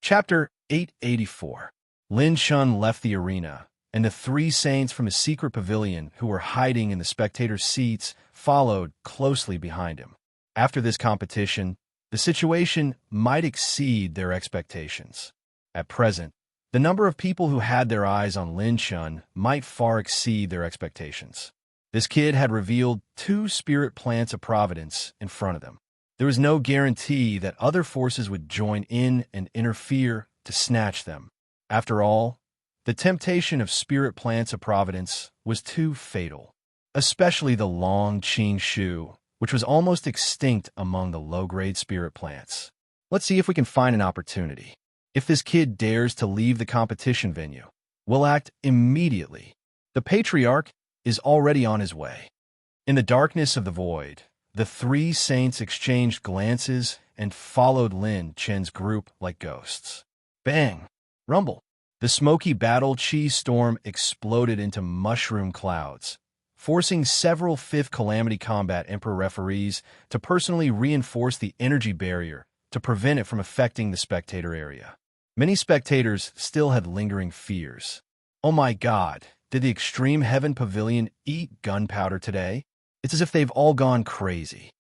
Chapter 884. Lin Chun left the arena, and the three saints from his secret pavilion who were hiding in the spectators' seats followed closely behind him. After this competition, the situation might exceed their expectations. At present, the number of people who had their eyes on Lin Chun might far exceed their expectations. This kid had revealed two spirit plants of providence in front of them. There was no guarantee that other forces would join in and interfere to snatch them. After all, the temptation of spirit plants of providence was too fatal, especially the long Qing Shu, which was almost extinct among the low-grade spirit plants. Let's see if we can find an opportunity. If this kid dares to leave the competition venue, we'll act immediately. The patriarch is already on his way. In the darkness of the void, the three saints exchanged glances and followed Lin Chen's group like ghosts. Bang! Rumble! The smoky battle chi storm exploded into mushroom clouds, forcing several Fifth Calamity Combat Emperor referees to personally reinforce the energy barrier to prevent it from affecting the spectator area. Many spectators still had lingering fears. Oh my God, did the Extreme Heaven Pavilion eat gunpowder today? It's as if they've all gone crazy.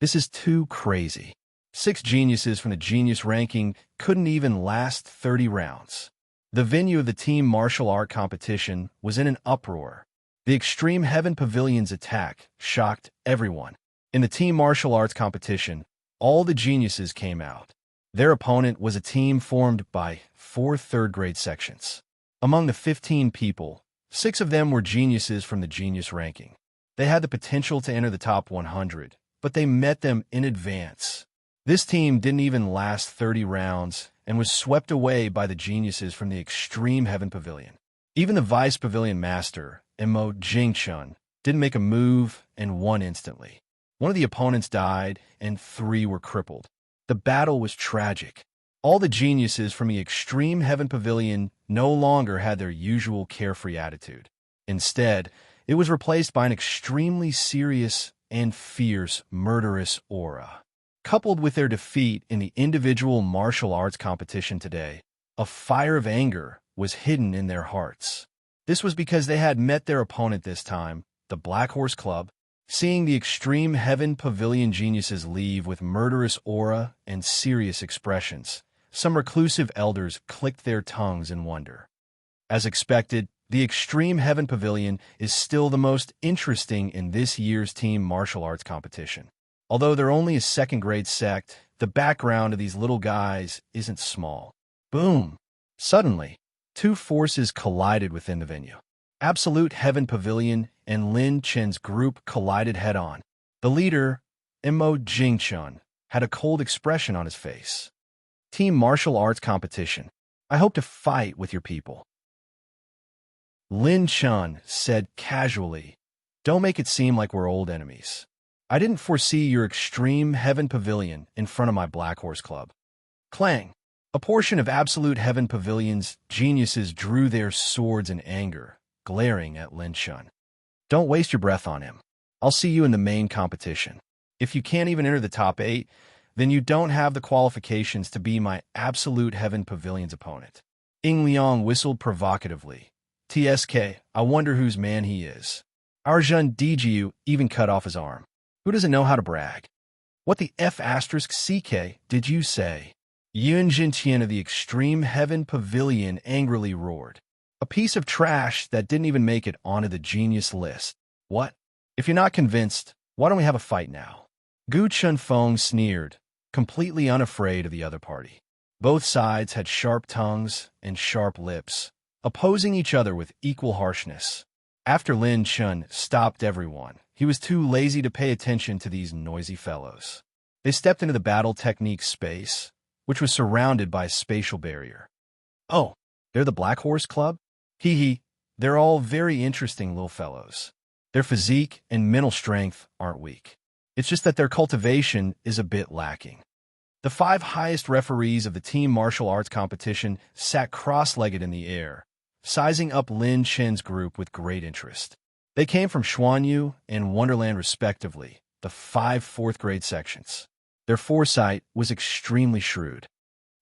This is too crazy. 6 geniuses from the genius ranking couldn't even last 30 rounds. The venue of the team martial art competition was in an uproar. The Extreme Heaven Pavilion's attack shocked everyone. In the team martial arts competition, all the geniuses came out. Their opponent was a team formed by 4 third-grade sections. Among the 15 people, 6 of them were geniuses from the genius ranking. They had the potential to enter the top 100, but they met them in advance. This team didn't even last 30 rounds and was swept away by the geniuses from the Extreme Heaven Pavilion. Even the Vice Pavilion Master, Mo Jingchun, didn't make a move and won instantly. One of the opponents died, and 3 were crippled. The battle was tragic. All the geniuses from the Extreme Heaven Pavilion no longer had their usual carefree attitude. Instead, it was replaced by an extremely serious and fierce murderous aura. Coupled with their defeat in the individual martial arts competition today, a fire of anger was hidden in their hearts. This was because they had met their opponent this time, the Black Horse Club. Seeing the Extreme Heaven Pavilion geniuses leave with murderous aura and serious expressions, some reclusive elders clicked their tongues in wonder. As expected, the Extreme Heaven Pavilion is still the most interesting in this year's team martial arts competition. Although they're only a second-grade sect, the background of these little guys isn't small. Boom! Suddenly, 2 forces collided within the venue. Absolute Heaven Pavilion and Lin Chen's group collided head-on. The leader, Mo Jingchun, had a cold expression on his face. Team martial arts competition. I hope to fight with your people. Lin Chun said casually, "Don't make it seem like we're old enemies. I didn't foresee your Extreme Heaven Pavilion in front of my Black Horse Club." Clang! A portion of Absolute Heaven Pavilion's geniuses drew their swords in anger, glaring at Lin Chun. "Don't waste your breath on him. I'll see you in the main competition. If you can't even enter the top 8, then you don't have the qualifications to be my Absolute Heaven Pavilion's opponent." Ying Liang whistled provocatively. "TSK, I wonder whose man he is. Arjun Dju even cut off his arm. Who doesn't know how to brag? What the F***CK did you say?" Yun Jintian of the Extreme Heaven Pavilion angrily roared. "A piece of trash that didn't even make it onto the genius list. What? If you're not convinced, why don't we have a fight now?" Gu Chunfeng sneered, completely unafraid of the other party. Both sides had sharp tongues and sharp lips, opposing each other with equal harshness. After Lin Chun stopped everyone, he was too lazy to pay attention to these noisy fellows. They stepped into the battle technique space, which was surrounded by a spatial barrier. "Oh, they're the Black Horse Club? Hee hee, they're all very interesting little fellows. Their physique and mental strength aren't weak. It's just that their cultivation is a bit lacking." The 5 highest referees of the team martial arts competition sat cross-legged in the air, sizing up Lin Chen's group with great interest. They came from Xuanyu and Wonderland respectively, the 5 fourth-grade sections. Their foresight was extremely shrewd.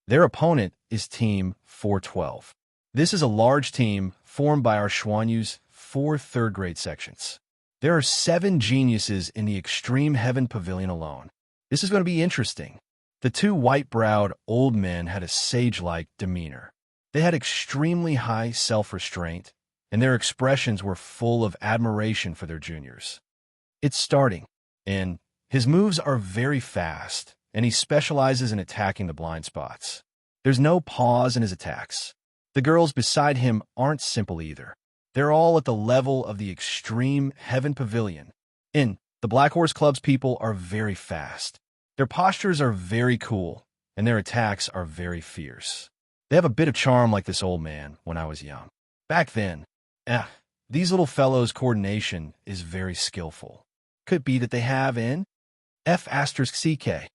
Their opponent is Team 412. This is a large team formed by our Xuanyu's 4 third-grade sections. There are 7 geniuses in the Extreme Heaven Pavilion alone. This is going to be interesting. The 2 white-browed old men had a sage-like demeanor. They had extremely high self-restraint, and their expressions were full of admiration for their juniors. It's starting, and his moves are very fast, and he specializes in attacking the blind spots. There's no pause in his attacks. The girls beside him aren't simple either. They're all at the level of the Extreme Heaven Pavilion. In the Black Horse Club's people are very fast. Their postures are very cool, and their attacks are very fierce. They have a bit of charm like this old man when I was young. Back then, these little fellows' coordination is very skillful. Could be that they have in F*CK.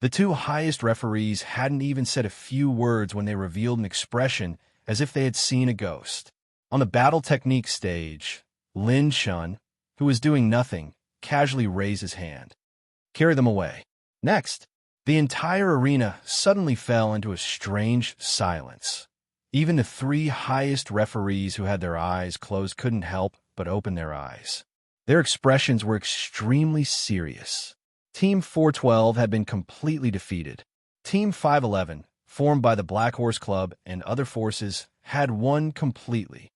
The 2 highest referees hadn't even said a few words when they revealed an expression as if they had seen a ghost. On the battle technique stage, Lin Shun, who was doing nothing, casually raised his hand. Carry them away. Next, the entire arena suddenly fell into a strange silence. Even the 3 highest referees who had their eyes closed couldn't help but open their eyes. Their expressions were extremely serious. Team 412 had been completely defeated. Team 511, formed by the Black Horse Club and other forces, had won completely.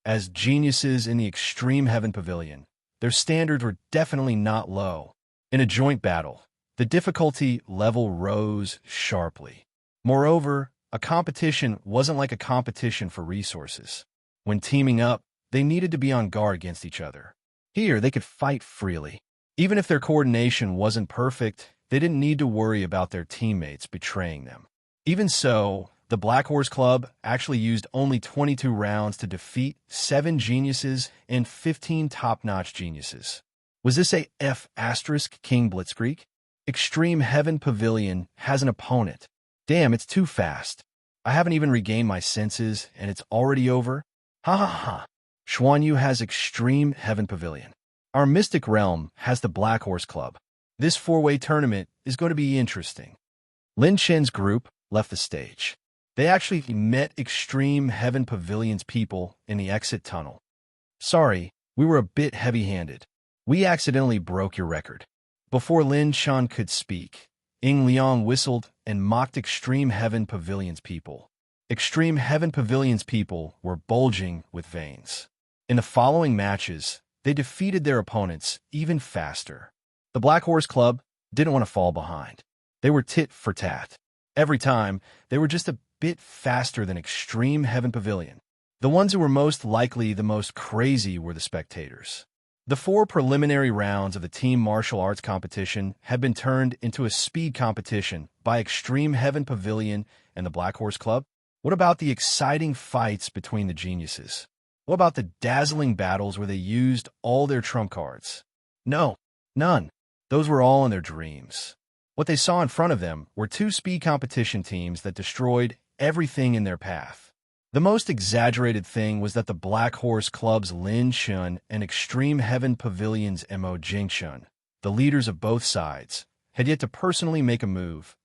As geniuses in the Extreme Heaven Pavilion, their standards were definitely not low. In a joint battle, the difficulty level rose sharply. Moreover, a competition wasn't like a competition for resources. When teaming up, they needed to be on guard against each other. Here, they could fight freely. Even if their coordination wasn't perfect, they didn't need to worry about their teammates betraying them. Even so, the Black Horse Club actually used only 22 rounds to defeat 7 geniuses and 15 top-notch geniuses. Was this a F*King Blitzkrieg? Extreme Heaven Pavilion has an opponent. Damn, it's too fast. I haven't even regained my senses, and it's already over? Ha ha ha. Xuanyu has Extreme Heaven Pavilion. Our Mystic Realm has the Black Horse Club. This 4-way tournament is going to be interesting. Lin Chen's group left the stage. They actually met Extreme Heaven Pavilion's people in the exit tunnel. Sorry, we were a bit heavy-handed. We accidentally broke your record. Before Lin Shan could speak, Ying Liang whistled and mocked Extreme Heaven Pavilion's people. Extreme Heaven Pavilion's people were bulging with veins. In the following matches, they defeated their opponents even faster. The Black Horse Club didn't want to fall behind. They were tit for tat. Every time, they were just a bit faster than Extreme Heaven Pavilion. The ones who were most likely the most crazy were the spectators. The 4 preliminary rounds of the team martial arts competition had been turned into a speed competition by Extreme Heaven Pavilion and the Black Horse Club. What about the exciting fights between the geniuses? What about the dazzling battles where they used all their trump cards? No, none. Those were all in their dreams. What they saw in front of them were 2 speed competition teams that destroyed everything in their path. The most exaggerated thing was that the Black Horse Club's Lin Shun and Extreme Heaven Pavilion's Mo Jingshun, the leaders of both sides, had yet to personally make a move.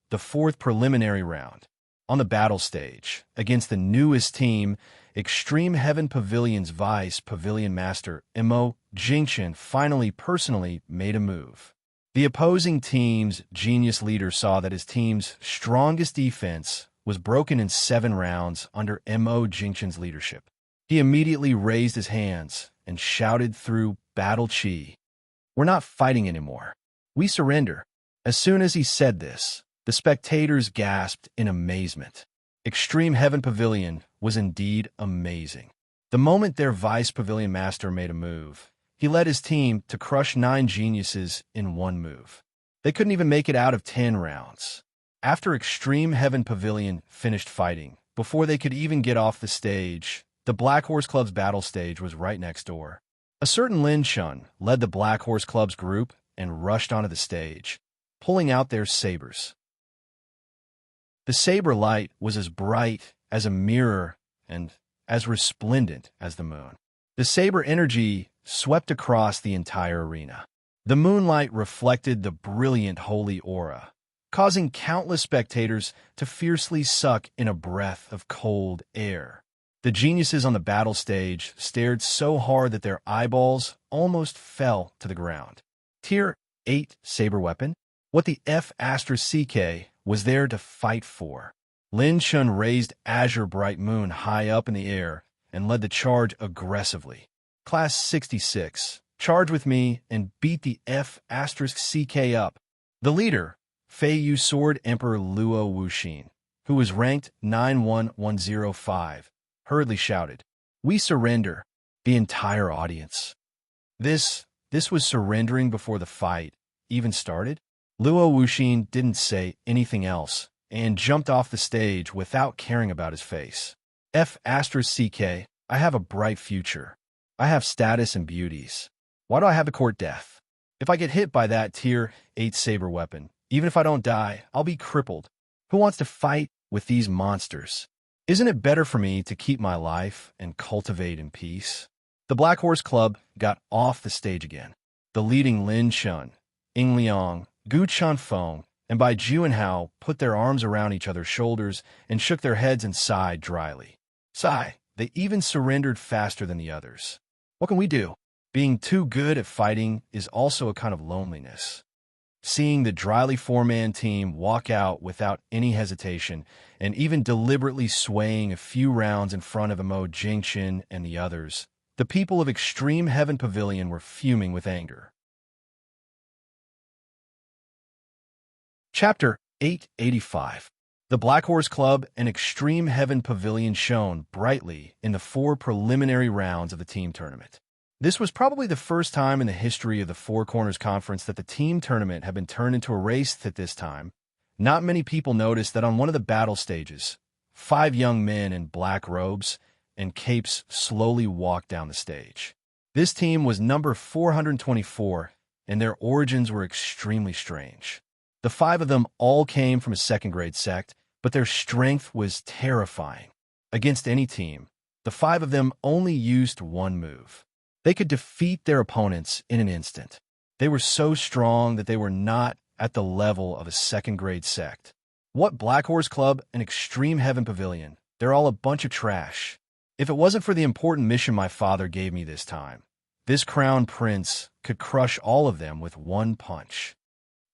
The 4th preliminary round, on the battle stage, against the newest team, Extreme Heaven Pavilion's Vice Pavilion Master, Mo Jingshun, finally personally made a move. The opposing team's genius leader saw that his team's strongest defense was broken in 7 rounds under Mo Jingshun's leadership. He immediately raised his hands and shouted through battle chi, "We're not fighting anymore. We surrender." As soon as he said this, the spectators gasped in amazement. Extreme Heaven Pavilion was indeed amazing. The moment their Vice Pavilion Master made a move, he led his team to crush 9 geniuses in 1 move. They couldn't even make it out of 10 rounds. After Extreme Heaven Pavilion finished fighting, before they could even get off the stage, the Black Horse Club's battle stage was right next door. A certain Lin Shun led the Black Horse Club's group and rushed onto the stage, pulling out their sabers. The saber light was as bright as a mirror and as resplendent as the moon. The saber energy swept across the entire arena. The moonlight reflected the brilliant holy aura, causing countless spectators to fiercely suck in a breath of cold air. The geniuses on the battle stage stared so hard that their eyeballs almost fell to the ground. Tier 8 saber weapon? What the F***CK was there to fight for? Lin Shun raised Azure Bright Moon high up in the air and led the charge aggressively. Class 66, charge with me and beat the F***CK up. The leader, Fei Yu Sword Emperor Luo Wuxin, who was ranked 91105, hurriedly shouted, "We surrender!" The entire audience. This was surrendering before the fight even started? Luo Wuxin didn't say anything else and jumped off the stage without caring about his face. F***CK, I have a bright future. I have status and beauties. Why do I have to court death? If I get hit by that tier 8 saber weapon, even if I don't die, I'll be crippled. Who wants to fight with these monsters? Isn't it better for me to keep my life and cultivate in peace? The Black Horse Club got off the stage again. The leading Lin Shun, Ying Liang, Gu Chanfeng, and Bai Juanhao put their arms around each other's shoulders and shook their heads and sighed dryly. Sigh, they even surrendered faster than the others. What can we do? Being too good at fighting is also a kind of loneliness. Seeing the dryly four-man team walk out without any hesitation and even deliberately swaying a few rounds in front of Mo Jingchen and the others, the people of Extreme Heaven Pavilion were fuming with anger. Chapter 885. The Black Horse Club and Extreme Heaven Pavilion shone brightly in the 4 preliminary rounds of the team tournament. This was probably the first time in the history of the Four Corners Conference that the team tournament had been turned into a race at this time. Not many people noticed that on one of the battle stages, 5 young men in black robes and capes slowly walked down the stage. This team was number 424, and their origins were extremely strange. The 5 of them all came from a second-grade sect, but their strength was terrifying. Against any team, the 5 of them only used one move. They could defeat their opponents in an instant. They were so strong that they were not at the level of a second-grade sect. What Black Horse Club and Extreme Heaven Pavilion? They're all a bunch of trash. If it wasn't for the important mission my father gave me this time, this crown prince could crush all of them with one punch.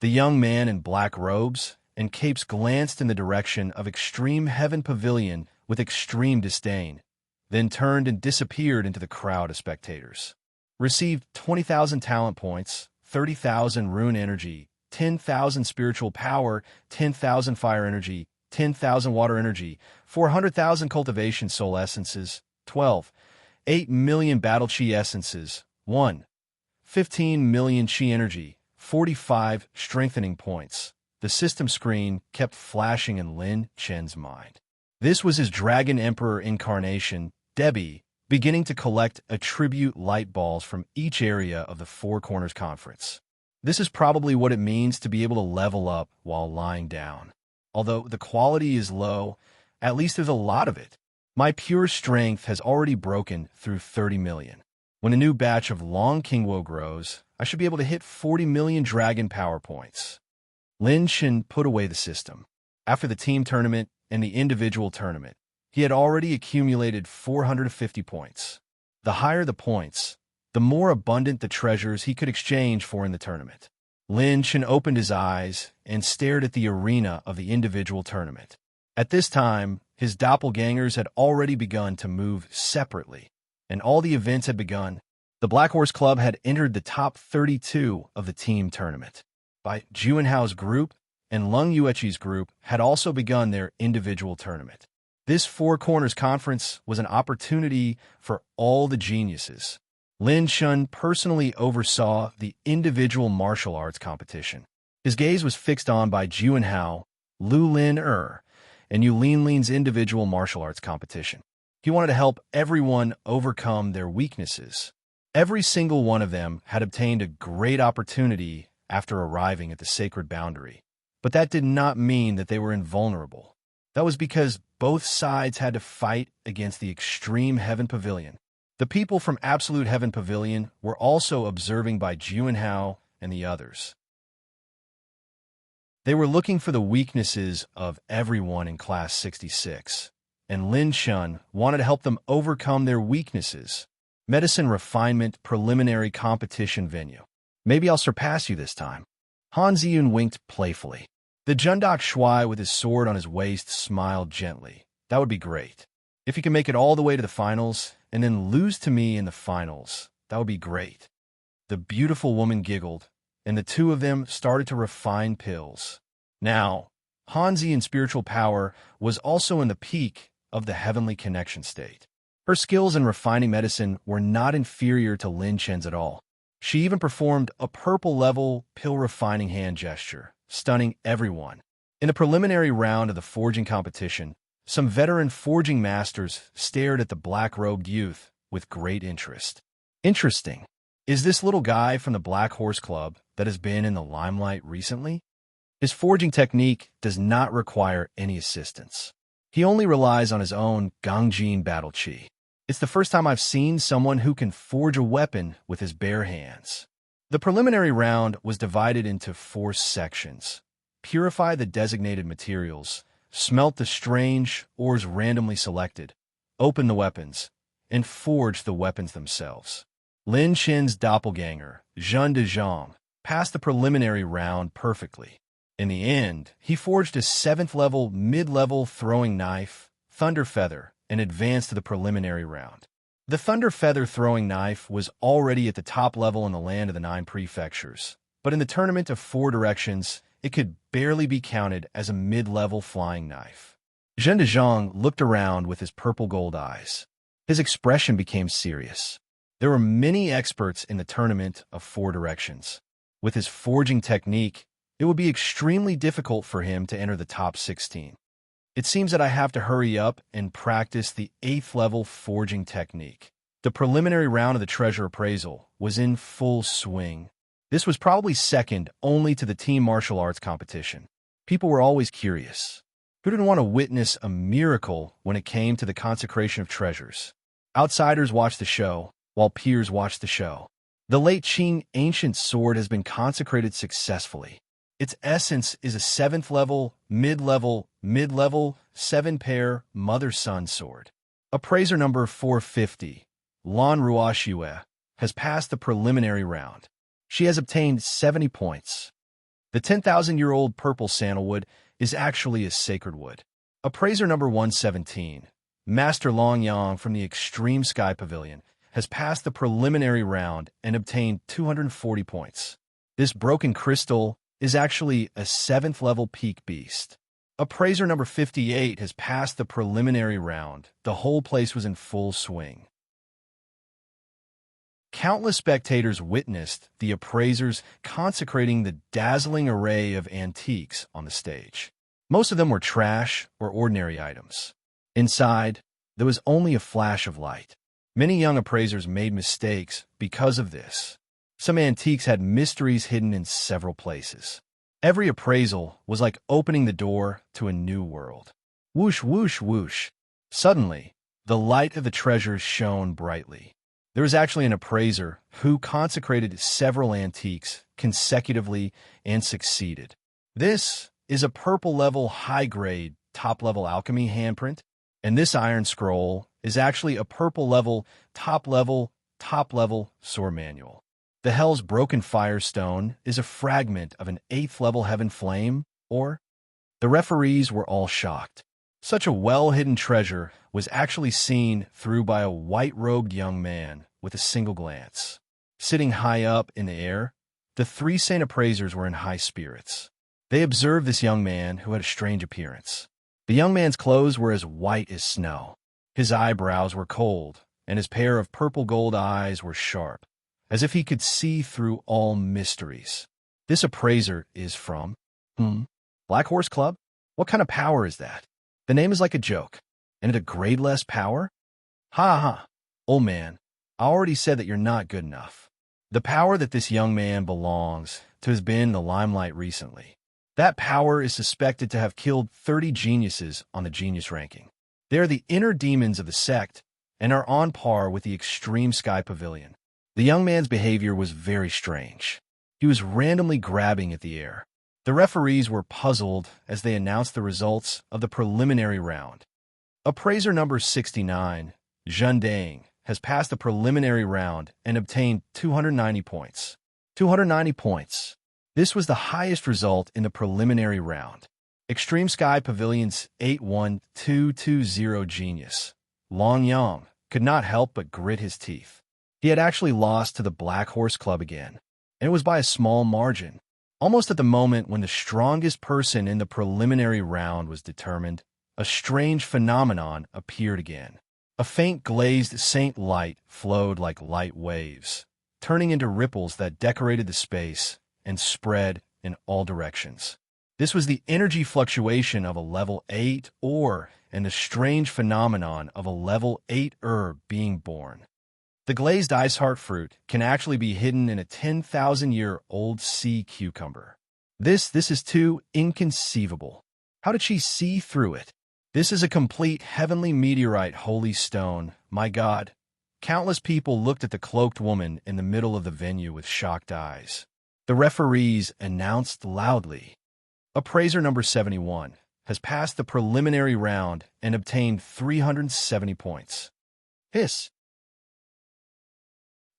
The young man in black robes and capes glanced in the direction of Extreme Heaven Pavilion with extreme disdain, then turned and disappeared into the crowd of spectators. Received 20,000 talent points, 30,000 rune energy, 10,000 spiritual power, 10,000 fire energy, 10,000 water energy, 400,000 cultivation soul essences, 8 million battle chi essences, 15 million chi energy, 45 strengthening points. The system screen kept flashing in Lin Chen's mind. This was his Dragon Emperor incarnation, Debbie, beginning to collect attribute light balls from each area of the Four Corners Conference. This is probably what it means to be able to level up while lying down. Although the quality is low, at least there's a lot of it. My pure strength has already broken through 30 million. When a new batch of Long Kingwo grows, I should be able to hit 40 million dragon power points. Lin Shen put away the system. After the team tournament and the individual tournament, he had already accumulated 450 points. The higher the points, the more abundant the treasures he could exchange for in the tournament. Lin Shen opened his eyes and stared at the arena of the individual tournament. At this time, his doppelgangers had already begun to move separately, and all the events had begun. The Black Horse Club had entered the top 32 of the team tournament. Bai Juanhao's group and Lung Yueqi's group had also begun their individual tournament. This Four Corners Conference was an opportunity for all the geniuses. Lin Shun personally oversaw the individual martial arts competition. His gaze was fixed on by Juanhao, Lu Lin and Yu Linlin's individual martial arts competition. He wanted to help everyone overcome their weaknesses. Every single one of them had obtained a great opportunity after arriving at the sacred boundary, but that did not mean that they were invulnerable. That was because both sides had to fight against the Extreme Heaven Pavilion. The people from Absolute Heaven Pavilion were also observing by Juanhao and the others. They were looking for the weaknesses of everyone in Class 66, and Lin Shun wanted to help them overcome their weaknesses. Medicine Refinement Preliminary Competition Venue. Maybe I'll surpass you this time. Han Ziyun winked playfully. The Jundok Shuai with his sword on his waist smiled gently. That would be great. If you can make it all the way to the finals and then lose to me in the finals, that would be great. The beautiful woman giggled, and the two of them started to refine pills. Now, Han Ziyun's spiritual power was also in the peak of the heavenly connection state. Her skills in refining medicine were not inferior to Lin Chen's at all. She even performed a purple-level pill-refining hand gesture, stunning everyone. In the preliminary round of the forging competition, some veteran forging masters stared at the black-robed youth with great interest. Interesting. Is this little guy from the Black Horse Club that has been in the limelight recently? His forging technique does not require any assistance. He only relies on his own Gangjin battle chi. It's the first time I've seen someone who can forge a weapon with his bare hands. The preliminary round was divided into 4 sections. Purify the designated materials, smelt the strange ores randomly selected, open the weapons, and forge the weapons themselves. Lin Chen's doppelganger, Zhun Dezhong, passed the preliminary round perfectly. In the end, he forged a 7th-level, mid-level throwing knife, Thunder Feather, and advanced to the preliminary round. The Thunder Feather throwing knife was already at the top level in the land of the 9 prefectures, but in the tournament of 4 directions, it could barely be counted as a mid-level flying knife. Zhun Dezhong looked around with his purple-gold eyes. His expression became serious. There were many experts in the tournament of 4 directions. With his forging technique, it would be extremely difficult for him to enter the top 16. It seems that I have to hurry up and practice the 8th-level forging technique. The preliminary round of the treasure appraisal was in full swing. This was probably second only to the team martial arts competition. People were always curious. Who didn't want to witness a miracle when it came to the consecration of treasures? Outsiders watched the show, while peers watched the show. The late Qing ancient sword has been consecrated successfully. Its essence is a 7th-level, mid-level, 7-pair mother-son sword. Appraiser number 450, Lan Ruoxue, has passed the preliminary round. She has obtained 70 points. The 10,000-year-old purple sandalwood is actually a sacred wood. Appraiser number 117, Master Long Yang from the Extreme Sky Pavilion, has passed the preliminary round and obtained 240 points. This broken crystal is actually a 7th-level peak beast. Appraiser number 58 has passed the preliminary round. The whole place was in full swing. Countless spectators witnessed the appraisers consecrating the dazzling array of antiques on the stage. Most of them were trash or ordinary items. Inside, there was only a flash of light. Many young appraisers made mistakes because of this. Some antiques had mysteries hidden in several places. Every appraisal was like opening the door to a new world. Whoosh, whoosh, whoosh. Suddenly, the light of the treasures shone brightly. There was actually an appraiser who consecrated several antiques consecutively and succeeded. This is a purple-level, high-grade, top-level alchemy handprint, and this iron scroll is actually a purple-level, top-level sword manual. The Hell's Broken Firestone is a fragment of an 8th-level Heaven Flame, or? The referees were all shocked. Such a well-hidden treasure was actually seen through by a white-robed young man with a single glance. Sitting high up in the air, the 3 saint appraisers were in high spirits. They observed this young man who had a strange appearance. The young man's clothes were as white as snow. His eyebrows were cold, and his pair of purple-gold eyes were sharp, as if he could see through all mysteries. This appraiser is from, Black Horse Club? What kind of power is that? The name is like a joke. And it a grade less power? Ha ha. Old man, I already said that you're not good enough. The power that this young man belongs to has been in the limelight recently. That power is suspected to have killed 30 geniuses on the genius ranking. They are the inner demons of the sect and are on par with the Extreme Sky Pavilion. The young man's behavior was very strange. He was randomly grabbing at the air. The referees were puzzled as they announced the results of the preliminary round. Appraiser number 69, Zhendang, has passed the preliminary round and obtained 290 points. 290 points. This was the highest result in the preliminary round. Extreme Sky Pavilion's 81220 genius, Long Yang, could not help but grit his teeth. He had actually lost to the Black Horse Club again, and it was by a small margin. Almost at the moment when the strongest person in the preliminary round was determined, a strange phenomenon appeared again. A faint glazed saint light flowed like light waves, turning into ripples that decorated the space and spread in all directions. This was the energy fluctuation of a level 8 ore and the strange phenomenon of a level 8 herb being born. The glazed ice heart fruit can actually be hidden in a 10,000-year-old sea cucumber. This is too inconceivable. How did she see through it? This is a complete heavenly meteorite holy stone, my God. Countless people looked at the cloaked woman in the middle of the venue with shocked eyes. The referees announced loudly, Appraiser number 71 has passed the preliminary round and obtained 370 points. Hiss.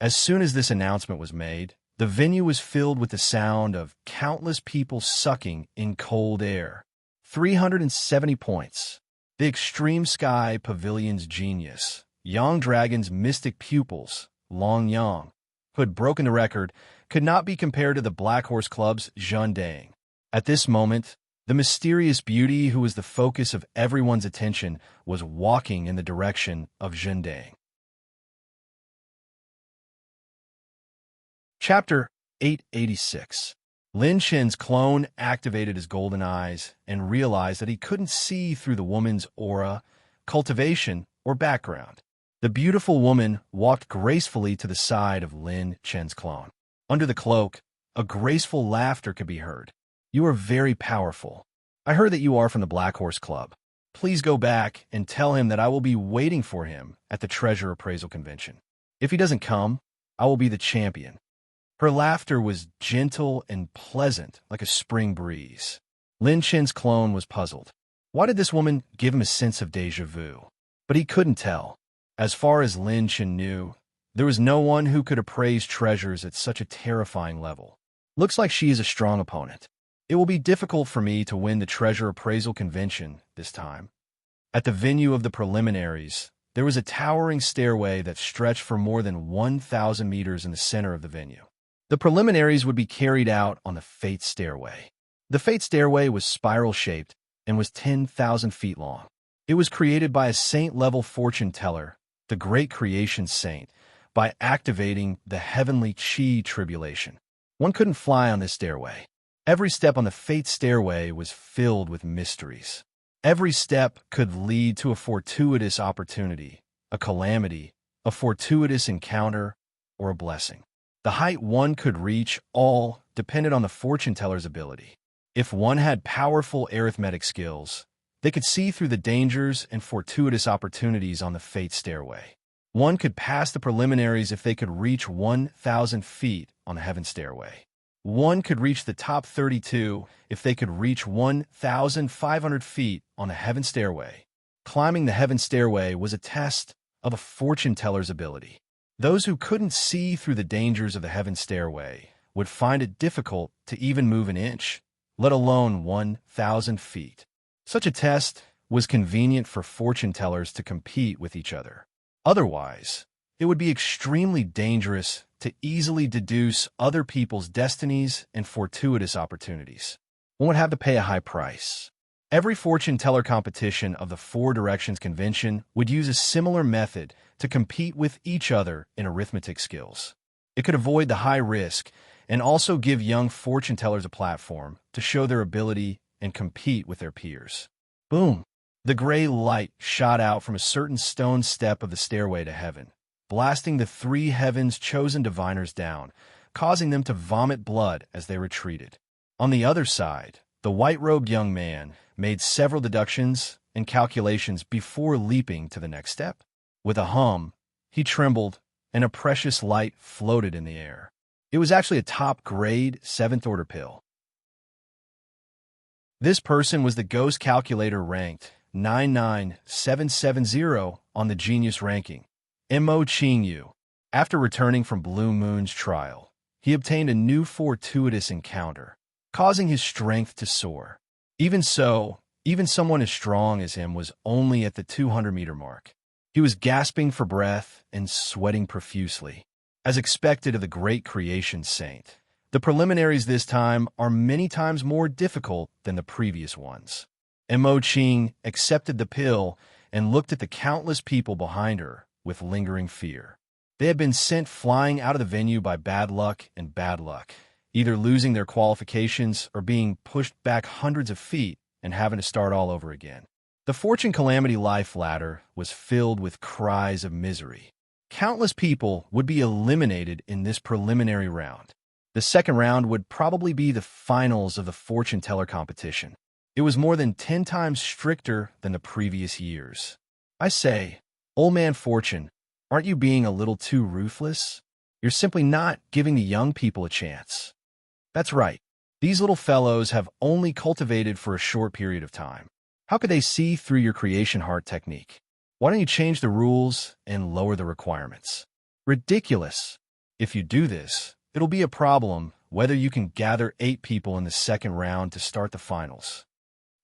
As soon as this announcement was made, the venue was filled with the sound of countless people sucking in cold air. 370 points. The Extreme Sky Pavilion's genius, Yang Dragon's mystic pupils, Long Yang, who had broken the record, could not be compared to the Black Horse Club's Zhendang. At this moment, the mysterious beauty who was the focus of everyone's attention was walking in the direction of Zhendang. Chapter 886. Lin Chen's clone activated his golden eyes and realized that he couldn't see through the woman's aura, cultivation, or background. The beautiful woman walked gracefully to the side of Lin Chen's clone. Under the cloak, a graceful laughter could be heard. You are very powerful. I heard that you are from the Black Horse Club. Please go back and tell him that I will be waiting for him at the treasure appraisal convention. If he doesn't come, I will be the champion. Her laughter was gentle and pleasant like a spring breeze. Lin Chen's clone was puzzled. Why did this woman give him a sense of déjà vu? But he couldn't tell. As far as Lin Chen knew, there was no one who could appraise treasures at such a terrifying level. Looks like she is a strong opponent. It will be difficult for me to win the treasure appraisal convention this time. At the venue of the preliminaries, there was a towering stairway that stretched for more than 1,000 meters in the center of the venue. The preliminaries would be carried out on the Fate Stairway. The Fate Stairway was spiral-shaped and was 10,000 feet long. It was created by a saint-level fortune teller, the Great Creation Saint, by activating the heavenly Qi tribulation. One couldn't fly on this stairway. Every step on the Fate Stairway was filled with mysteries. Every step could lead to a fortuitous opportunity, a calamity, a fortuitous encounter, or a blessing. The height one could reach all depended on the fortune teller's ability. If one had powerful arithmetic skills, they could see through the dangers and fortuitous opportunities on the Fate Stairway. One could pass the preliminaries if they could reach 1,000 feet on the Heaven Stairway. One could reach the top 32 if they could reach 1,500 feet on the Heaven Stairway. Climbing the Heaven Stairway was a test of a fortune teller's ability. Those who couldn't see through the dangers of the Heaven Stairway would find it difficult to even move an inch, let alone 1,000 feet. Such a test was convenient for fortune tellers to compete with each other. Otherwise, it would be extremely dangerous to easily deduce other people's destinies and fortuitous opportunities. One would have to pay a high price. Every fortune teller competition of the Four Directions Convention would use a similar method to compete with each other in arithmetic skills. It could avoid the high risk and also give young fortune tellers a platform to show their ability and compete with their peers. Boom! The gray light shot out from a certain stone step of the stairway to heaven, blasting the three heavens' chosen diviners down, causing them to vomit blood as they retreated. On the other side, the white-robed young man made several deductions and calculations before leaping to the next step. With a hum, he trembled, and a precious light floated in the air. It was actually a top-grade, seventh-order pill. This person was the ghost calculator ranked 99770 on the Genius ranking. Mo Qingyu. After returning from Blue Moon's trial, he obtained a new fortuitous encounter, causing his strength to soar. Even so, even someone as strong as him was only at the 200-meter mark. He was gasping for breath and sweating profusely. As expected of the great creation saint, the preliminaries this time are many times more difficult than the previous ones. Mo Qing accepted the pill and looked at the countless people behind her with lingering fear. They had been sent flying out of the venue by bad luck, either losing their qualifications or being pushed back hundreds of feet and having to start all over again. The Fortune Calamity Life ladder was filled with cries of misery. Countless people would be eliminated in this preliminary round. The second round would probably be the finals of the fortune teller competition. It was more than 10 times stricter than the previous years. I say, old man Fortune, aren't you being a little too ruthless? You're simply not giving the young people a chance. That's right. These little fellows have only cultivated for a short period of time. How could they see through your creation heart technique? Why don't you change the rules and lower the requirements? Ridiculous. If you do this, it'll be a problem whether you can gather 8 people in the second round to start the finals.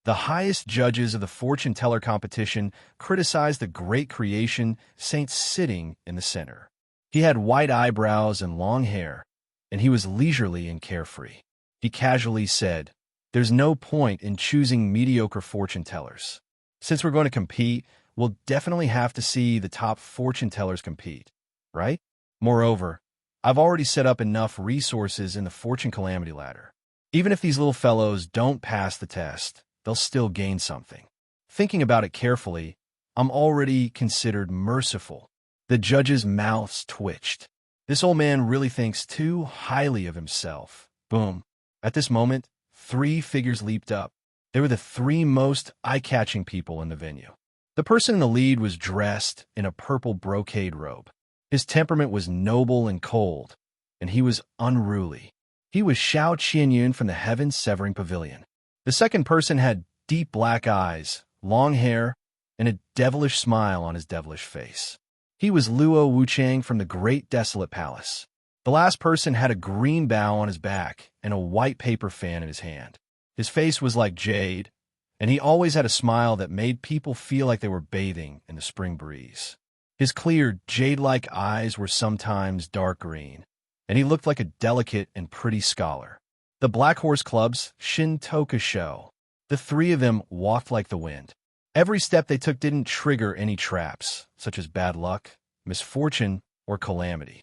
The highest judges of the fortune teller competition criticized the great creation saint sitting in the center. He had white eyebrows and long hair, and he was leisurely and carefree. He casually said, "There's no point in choosing mediocre fortune tellers. Since we're going to compete, we'll definitely have to see the top fortune tellers compete, right? Moreover, I've already set up enough resources in the fortune calamity ladder. Even if these little fellows don't pass the test, they'll still gain something. Thinking about it carefully, I'm already considered merciful." The judges' mouths twitched. This old man really thinks too highly of himself. Boom. At this moment, 3 figures leaped up. They were the 3 most eye-catching people in the venue. The person in the lead was dressed in a purple brocade robe. His temperament was noble and cold, and he was unruly. He was Xiao Qianyun from the Heaven-Severing Pavilion. The second person had deep black eyes, long hair, and a devilish smile on his devilish face. He was Luo Wuchang from the Great Desolate Palace. The last person had a green bough on his back and a white paper fan in his hand. His face was like jade, and he always had a smile that made people feel like they were bathing in the spring breeze. His clear, jade-like eyes were sometimes dark green, and he looked like a delicate and pretty scholar. The Black Horse Club's Shintoka show. The 3 of them walked like the wind. Every step they took didn't trigger any traps, such as bad luck, misfortune, or calamity.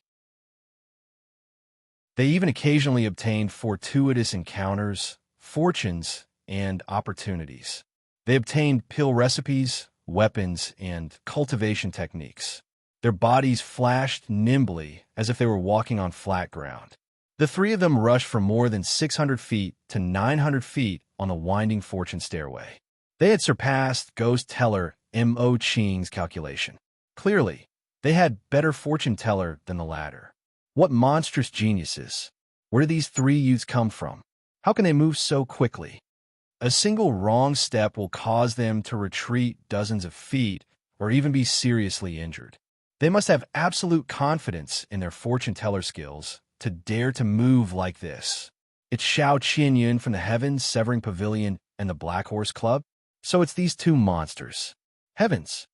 They even occasionally obtained fortuitous encounters, fortunes, and opportunities. They obtained pill recipes, weapons, and cultivation techniques. Their bodies flashed nimbly as if they were walking on flat ground. The 3 of them rushed from more than 600 feet to 900 feet on the winding fortune stairway. They had surpassed ghost teller Mo Qing's calculation. Clearly, they had better fortune teller than the latter. What monstrous geniuses! Where did these 3 youths come from? How can they move so quickly? A single wrong step will cause them to retreat dozens of feet or even be seriously injured. They must have absolute confidence in their fortune teller skills to dare to move like this. It's Xiao Qianyun from the Heaven-Severing Pavilion and the Black Horse Club? So it's these 2 monsters. Heavens!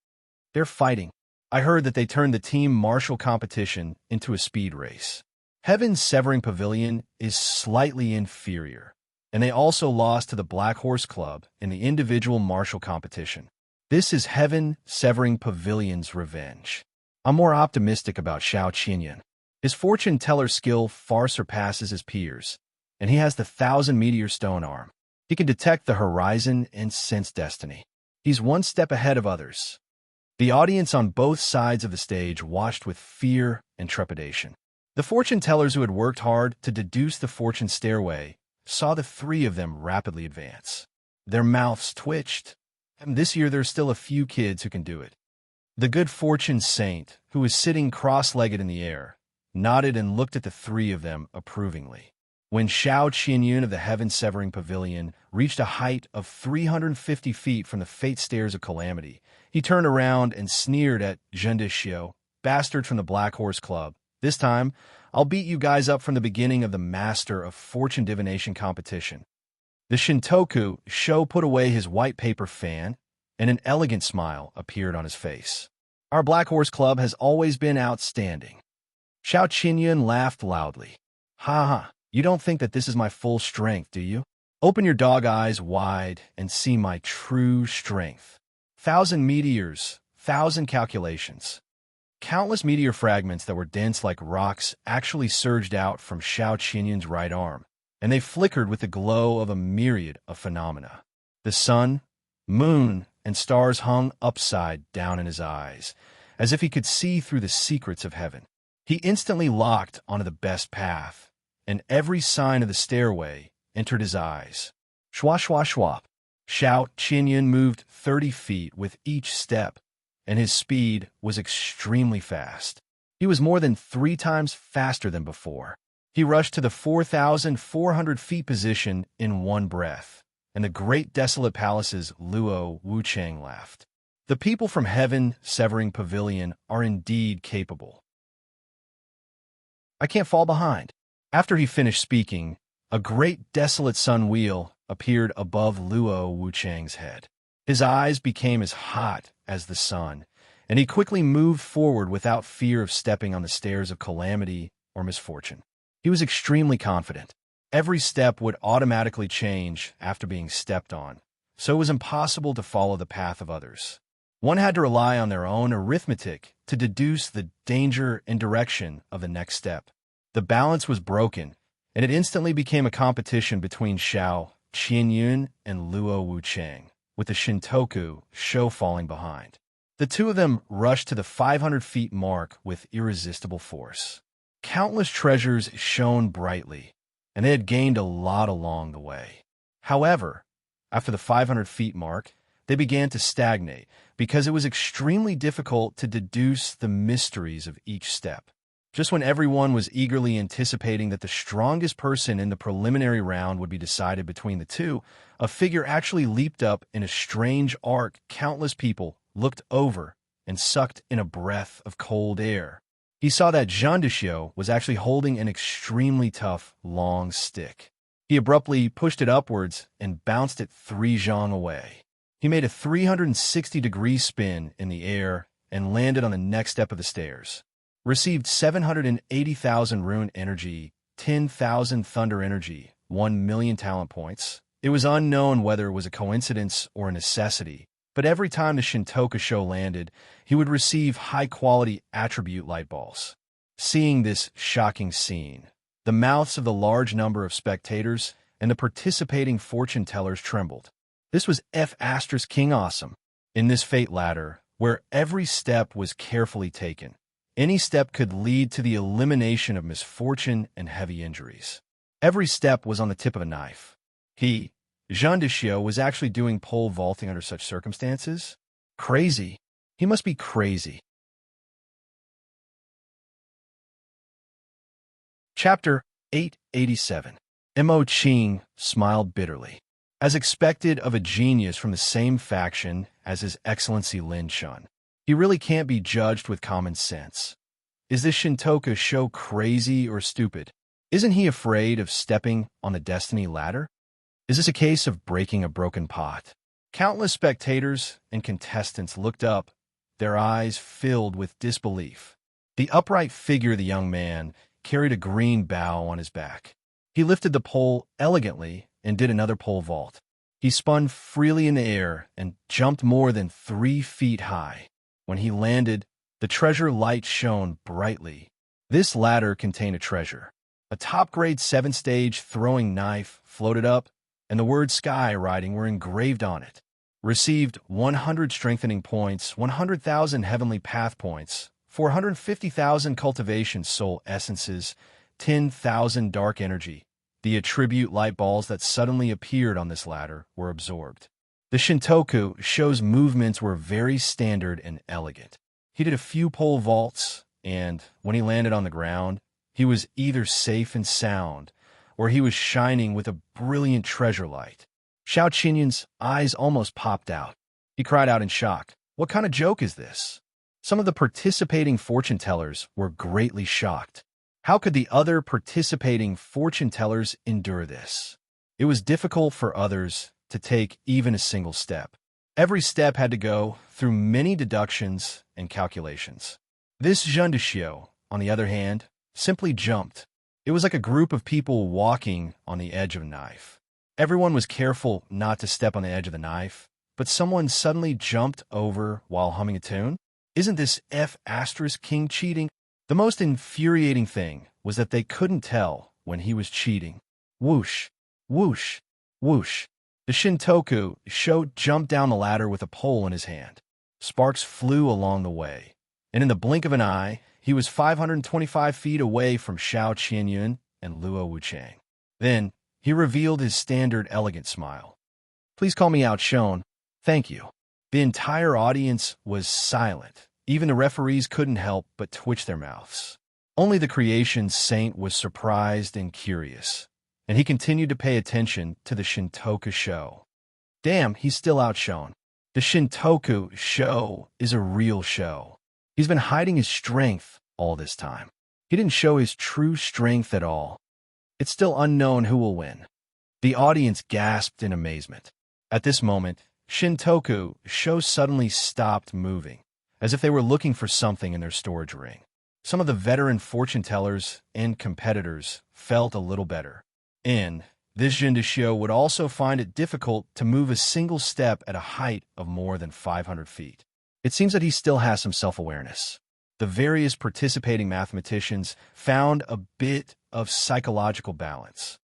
They're fighting. I heard that they turned the team martial competition into a speed race. Heaven-Severing Pavilion is slightly inferior, and they also lost to the Black Horse Club in the individual martial competition. This is Heaven-Severing Pavilion's revenge. I'm more optimistic about Xiao Qianyun. His fortune teller skill far surpasses his peers, and he has the 1,000-meteor stone arm. He can detect the horizon and sense destiny. He's 1 step ahead of others. The audience on both sides of the stage watched with fear and trepidation. The fortune tellers who had worked hard to deduce the fortune stairway saw the 3 of them rapidly advance. Their mouths twitched, and this year there's still a few kids who can do it. The good fortune saint, who was sitting cross-legged in the air, nodded and looked at the 3 of them approvingly. When Shao Qianyun of the Heaven-Severing Pavilion reached a height of 350 feet from the Fate Stairs of Calamity, he turned around and sneered at Zhen Dixio, bastard from the Black Horse Club. This time, I'll beat you guys up from the beginning of the Master of Fortune Divination competition. The Shintoku Sho put away his white paper fan, and an elegant smile appeared on his face. Our Black Horse Club has always been outstanding. Shao Qianyun laughed loudly. Ha ha, you don't think that this is my full strength, do you? Open your dog eyes wide and see my true strength. 1,000 meteors, 1,000 calculations. Countless meteor fragments that were dense like rocks actually surged out from Shao Qianyun's right arm, and they flickered with the glow of a myriad of phenomena. The sun, moon, and stars hung upside down in his eyes, as if he could see through the secrets of heaven. He instantly locked onto the best path, and every sign of the stairway entered his eyes. Schwa schwa schwap. Shao Qianyun moved 30 feet with each step, and his speed was extremely fast. He was more than 3 times faster than before. He rushed to the 4,400 feet position in one breath, and the great desolate palace's Luo Wuchang laughed. The people from Heaven-Severing Pavilion are indeed capable. I can't fall behind. After he finished speaking, a great desolate sun wheel appeared above Luo Wuchang's head. His eyes became as hot as the sun, and he quickly moved forward without fear of stepping on the stairs of calamity or misfortune. He was extremely confident. Every step would automatically change after being stepped on, so it was impossible to follow the path of others. One had to rely on their own arithmetic to deduce the danger and direction of the next step. The balance was broken, and it instantly became a competition between Shao Qianyun and Luo Wuchang, with the Shintoku Sho falling behind. The two of them rushed to the 500 feet mark with irresistible force. Countless treasures shone brightly, and they had gained a lot along the way. However, after the 500 feet mark, they began to stagnate because it was extremely difficult to deduce the mysteries of each step. Just when everyone was eagerly anticipating that the strongest person in the preliminary round would be decided between the two, a figure actually leaped up in a strange arc. Countless people looked over and sucked in a breath of cold air. He saw that Zhen Dixio was actually holding an extremely tough, long stick. He abruptly pushed it upwards and bounced it 3 zhang away. He made a 360-degree spin in the air and landed on the next step of the stairs. Received 780,000 rune energy, 10,000 thunder energy, 1 million talent points. It was unknown whether it was a coincidence or a necessity, but every time the Shintoku Sho landed, he would receive high-quality attribute light balls. Seeing this shocking scene, the mouths of the large number of spectators and the participating fortune tellers trembled. This was King Awesome. In this fate ladder, where every step was carefully taken, any step could lead to the elimination of misfortune and heavy injuries. Every step was on the tip of a knife. Zhen Dixio, was actually doing pole vaulting under such circumstances? Crazy. He must be crazy. Chapter 887. Mo Qing smiled bitterly. As expected of a genius from the same faction as His Excellency Lin Shun, he really can't be judged with common sense. Is this Shintoku Sho crazy or stupid? Isn't he afraid of stepping on the destiny ladder? Is this a case of breaking a broken pot? Countless spectators and contestants looked up, their eyes filled with disbelief. The upright figure of the young man carried a green bough on his back. He lifted the pole elegantly and did another pole vault. He spun freely in the air and jumped more than 3 feet high. When he landed, the treasure light shone brightly. This ladder contained a treasure. A top-grade 7-stage throwing knife floated up, and the words Sky Riding were engraved on it. Received 100 strengthening points, 100,000 heavenly path points, 450,000 cultivation soul essences, 10,000 dark energy. The attribute light balls that suddenly appeared on this ladder were absorbed. The Shintoku Sho's movements were very standard and elegant. He did a few pole vaults, and when he landed on the ground, he was either safe and sound, where he was shining with a brilliant treasure light. Xiao Qinyun's eyes almost popped out. He cried out in shock, "What kind of joke is this?" Some of the participating fortune tellers were greatly shocked. How could the other participating fortune tellers endure this? It was difficult for others to take even a single step. Every step had to go through many deductions and calculations. This Zhen Dexiu, on the other hand, simply jumped. It was like a group of people walking on the edge of a knife. Everyone was careful not to step on the edge of the knife, but someone suddenly jumped over while humming a tune. Isn't this King cheating? The most infuriating thing was that they couldn't tell when he was cheating. Whoosh, whoosh, whoosh. The Shintoku Sho jumped down the ladder with a pole in his hand. Sparks flew along the way, and in the blink of an eye, he was 525 feet away from Xiao Qianyun and Luo Wuchang. Then, he revealed his standard elegant smile. "Please call me out, Shone. Thank you." The entire audience was silent. Even the referees couldn't help but twitch their mouths. Only the creation saint was surprised and curious, and he continued to pay attention to the Shintoku Sho. Damn, he's still outshone. The Shintoku Sho is a real show. He's been hiding his strength all this time. He didn't show his true strength at all. It's still unknown who will win. The audience gasped in amazement. At this moment, Shintoku Sho suddenly stopped moving, as if they were looking for something in their storage ring. Some of the veteran fortune tellers and competitors felt a little better. And this Zhen Dexiu would also find it difficult to move a single step at a height of more than 500 feet. It seems that he still has some self-awareness. The various participating mathematicians found a bit of psychological balance.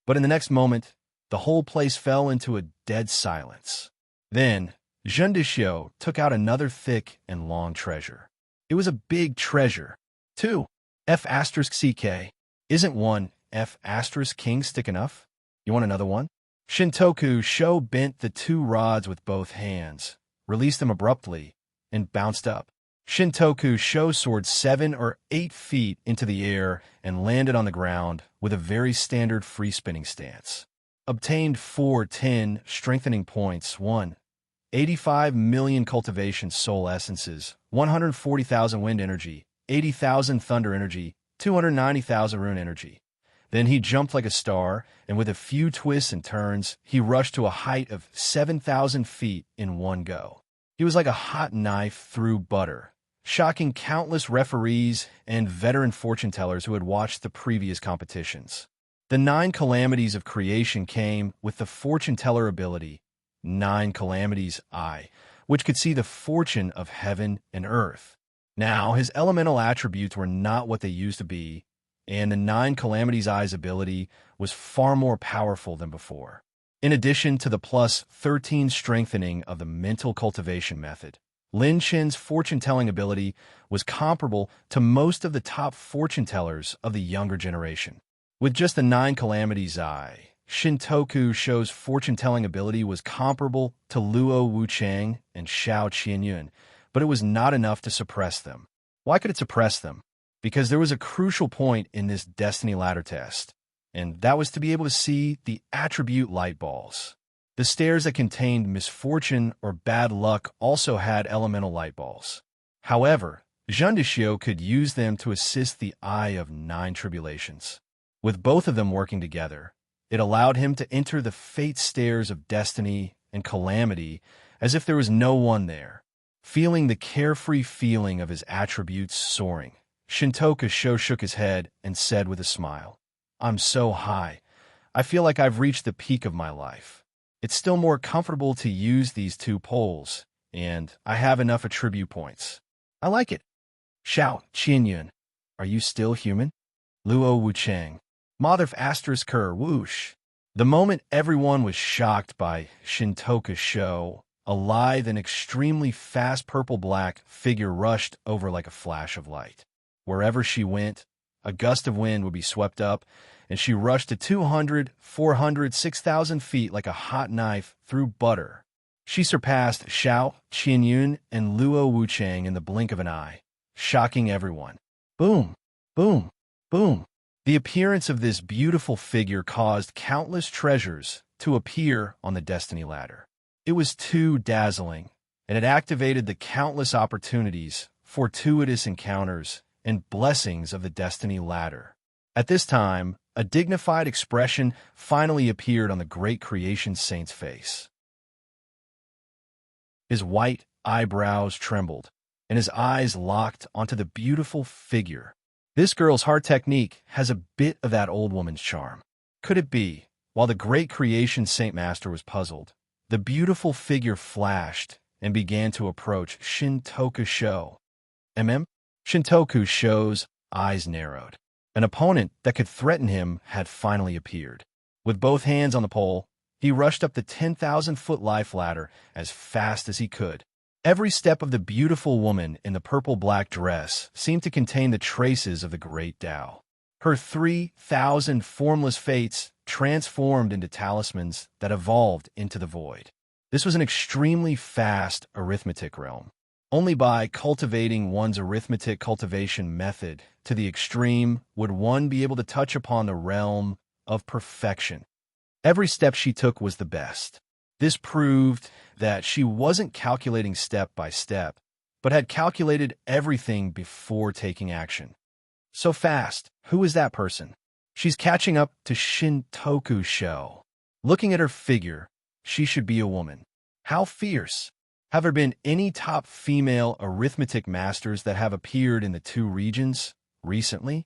But in the next moment, the whole place fell into a dead silence. Then, Zhen Dexiu took out another thick and long treasure. It was a big treasure. 2. F***CK. Isn't one F***king stick enough? You want another one? Shintoku Sho bent the two rods with both hands, released them abruptly, and bounced up. Shintoku Sho soared 7 or 8 feet into the air and landed on the ground with a very standard free spinning stance. Obtained 410 strengthening points, 1. 85 million cultivation soul essences, 140,000 wind energy, 80,000 thunder energy, 290,000 rune energy. Then he jumped like a star, and with a few twists and turns, he rushed to a height of 7,000 feet in one go. He was like a hot knife through butter, shocking countless referees and veteran fortune tellers who had watched the previous competitions. The 9 calamities of creation came with the fortune teller ability, 9 calamities eye, which could see the fortune of heaven and earth. Now, his elemental attributes were not what they used to be, and the 9 calamities eye's ability was far more powerful than before. In addition to the plus 13 strengthening of the mental cultivation method, Lin Chen's fortune-telling ability was comparable to most of the top fortune tellers of the younger generation. With just the 9 calamities eye, Shintoku Sho's fortune-telling ability was comparable to Luo Wuchang and Xiao Qianyun, but it was not enough to suppress them. Why could it suppress them? Because there was a crucial point in this Destiny Ladder test, and that was to be able to see the attribute light balls. The stairs that contained misfortune or bad luck also had elemental light balls. However, Zhen Dexiu could use them to assist the Eye of 9 Tribulations. With both of them working together, it allowed him to enter the fate stairs of destiny and calamity as if there was no one there. Feeling the carefree feeling of his attributes soaring, Shintoku Sho shook his head and said with a smile, "I'm so high. I feel like I've reached the peak of my life. It's still more comfortable to use these 2 poles, and I have enough attribute points. I like it." Xiao Qianyun, are you still human? Luo Wuchang, Mother of Ker whoosh. The moment everyone was shocked by Shintoku Sho, a lithe and extremely fast purple-black figure rushed over like a flash of light. Wherever she went, a gust of wind would be swept up, and she rushed to 200, 400, 6,000 feet like a hot knife through butter. She surpassed Xiao Qianyun and Luo Wuchang in the blink of an eye, shocking everyone. Boom, boom, boom. The appearance of this beautiful figure caused countless treasures to appear on the destiny ladder. It was too dazzling, and it activated the countless opportunities, fortuitous encounters, and blessings of the destiny ladder. At this time, a dignified expression finally appeared on the great creation saint's face. His white eyebrows trembled, and his eyes locked onto the beautiful figure. This girl's heart technique has a bit of that old woman's charm. Could it be? While the great creation saint master was puzzled, the beautiful figure flashed and began to approach Shintoku Sho. Shintoku Sho's eyes narrowed. An opponent that could threaten him had finally appeared. With both hands on the pole, he rushed up the 10,000-foot life ladder as fast as he could. Every step of the beautiful woman in the purple-black dress seemed to contain the traces of the great Tao. Her 3,000 formless fates transformed into talismans that evolved into the void. This was an extremely fast arithmetic realm. Only by cultivating one's arithmetic cultivation method to the extreme would one be able to touch upon the realm of perfection. Every step she took was the best. This proved that she wasn't calculating step by step, but had calculated everything before taking action. So fast, who is that person? She's catching up to Shintoku Sho. Looking at her figure, she should be a woman. How fierce! Have there been any top female arithmetic masters that have appeared in the two regions recently?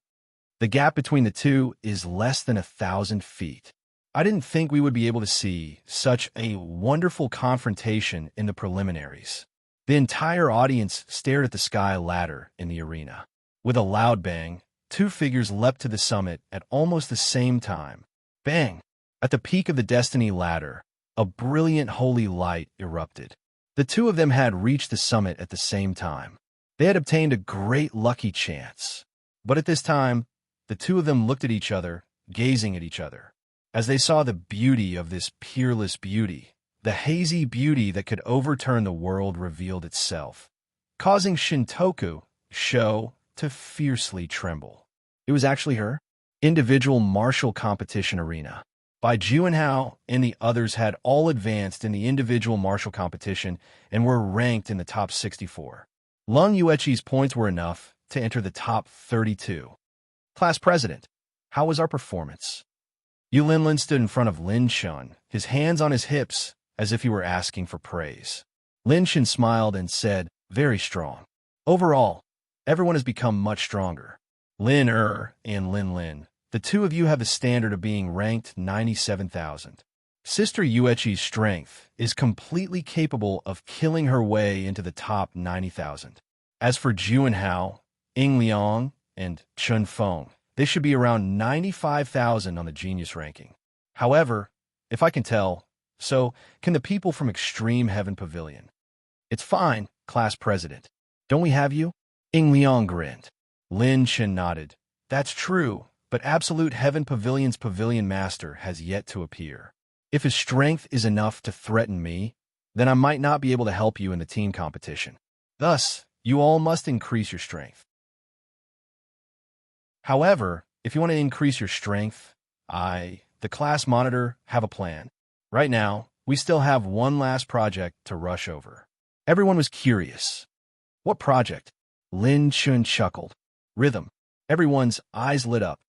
The gap between the two is less than 1,000 feet. I didn't think we would be able to see such a wonderful confrontation in the preliminaries. The entire audience stared at the sky ladder in the arena. With a loud bang, two figures leapt to the summit at almost the same time. Bang! At the peak of the destiny ladder, a brilliant holy light erupted. The two of them had reached the summit at the same time. They had obtained a great lucky chance. But at this time, the two of them looked at each other, gazing at each other. As they saw the beauty of this peerless beauty, the hazy beauty that could overturn the world revealed itself, causing Shintoku Sho to fiercely tremble. It was actually her. Individual martial competition arena. Bai Juanhao and the others had all advanced in the individual martial competition and were ranked in the top 64. Lung Yueqi's points were enough to enter the top 32. Class President, how was our performance? Yu Linlin stood in front of Lin Shun, his hands on his hips, as if he were asking for praise. Lin Shun smiled and said, very strong. Overall, everyone has become much stronger. Lin and Lin Lin, the two of you have the standard of being ranked 97,000. Sister Yueqi's strength is completely capable of killing her way into the top 90,000. As for Juanhao, Ying Liang, and Chun Feng, they should be around 95,000 on the genius ranking. However, if I can tell, so can the people from Extreme Heaven Pavilion. It's fine, Class President. Don't we have you? Ying Liang grinned. Lin Chen nodded. That's true, but Absolute Heaven Pavilion's Pavilion Master has yet to appear. If his strength is enough to threaten me, then I might not be able to help you in the team competition. Thus, you all must increase your strength. However, if you want to increase your strength, the class monitor, have a plan. Right now, we still have one last project to rush over. Everyone was curious. What project? Lin Chun chuckled. Rhythm. Everyone's eyes lit up.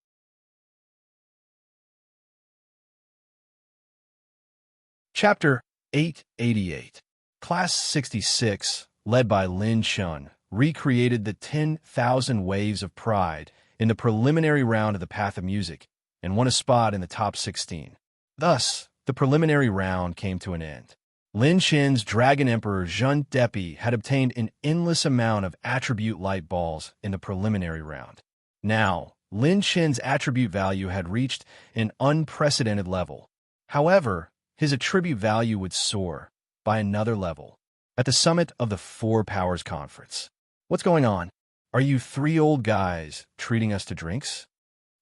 Chapter 888. Class 66, led by Lin Chun, recreated the 10,000 waves of pride in the preliminary round of the Path of Music and won a spot in the top 16. Thus, the preliminary round came to an end. Lin Chen's Dragon Emperor Zhun Depi had obtained an endless amount of attribute light balls in the preliminary round. Now, Lin Chen's attribute value had reached an unprecedented level. However, his attribute value would soar by another level at the summit of the Four Powers Conference. What's going on? Are you three old guys treating us to drinks?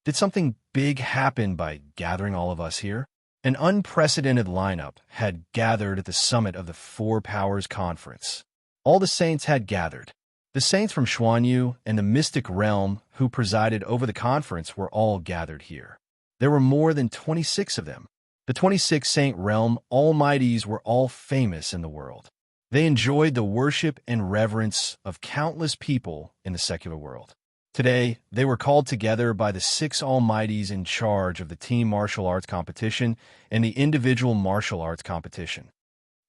Did something big happen by gathering all of us here? An unprecedented lineup had gathered at the summit of the Four Powers Conference. All the saints had gathered. The saints from Xuanyu and the mystic realm who presided over the conference were all gathered here. There were more than 26 of them. The 26 saint realm almighties were all famous in the world. They enjoyed the worship and reverence of countless people in the secular world. Today, they were called together by the 6 almighties in charge of the team martial arts competition and the individual martial arts competition.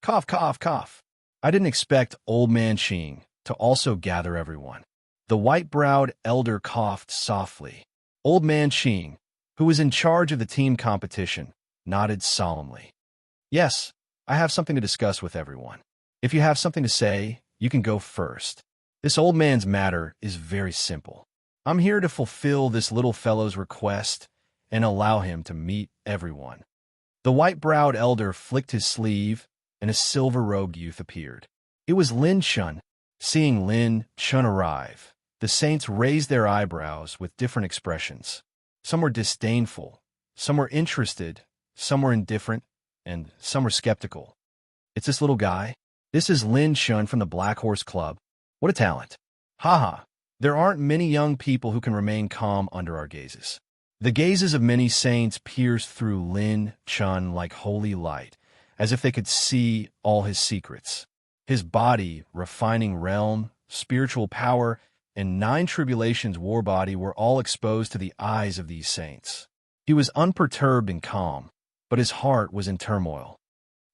Cough, cough, cough. I didn't expect Old Man Xing to also gather everyone. The white-browed elder coughed softly. Old Man Xing, who was in charge of the team competition, nodded solemnly. Yes, I have something to discuss with everyone. If you have something to say, you can go first. This old man's matter is very simple. I'm here to fulfill this little fellow's request and allow him to meet everyone. The white-browed elder flicked his sleeve, and a silver-robed youth appeared. It was Lin Shun. Seeing Lin Shun arrive, the saints raised their eyebrows with different expressions. Some were disdainful, some were interested, some were indifferent, and some were skeptical. It's this little guy? This is Lin Shun from the Black Horse Club. What a talent. Haha, there aren't many young people who can remain calm under our gazes. The gazes of many saints pierced through Lin Shun like holy light, as if they could see all his secrets. His body, refining realm, spiritual power, and 9 tribulations war body were all exposed to the eyes of these saints. He was unperturbed and calm, but his heart was in turmoil.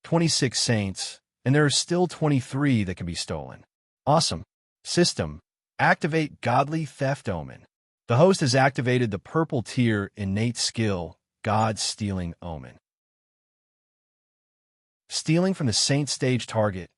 26 saints, and there are still 23 that can be stolen. Awesome. System. Activate Godly Theft Omen. The host has activated the purple tier innate skill, God Stealing Omen. Stealing from the saint stage target.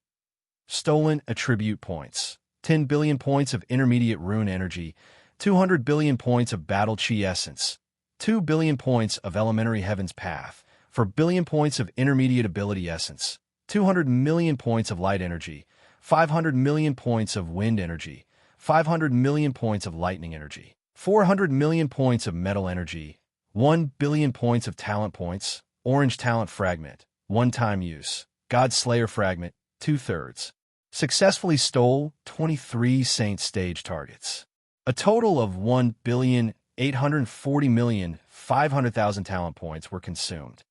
Stolen attribute points. 10 billion points of intermediate rune energy. 200 billion points of battle chi essence. 2 billion points of elementary heaven's path. 4 billion points of intermediate ability essence. 200 million points of light energy. 500 million points of wind energy. 500 million points of lightning energy. 400 million points of metal energy. 1 billion points of talent points. Orange talent fragment. One-time use. God Slayer fragment. 2/3. Successfully stole 23 saint stage targets. A total of 1,840,500,000 talent points were consumed.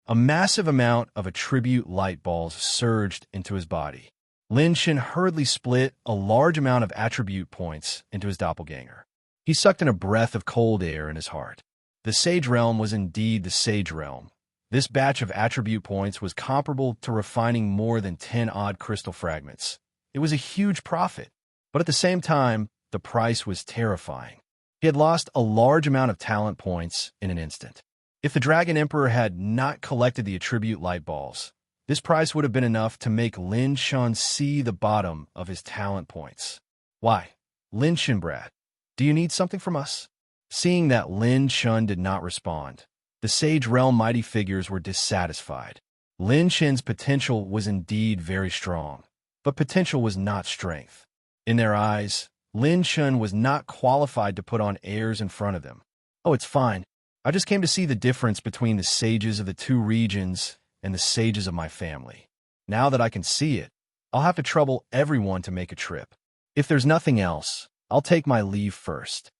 A massive amount of attribute light balls surged into his body. Lin Shin hurriedly split a large amount of attribute points into his doppelganger. He sucked in a breath of cold air in his heart. The Sage Realm was indeed the Sage Realm. This batch of attribute points was comparable to refining more than 10-odd crystal fragments. It was a huge profit, but at the same time, the price was terrifying. He had lost a large amount of talent points in an instant. If the Dragon Emperor had not collected the attribute light balls, this price would have been enough to make Lin Shun see the bottom of his talent points. Why, Lin Shun brat, do you need something from us? Seeing that Lin Shun did not respond, the Sage Realm mighty figures were dissatisfied. Lin Shin's potential was indeed very strong, but potential was not strength. In their eyes, Lin Shun was not qualified to put on airs in front of them. Oh, it's fine. I just came to see the difference between the sages of the 2 regions and the sages of my family. Now that I can see it, I'll have to trouble everyone to make a trip. If there's nothing else, I'll take my leave first.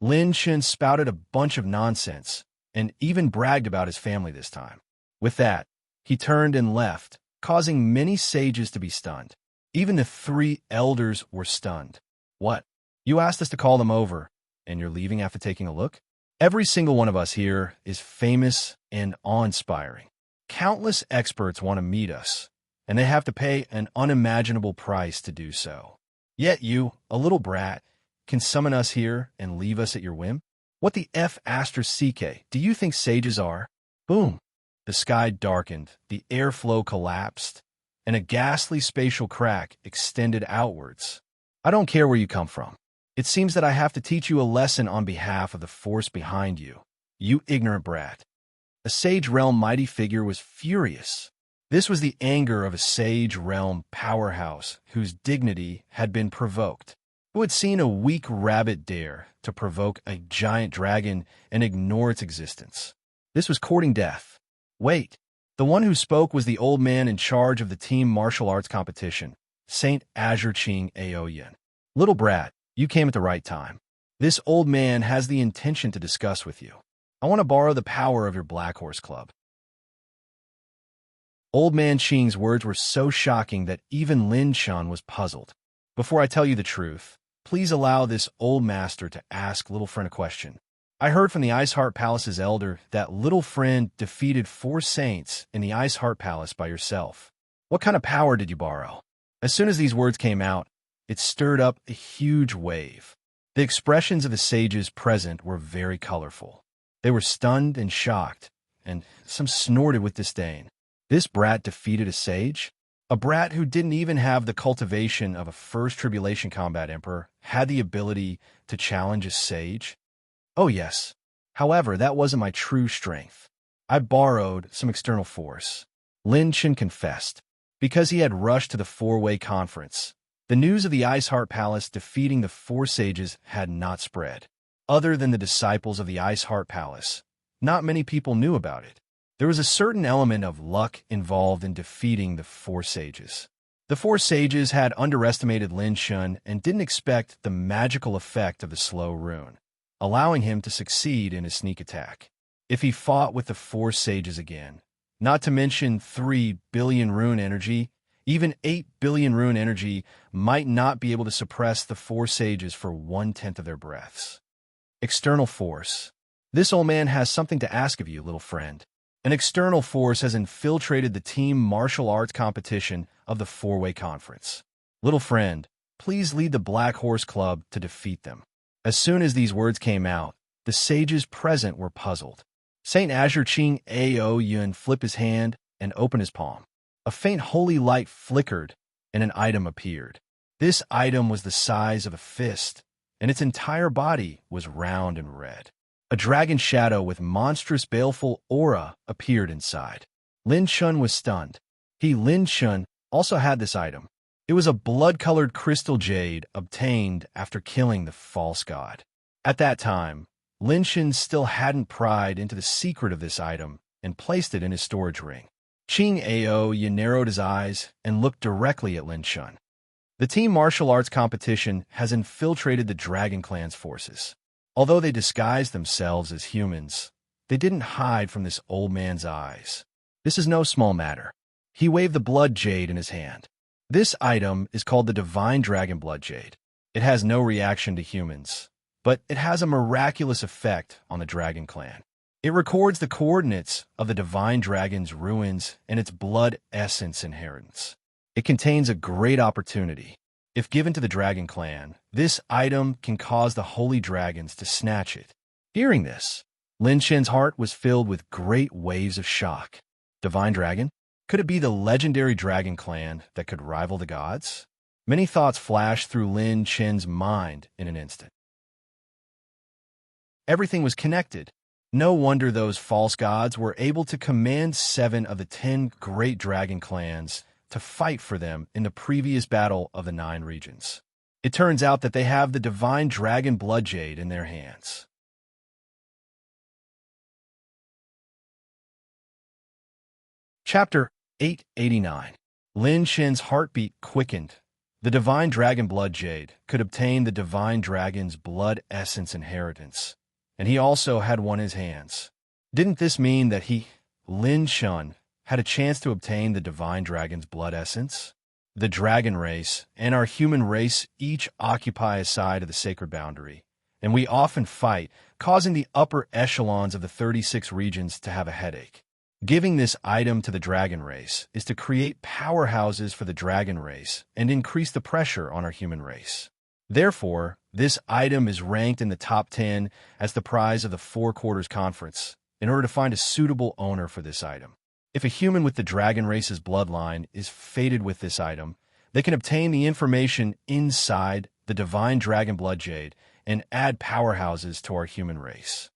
Lin Shun spouted a bunch of nonsense and even bragged about his family this time. With that, he turned and left, causing many sages to be stunned. Even the 3 elders were stunned. What? You asked us to call them over, and you're leaving after taking a look? Every single one of us here is famous and awe-inspiring. Countless experts want to meet us, and they have to pay an unimaginable price to do so. Yet you, a little brat, can summon us here and leave us at your whim? What the F*** do you think sages are? Boom! The sky darkened, the airflow collapsed, and a ghastly spatial crack extended outwards. I don't care where you come from. It seems that I have to teach you a lesson on behalf of the force behind you. You ignorant brat. A Sage Realm mighty figure was furious. This was the anger of a Sage Realm powerhouse whose dignity had been provoked, who had seen a weak rabbit dare to provoke a giant dragon and ignore its existence. This was courting death. Wait, the one who spoke was the old man in charge of the team martial arts competition, Saint Azure Ching Aoyan. Little brat, you came at the right time. This old man has the intention to discuss with you. I want to borrow the power of your Black Horse Club. Old Man Qing's words were so shocking that even Lin Shun was puzzled. Before I tell you the truth, please allow this old master to ask little friend a question. I heard from the Ice Heart Palace's elder that little friend defeated 4 saints in the Ice Heart Palace by yourself. What kind of power did you borrow? As soon as these words came out, it stirred up a huge wave. The expressions of the sages present were very colorful. They were stunned and shocked, and some snorted with disdain. This brat defeated a sage? A brat who didn't even have the cultivation of a first tribulation combat emperor had the ability to challenge a sage? Oh yes. However, that wasn't my true strength. I borrowed some external force. Lin Chen confessed. Because he had rushed to the 4-way conference, the news of the Ice Heart Palace defeating the 4 sages had not spread. Other than the disciples of the Ice Heart Palace, not many people knew about it. There was a certain element of luck involved in defeating the 4 sages. The 4 sages had underestimated Lin Shun and didn't expect the magical effect of the slow rune, allowing him to succeed in his sneak attack. If he fought with the 4 sages again, not to mention 3 billion rune energy, even 8 billion rune energy might not be able to suppress the 4 sages for 1/10 of their breaths. External force. This old man has something to ask of you, little friend. An external force has infiltrated the team martial arts competition of the 4-way conference. Little friend, please lead the Black Horse Club to defeat them. As soon as these words came out, the sages present were puzzled. Saint Azure Qing Ao Yun flipped his hand and opened his palm. A faint holy light flickered, and an item appeared. This item was the size of a fist, and its entire body was round and red. A dragon shadow with monstrous baleful aura appeared inside. Lin Shun was stunned. Lin Shun, also had this item. It was a blood-colored crystal jade obtained after killing the false god. At that time, Lin Shun still hadn't pried into the secret of this item and placed it in his storage ring. Qing Ao Yin narrowed his eyes and looked directly at Lin Shun. The team martial arts competition has infiltrated the Dragon Clan's forces. Although they disguised themselves as humans, they didn't hide from this old man's eyes. This is no small matter. He waved the blood jade in his hand. This item is called the Divine Dragon Blood Jade. It has no reaction to humans, but it has a miraculous effect on the Dragon Clan. It records the coordinates of the Divine Dragon's ruins and its blood essence inheritance. It contains a great opportunity. If given to the Dragon Clan, this item can cause the Holy Dragons to snatch it. Hearing this, Lin Shen's heart was filled with great waves of shock. Divine Dragon? Could it be the legendary Dragon Clan that could rival the gods? Many thoughts flashed through Lin Shen's mind in an instant. Everything was connected. No wonder those false gods were able to command 7 of the 10 great dragon clans to fight for them in the previous battle of the 9 regions. It turns out that they have the Divine Dragon Blood Jade in their hands. Chapter 889. Lin Shen's heartbeat quickened. The Divine Dragon Blood Jade could obtain the Divine Dragon's blood essence inheritance, and he also had one in his hands. Didn't this mean that he, Lin Shun, had a chance to obtain the Divine Dragon's blood essence? The dragon race and our human race each occupy a side of the sacred boundary, and we often fight, causing the upper echelons of the 36 regions to have a headache. Giving this item to the dragon race is to create powerhouses for the dragon race and increase the pressure on our human race. Therefore, this item is ranked in the top 10 as the prize of the 4 quarters conference in order to find a suitable owner for this item. If a human with the dragon race's bloodline is fated with this item, they can obtain the information inside the Divine Dragon Blood Jade and add powerhouses to our human race.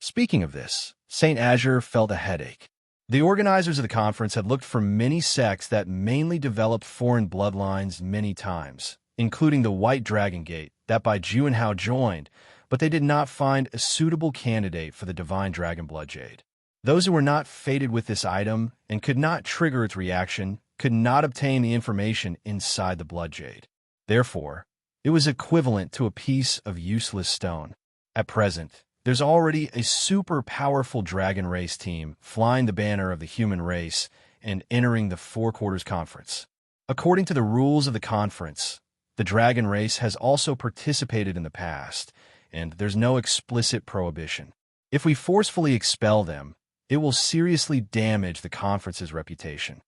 Speaking of this, Saint Azure felt a headache. The organizers of the conference had looked for many sects that mainly developed foreign bloodlines many times, including the White Dragon Gate that Bai Juanhao joined, but they did not find a suitable candidate for the Divine Dragon Blood Jade. Those who were not fated with this item and could not trigger its reaction could not obtain the information inside the Blood Jade. Therefore, It was equivalent to a piece of useless stone. At present, there's already a super powerful dragon race team flying the banner of the human race and entering the Four Quarters Conference. According to the rules of the conference, the dragon race has also participated in the past, and there's no explicit prohibition. If we forcefully expel them, it will seriously damage the conference's reputation.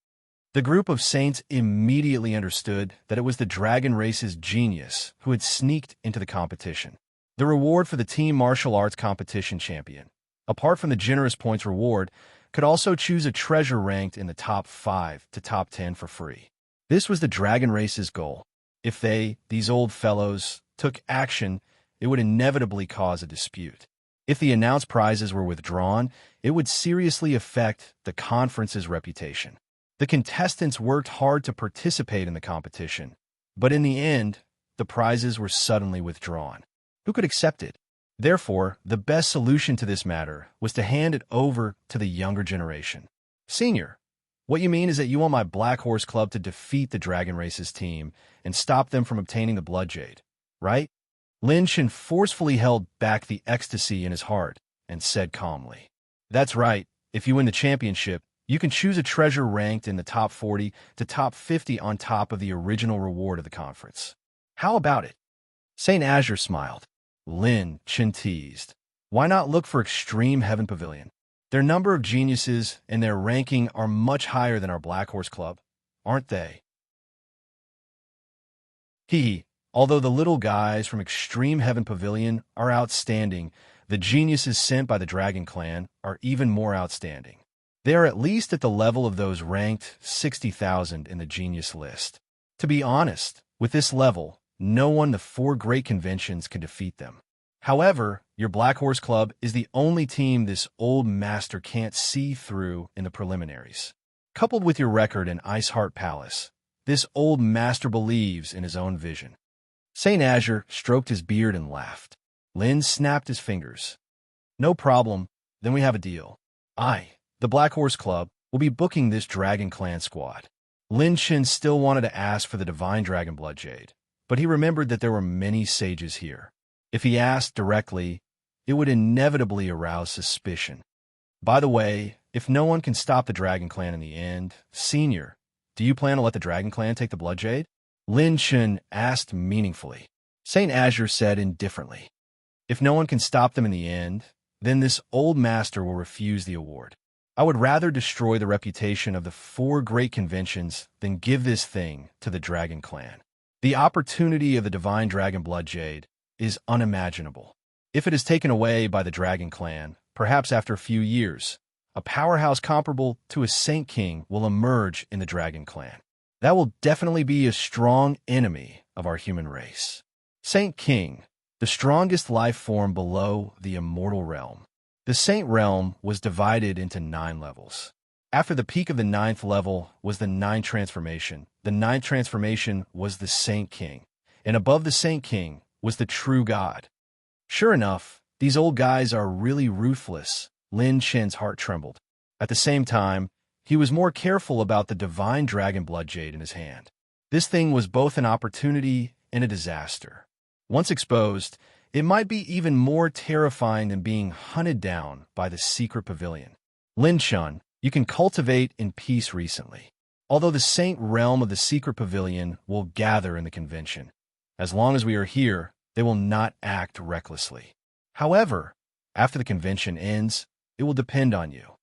The group of saints immediately understood that it was the dragon race's genius who had sneaked into the competition. The reward for the team martial arts competition champion, apart from the generous points reward, could also choose a treasure ranked in the top 5 to top 10 for free. This was the dragon race's goal. If these old fellows, took action, it would inevitably cause a dispute. If the announced prizes were withdrawn, it would seriously affect the conference's reputation. The contestants worked hard to participate in the competition, but in the end, the prizes were suddenly withdrawn. Who could accept it? Therefore, the best solution to this matter was to hand it over to the younger generation. Senior, what you mean is that you want my Black Horse Club to defeat the Dragon Race's team and stop them from obtaining the Blood Jade, right? Lin Shen forcefully held back the ecstasy in his heart and said calmly, "That's right. If you win the championship, you can choose a treasure ranked in the top 40 to top 50 on top of the original reward of the conference. How about it?" St. Azure smiled. Lin Chen teased, "Why not look for Extreme Heaven Pavilion? Their number of geniuses and their ranking are much higher than our Black Horse Club, aren't they?" Although the little guys from Extreme Heaven Pavilion are outstanding, the geniuses sent by the Dragon Clan are even more outstanding. They are at least at the level of those ranked 60,000 in the genius list. To be honest, with this level, no one the 4 great conventions can defeat them. However, your Black Horse Club is the only team this old master can't see through in the preliminaries. Coupled with your record in Ice Heart Palace, this old master believes in his own vision. St. Azure stroked his beard and laughed. Lin snapped his fingers. "No problem, then we have a deal. The Black Horse Club, will be booking this Dragon Clan squad." Lin Shen still wanted to ask for the Divine Dragon Blood Jade, but he remembered that there were many sages here. If he asked directly, it would inevitably arouse suspicion. By the way, if no one can stop the Dragon Clan in the end, Senior, do you plan to let the Dragon Clan take the Blood Jade? Lin Shen asked meaningfully. St. Azure said indifferently, "If no one can stop them in the end, then this old master will refuse the award. I would rather destroy the reputation of the 4 great conventions than give this thing to the Dragon Clan. The opportunity of the Divine Dragon Blood Jade is unimaginable. If it is taken away by the Dragon Clan, perhaps after a few years, a powerhouse comparable to a Saint King will emerge in the Dragon Clan. That will definitely be a strong enemy of our human race. Saint King, the strongest life form below the immortal realm. The Saint Realm was divided into 9 levels. After the peak of the 9th level was the 9th transformation. The 9th transformation was the Saint King, and above the Saint King was the true God. Sure enough, these old guys are really ruthless. Lin Shen's heart trembled. At the same time, he was more careful about the Divine Dragon Blood Jade in his hand. This thing was both an opportunity and a disaster. Once exposed, it might be even more terrifying than being hunted down by the secret pavilion. Lin Shen, you can cultivate in peace recently. Although the Saint Realm of the secret pavilion will gather in the convention. As long as we are here, they will not act recklessly. However, after the convention ends, it will depend on you."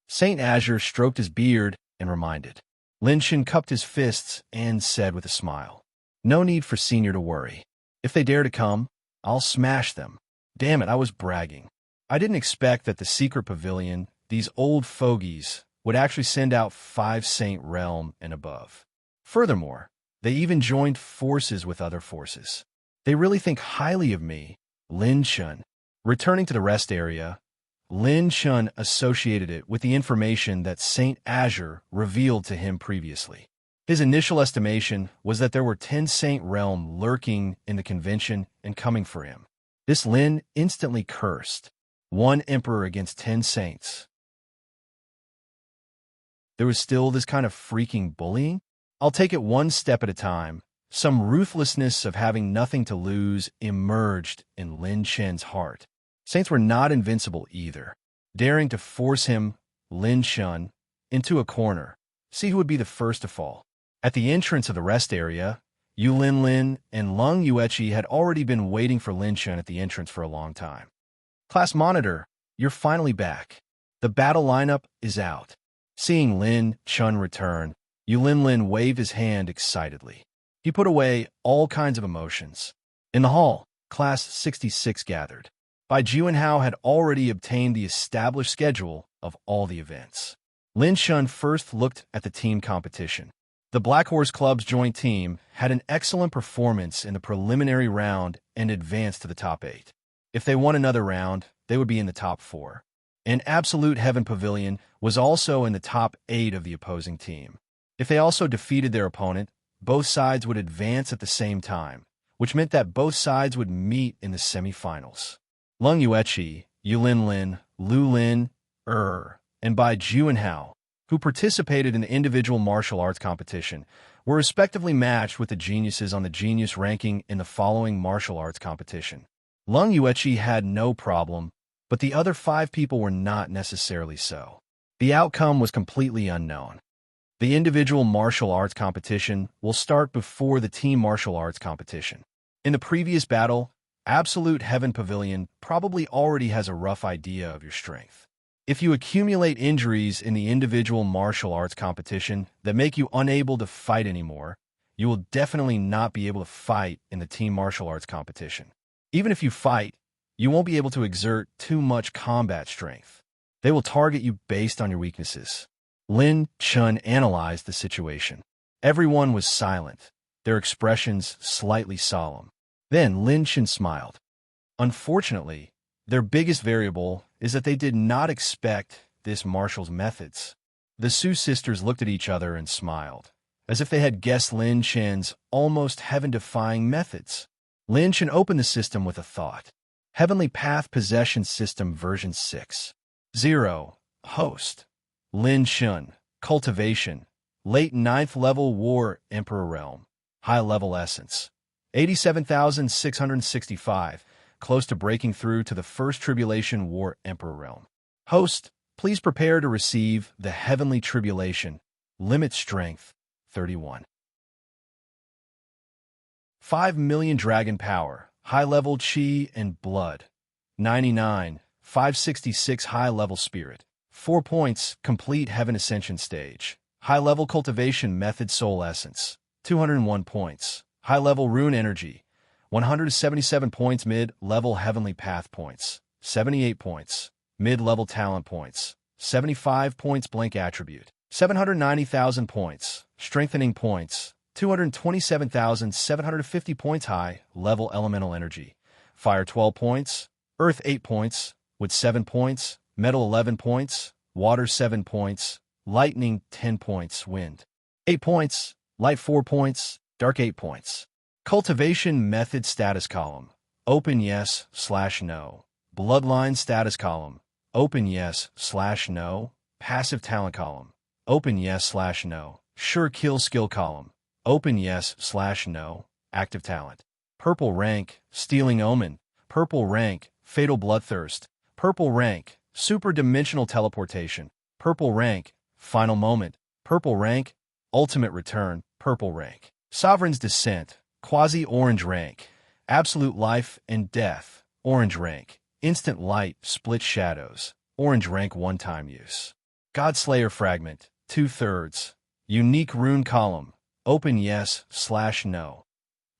St. Azure stroked his beard and reminded. Lin Shen cupped his fists and said with a smile, "No need for Senior to worry. If they dare to come, I'll smash them. Damn it, I was bragging. I didn't expect that the secret pavilion, these old fogies, would actually send out 5 Saint Realm and above. Furthermore, they even joined forces with other forces. They really think highly of me." Lin Shen. Returning to the rest area, Lin Shen associated it with the information that St. Azure revealed to him previously. His initial estimation was that there were 10 Saint Realm lurking in the convention and coming for him. This Lin instantly cursed. 1 emperor against 10 saints. There was still this kind of freaking bullying? I'll take it one step at a time. Some ruthlessness of having nothing to lose emerged in Lin Chen's heart. Saints were not invincible either. Daring to force him, Lin Chen, into a corner, see who would be the first to fall. At the entrance of the rest area, Yu Lin and Lung Yueqi had already been waiting for Lin Chen at the entrance for a long time. Class Monitor, you're finally back. The battle lineup is out. Seeing Lin Chen return, Yu Lin waved his hand excitedly. He put away all kinds of emotions. In the hall, Class 66 gathered. Bai Juanhao had already obtained the established schedule of all the events. Lin Chen first looked at the team competition. The Black Horse Club's joint team had an excellent performance in the preliminary round and advanced to the top 8. If they won another round, they would be in the top 4. And Absolute Heaven Pavilion was also in the top 8 of the opposing team. If they also defeated their opponent, both sides would advance at the same time, which meant that both sides would meet in the semifinals. Lung Yueqi, Yu Lin, Lu Lin, and Bai Juanhao, who participated in the individual martial arts competition, were respectively matched with the geniuses on the genius ranking in the following martial arts competition. Lung Yueqi had no problem, but the other 5 people were not necessarily so. The outcome was completely unknown. The individual martial arts competition will start before the team martial arts competition. In the previous battle, Absolute Heaven Pavilion probably already has a rough idea of your strength. If you accumulate injuries in the individual martial arts competition that make you unable to fight anymore, you will definitely not be able to fight in the team martial arts competition. Even if you fight, you won't be able to exert too much combat strength. They will target you based on your weaknesses. Lin Chen analyzed the situation. Everyone was silent, their expressions slightly solemn. Then Lin Chen smiled. Unfortunately, their biggest variable is that they did not expect this marshal's methods. The Su sisters looked at each other and smiled, as if they had guessed Lin Chen's almost heaven-defying methods. Lin Chen opened the system with a thought. Heavenly Path Possession System version 6. 0. Host. Lin Chen. Cultivation. Late 9th level War Emperor Realm. High level Essence. 87,665. Close to breaking through to the First Tribulation War Emperor Realm. Host, please prepare to receive the Heavenly Tribulation. Limit Strength, 31. 5 million Dragon Power, High-Level Chi and Blood. 99, 566 High-Level Spirit. 4 points, Complete Heaven Ascension Stage. High-Level Cultivation Method Soul Essence. 201 points. High-Level Rune Energy. 177 points. Mid-level Heavenly Path points, 78 points. Mid-level Talent points, 75 points. Blank Attribute, 790,000 points. Strengthening points, 227,750 points. High-level Elemental Energy, Fire 12 points, Earth 8 points, Wood 7 points, Metal 11 points, Water 7 points, Lightning 10 points. Wind 8 points, Light 4 points, Dark 8 points. Cultivation Method Status Column. Open yes/no. Bloodline Status Column. Open yes/no. Passive Talent Column. Open yes/no. Sure Kill Skill Column. Open yes/no. Active Talent. Purple Rank, Stealing Omen. Purple Rank, Fatal Bloodthirst. Purple Rank, Super Dimensional Teleportation. Purple Rank, Final Moment. Purple Rank, Ultimate Return. Purple Rank, Sovereign's Descent. Quasi-Orange Rank, Absolute Life and Death. Orange Rank, Instant Light, Split Shadows. Orange Rank, One-Time Use. Godslayer Fragment, 2/3. Unique Rune Column. Open yes/no.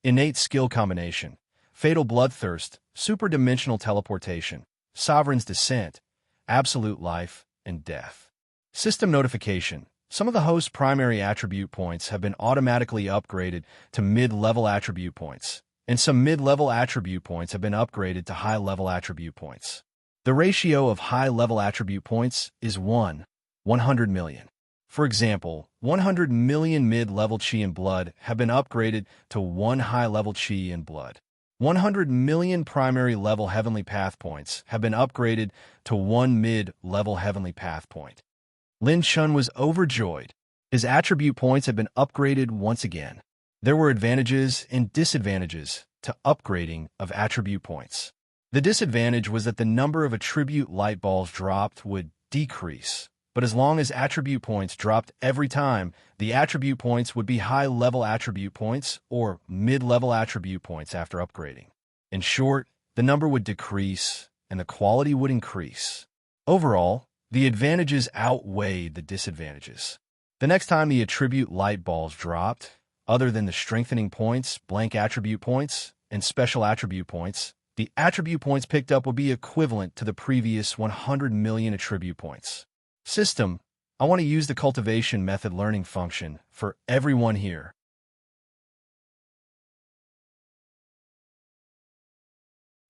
Innate Skill Combination. Fatal Bloodthirst, Super Dimensional Teleportation. Sovereign's Descent, Absolute Life and Death. System Notification. Some of the host's primary attribute points have been automatically upgraded to mid-level attribute points, and some mid-level attribute points have been upgraded to high-level attribute points. The ratio of high-level attribute points is 100 million. For example, 100 million mid-level Chi and Blood have been upgraded to 1 high-level Chi and Blood. 100 million primary level Heavenly Path points have been upgraded to 1 mid-level Heavenly Path point. Lin Chen was overjoyed. His attribute points have been upgraded once again. There were advantages and disadvantages to upgrading of attribute points. The disadvantage was that the number of attribute light balls dropped would decrease, but as long as attribute points dropped every time, the attribute points would be high-level attribute points or mid-level attribute points after upgrading. In short, the number would decrease and the quality would increase. Overall, the advantages outweighed the disadvantages. The next time the attribute light balls dropped, other than the strengthening points, blank attribute points, and special attribute points, the attribute points picked up would be equivalent to the previous 100 million attribute points. System, I want to use the cultivation method learning function for everyone here.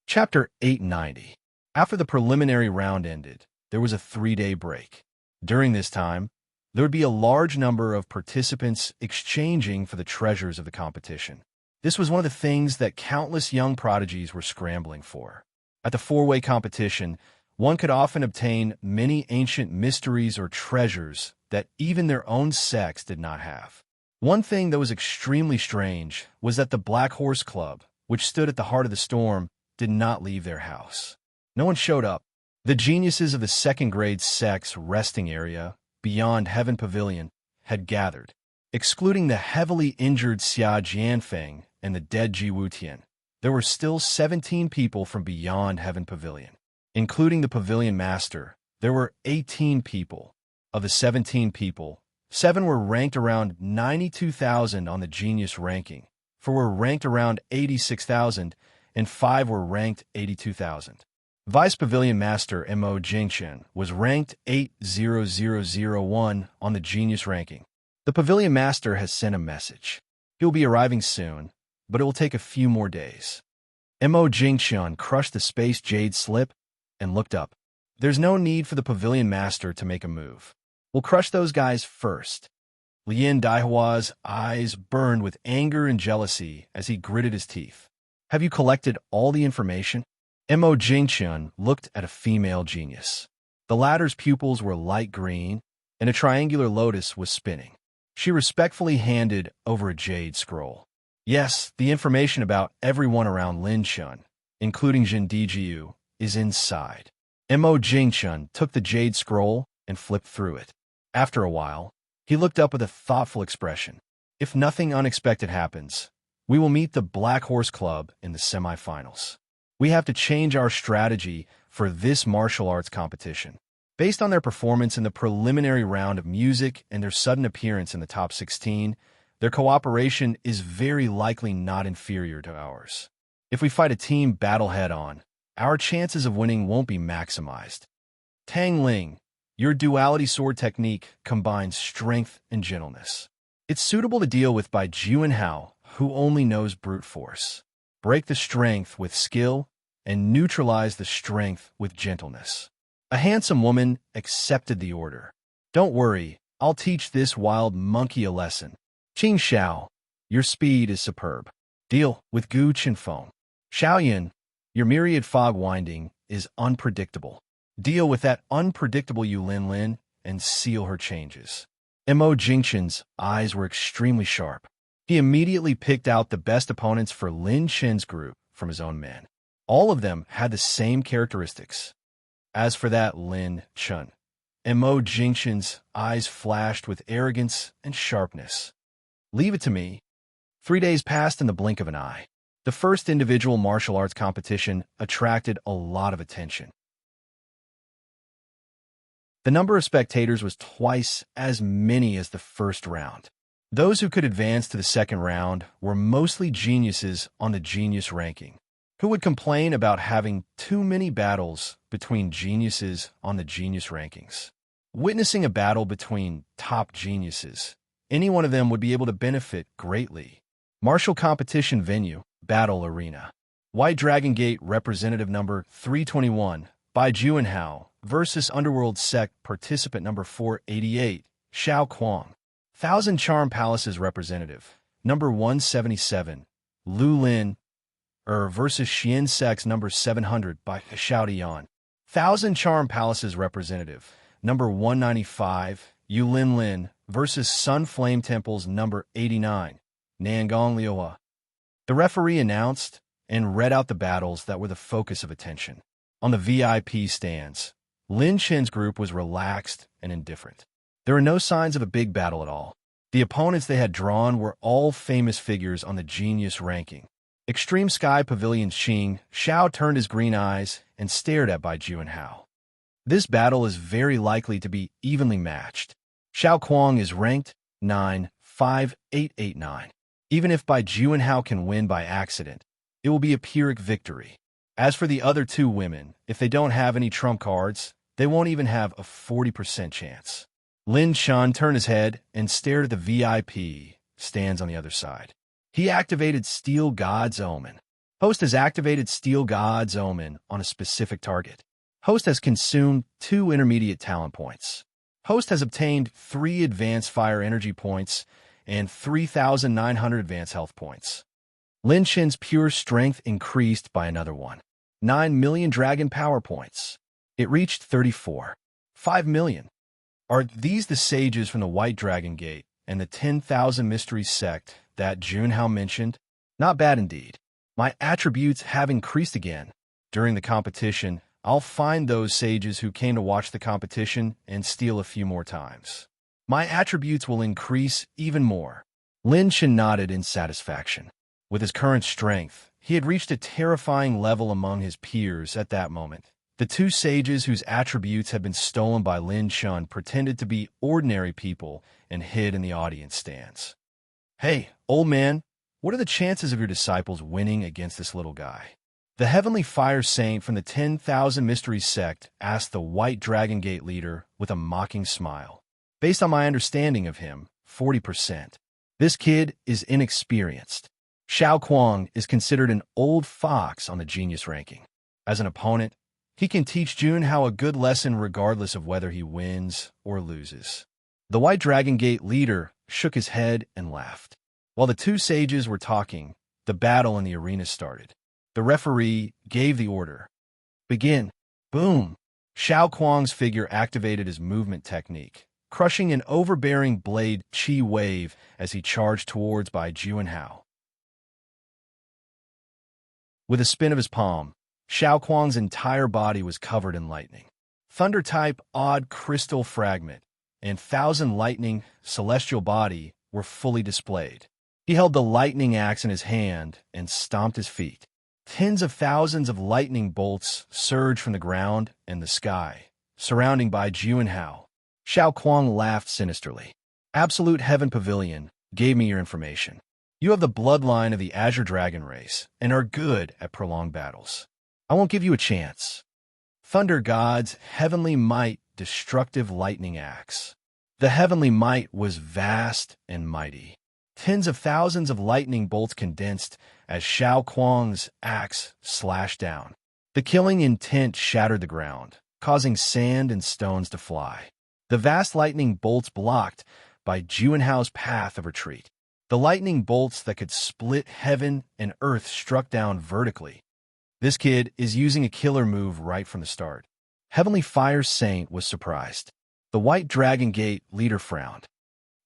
Chapter 890. After the preliminary round ended, there was a 3-day break. During this time, there would be a large number of participants exchanging for the treasures of the competition. This was one of the things that countless young prodigies were scrambling for. At the 4-way competition, one could often obtain many ancient mysteries or treasures that even their own sex did not have. One thing that was extremely strange was that the Black Horse Club, which stood at the heart of the storm, did not leave their house. No one showed up. The geniuses of the second-grade sex resting area, beyond Heaven Pavilion, had gathered. Excluding the heavily injured Xia Jianfeng and the dead Ji Wutian, there were still 17 people from beyond Heaven Pavilion. Including the Pavilion Master, there were 18 people. Of the 17 people, 7 were ranked around 92,000 on the Genius ranking, 4 were ranked around 86,000, and 5 were ranked 82,000. Vice Pavilion Master Mo Jingchen was ranked 80001 on the Genius ranking. The Pavilion Master has sent a message. He will be arriving soon, but it will take a few more days. Mo Jingchen crushed the Space Jade slip and looked up. There's no need for the Pavilion Master to make a move. We'll crush those guys first. Lien Daihua's eyes burned with anger and jealousy as he gritted his teeth. Have you collected all the information? Mo Jingchen looked at a female genius. The latter's pupils were light green, and a triangular lotus was spinning. She respectfully handed over a jade scroll. Yes, the information about everyone around Linshan, including Jin Dijiu, is inside. Mo Jingchen took the jade scroll and flipped through it. After a while, he looked up with a thoughtful expression. If nothing unexpected happens, we will meet the Black Horse Club in the semifinals. We have to change our strategy for this martial arts competition. Based on their performance in the preliminary round of music and their sudden appearance in the top 16, their cooperation is very likely not inferior to ours. If we fight a team battle head-on, our chances of winning won't be maximized. Tang Ling, your duality sword technique combines strength and gentleness. It's suitable to deal with by Juan Hao, who only knows brute force. Break the strength with skill and neutralize the strength with gentleness. A handsome woman accepted the order. Don't worry, I'll teach this wild monkey a lesson. Qing Xiao, your speed is superb. Deal with Gu Qinfeng. Xiaoyan, your myriad fog winding is unpredictable. Deal with that unpredictable Yu Lin Lin and seal her changes. Mo Jingchen's eyes were extremely sharp. He immediately picked out the best opponents for Lin Chen's group from his own men. All of them had the same characteristics. As for that Lin Chen, Mo Jingchen's eyes flashed with arrogance and sharpness. Leave it to me. 3 days passed in the blink of an eye. The first individual martial arts competition attracted a lot of attention. The number of spectators was twice as many as the first round. Those who could advance to the second round were mostly geniuses on the genius ranking, who would complain about having too many battles between geniuses on the genius rankings. Witnessing a battle between top geniuses, any one of them would be able to benefit greatly. Martial competition venue, Battle Arena. White Dragon Gate representative number 321, Bai Juan Hao versus Underworld Sect participant number 488, Xiao Kuang. Thousand Charm Palaces representative, number 177, Lu Lin versus Xian Sect's number 700 by Xiao Dian. Thousand Charm Palaces representative, number 195, Yu Lin Lin versus Sun Flame Temple's number 89, Nangong Liuwa. The referee announced and read out the battles that were the focus of attention. On the VIP stands, Lin Chen's group was relaxed and indifferent. There were no signs of a big battle at all. The opponents they had drawn were all famous figures on the genius ranking. Extreme Sky Pavilion's Xing Xiao turned his green eyes and stared at Bai Ju and Hao. This battle is very likely to be evenly matched. Xiao Kuang is ranked 9-5-8-8-9. Even if Bai Ju and Hao can win by accident, it will be a Pyrrhic victory. As for the other two women, if they don't have any trump cards, they won't even have a 40% chance. Lin Shan turned his head and stared at the VIP stands on the other side. He activated Steel God's Omen. Host has activated Steel God's Omen on a specific target. Host has consumed 2 intermediate talent points. Host has obtained 3 advanced fire energy points and 3,900 advanced health points. Lin Shen's pure strength increased by another 9 million dragon power points. It reached 5 million. Are these the sages from the White Dragon Gate and the 10,000 Mysteries sect that Junhao mentioned? Not bad indeed. My attributes have increased again. During the competition, I'll find those sages who came to watch the competition and steal a few more times. My attributes will increase even more. Lin Shen nodded in satisfaction. With his current strength, he had reached a terrifying level among his peers at that moment. The 2 sages whose attributes had been stolen by Lin Shen pretended to be ordinary people and hid in the audience stands. Hey, old man, what are the chances of your disciples winning against this little guy? The Heavenly Fire Saint from the 10,000 Mysteries sect asked the White Dragon Gate leader with a mocking smile. Based on my understanding of him, 40%. This kid is inexperienced. Xiao Kuang is considered an old fox on the genius ranking. As an opponent, he can teach Junhao a good lesson regardless of whether he wins or loses. The White Dragon Gate leader shook his head and laughed. While the 2 sages were talking, the battle in the arena started. The referee gave the order. Begin. Boom! Xiao Kuang's figure activated his movement technique, crushing an overbearing blade chi wave as he charged towards Bai Ju and Hao. With a spin of his palm, Xiao Kuang's entire body was covered in lightning. Thunder-type odd crystal fragment and 1,000 lightning celestial body were fully displayed. He held the lightning axe in his hand and stomped his feet. Tens of thousands of lightning bolts surged from the ground and the sky, surrounding Bai Ju and Hao. Xiao Kuang laughed sinisterly. Absolute Heaven Pavilion gave me your information. You have the bloodline of the Azure Dragon race and are good at prolonged battles. I won't give you a chance. Thunder God's Heavenly Might Destructive Lightning Axe. The Heavenly Might was vast and mighty. Tens of thousands of lightning bolts condensed as Xiao Kuang's axe slashed down. The killing intent shattered the ground, causing sand and stones to fly. The vast lightning bolts blocked Bai Ju and Hao's path of retreat. The lightning bolts that could split heaven and earth struck down vertically. This kid is using a killer move right from the start. Heavenly Fire Saint was surprised. The White Dragon Gate leader frowned.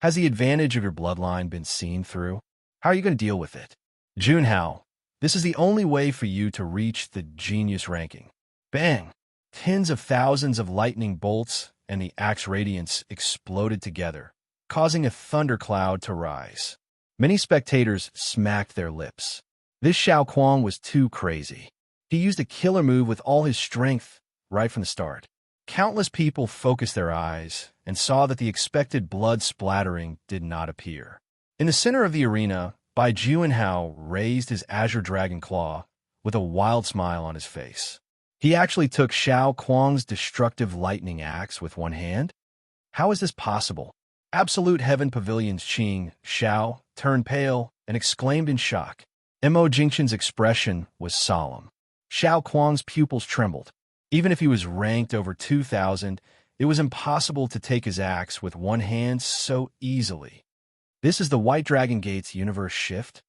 Has the advantage of your bloodline been seen through? How are you going to deal with it? Junhao, this is the only way for you to reach the genius ranking. Bang! Tens of thousands of lightning bolts and the axe radiance exploded together, causing a thundercloud to rise. Many spectators smacked their lips. This Xiao Kuang was too crazy. He used a killer move with all his strength right from the start. Countless people focused their eyes and saw that the expected blood splattering did not appear. In the center of the arena, Bai Ju and Hao raised his Azure Dragon Claw with a wild smile on his face. He actually took Xiao Kuang's destructive lightning axe with one hand? How is this possible? Absolute Heaven Pavilion's Qing Xiao turned pale and exclaimed in shock. Mo Jingxin's expression was solemn. Xiao Kuang's pupils trembled. Even if he was ranked over 2,000, it was impossible to take his axe with one hand so easily. This is the White Dragon Gate's universe shift?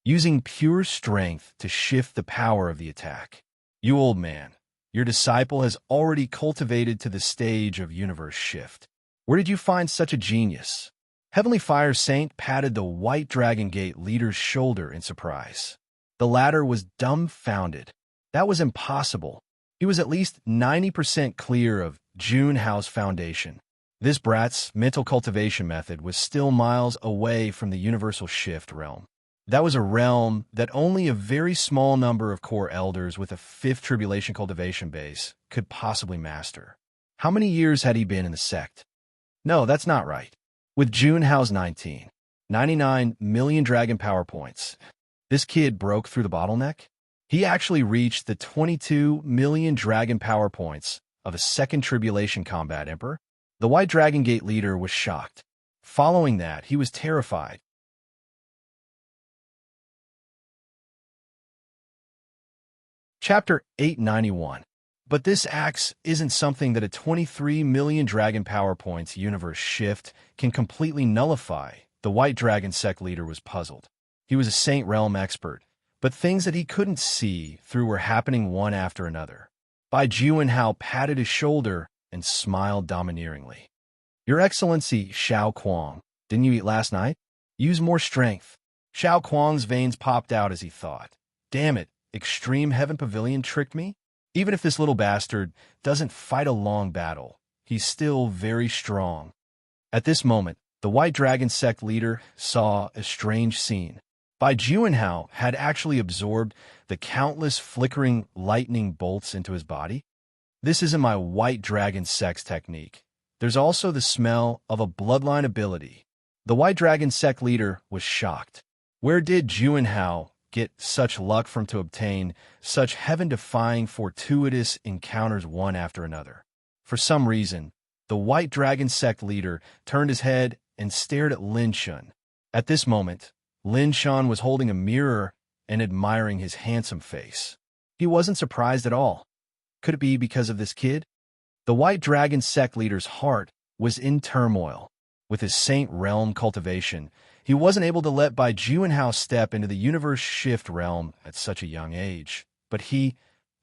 Using pure strength to shift the power of the attack. You old man, your disciple has already cultivated to the stage of universe shift. Where did you find such a genius? Heavenly Fire Saint patted the White Dragon Gate leader's shoulder in surprise. The latter was dumbfounded. That was impossible. He was at least 90% clear of June House Foundation. This brat's mental cultivation method was still miles away from the universal shift realm. That was a realm that only a very small number of core elders with a fifth tribulation cultivation base could possibly master. How many years had he been in the sect? No, that's not right. With June House 99 million dragon power points, this kid broke through the bottleneck. He actually reached the 22 million dragon power points of a second tribulation combat emperor. The White Dragon Gate leader was shocked. Following that, he was terrified. Chapter 891. But this axe isn't something that a 23 million dragon power points universe shift can completely nullify. The White Dragon sect leader was puzzled. He was a Saint Realm expert, but things that he couldn't see through were happening one after another. Bai Juanhao patted his shoulder and smiled domineeringly. Your Excellency, Xiao Kuang, didn't you eat last night? Use more strength. Xiao Kuang's veins popped out as he thought. Damn it, Extreme Heaven Pavilion tricked me? Even if this little bastard doesn't fight a long battle, he's still very strong. At this moment, the White Dragon sect leader saw a strange scene. Bai Juanhao had actually absorbed the countless flickering lightning bolts into his body. This isn't my White Dragon sect's technique. There's also the smell of a bloodline ability. The White Dragon sect leader was shocked. Where did Juanhao get such luck from to obtain such heaven-defying fortuitous encounters one after another? For some reason, the White Dragon sect leader turned his head and stared at Lin Shun. At this moment, Lin Shun was holding a mirror and admiring his handsome face. He wasn't surprised at all. Could it be because of this kid? The White Dragon sect leader's heart was in turmoil. With his Saint Realm cultivation, he wasn't able to let Bai Juanhao step into the universe shift realm at such a young age. But he,